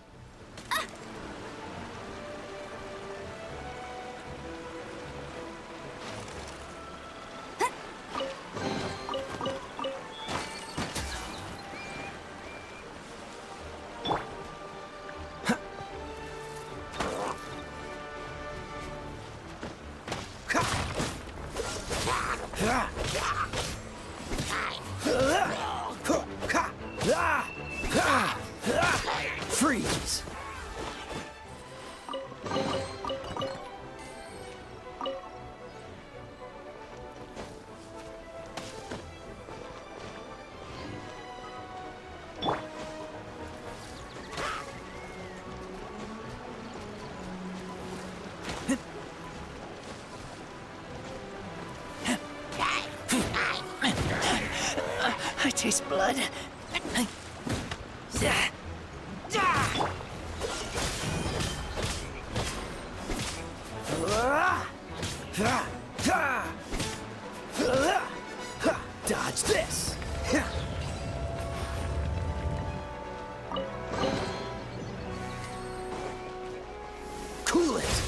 [SPEAKER 18] Freeze!
[SPEAKER 3] I taste blood.
[SPEAKER 18] Dodge this! Cool it!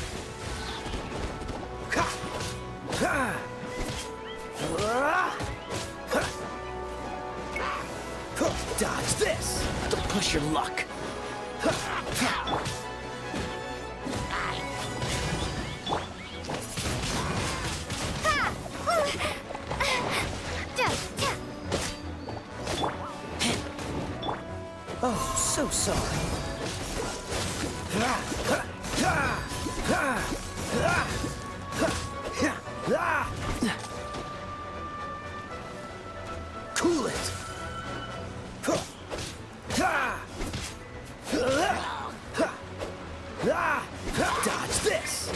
[SPEAKER 18] Dodge this! Don't push your luck!
[SPEAKER 3] Oh, so sorry.
[SPEAKER 18] Cool it! Dodge this!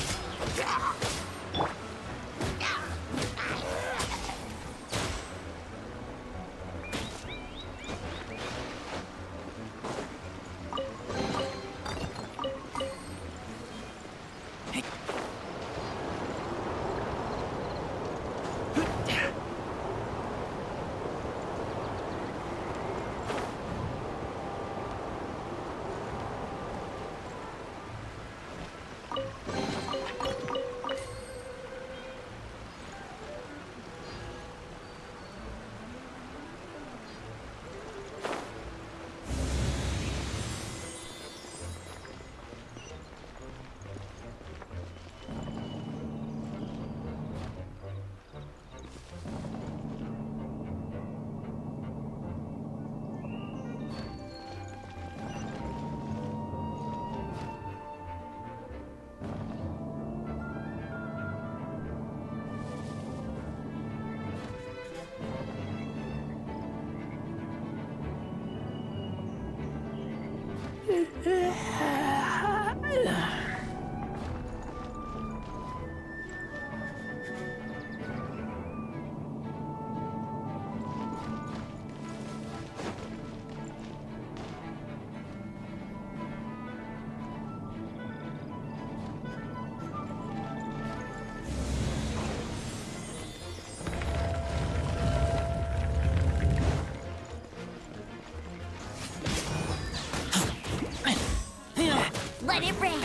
[SPEAKER 1] Let it rain!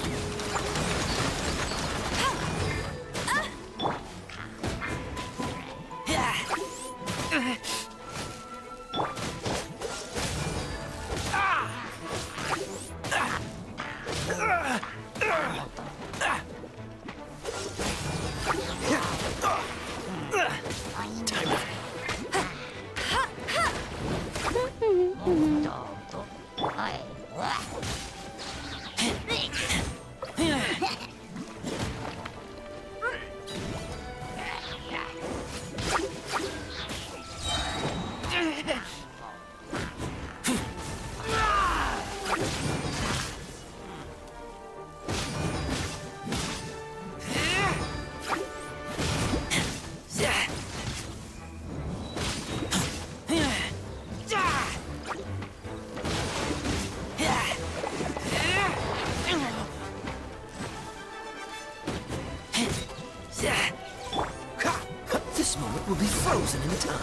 [SPEAKER 18] in time.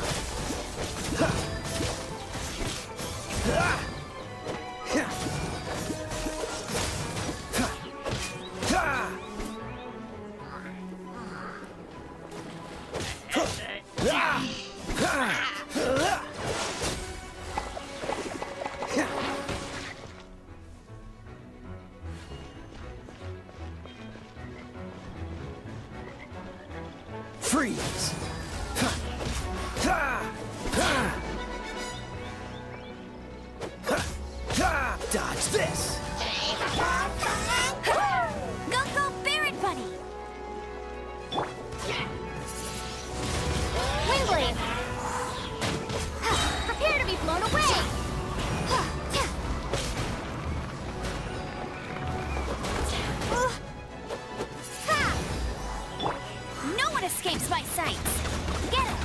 [SPEAKER 18] Freeze! Dodge this!
[SPEAKER 1] Go, Barret Bunny! Windblade! Prepare to be blown away! No one escapes my sights! Get him!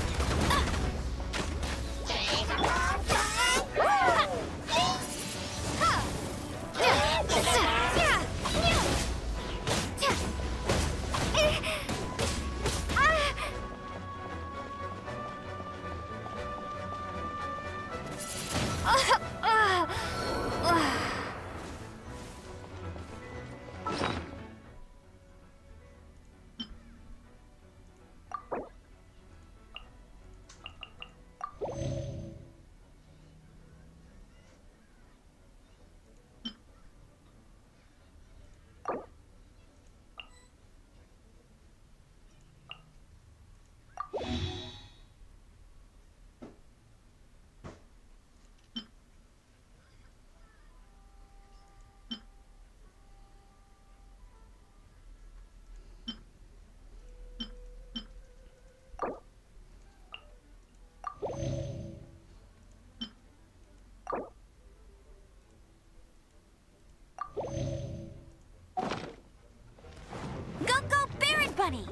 [SPEAKER 1] Go, Barret Bunny!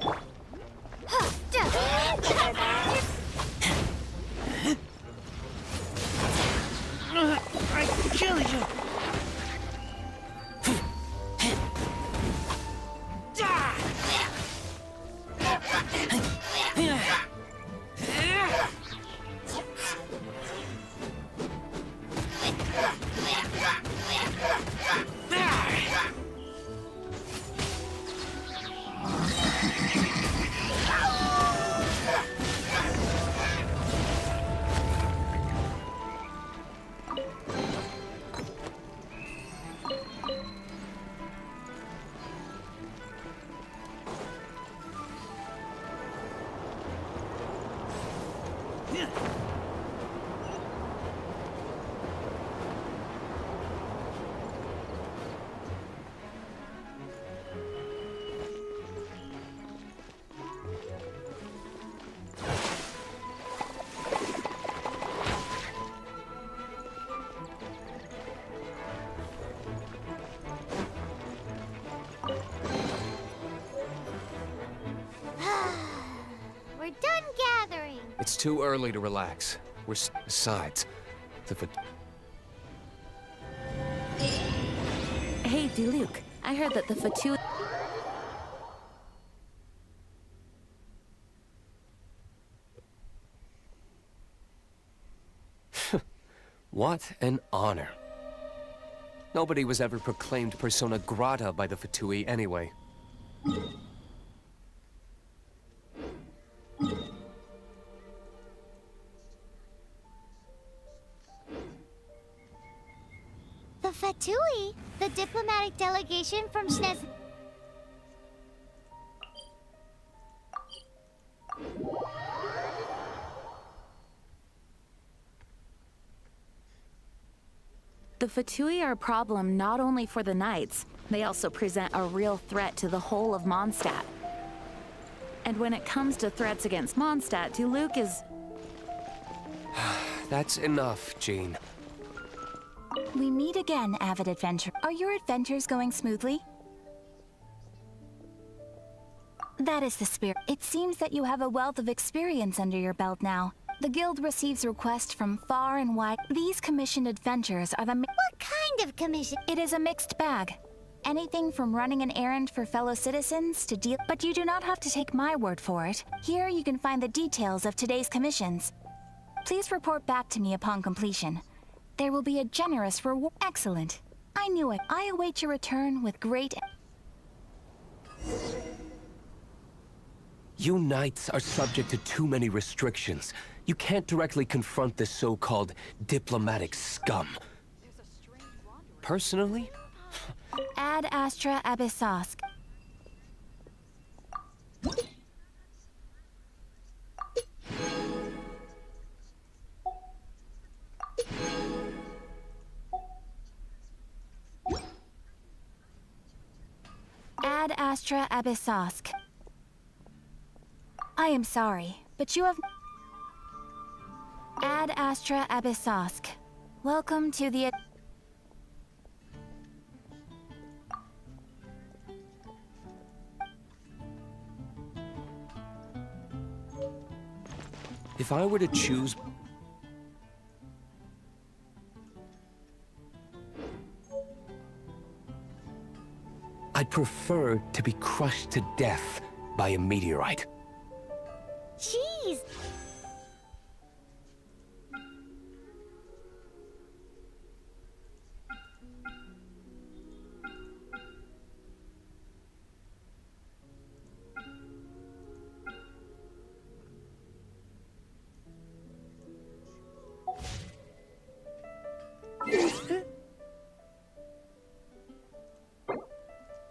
[SPEAKER 18] I kill you!
[SPEAKER 2] We're done gathering.
[SPEAKER 16] It's too early to relax. Besides, the
[SPEAKER 12] Hey, Diluc, I heard that the fatui...
[SPEAKER 16] What an honor. Nobody was ever proclaimed persona grata by the fatui anyway.
[SPEAKER 2] The fatui? The diplomatic delegation from Schnez...
[SPEAKER 12] The fatui are a problem not only for the knights, they also present a real threat to the whole of Mondstadt. And when it comes to threats against Mondstadt, Diluc is...
[SPEAKER 16] That's enough, Jean.
[SPEAKER 11] We meet again, avid adventurer. Are your adventures going smoothly? That is the spirit. It seems that you have a wealth of experience under your belt now. The guild receives requests from far and wide. These commissioned adventures are the...
[SPEAKER 2] What kind of commission?
[SPEAKER 11] It is a mixed bag.
[SPEAKER 12] Anything from running an errand for fellow citizens to deal. But you do not have to take my word for it. Here you can find the details of today's commissions. Please report back to me upon completion. There will be a generous reward. Excellent. I knew it. I await your return with great.
[SPEAKER 16] You knights are subject to too many restrictions. You can't directly confront this so-called diplomatic scum. Personally?
[SPEAKER 12] Ad Astra Abyssosk. Ad Astra Abyssosk. I am sorry, but you have... Ad Astra Abyssosk. Welcome to the...
[SPEAKER 16] If I were to choose... I'd prefer to be crushed to death by a meteorite.
[SPEAKER 2] Jeez!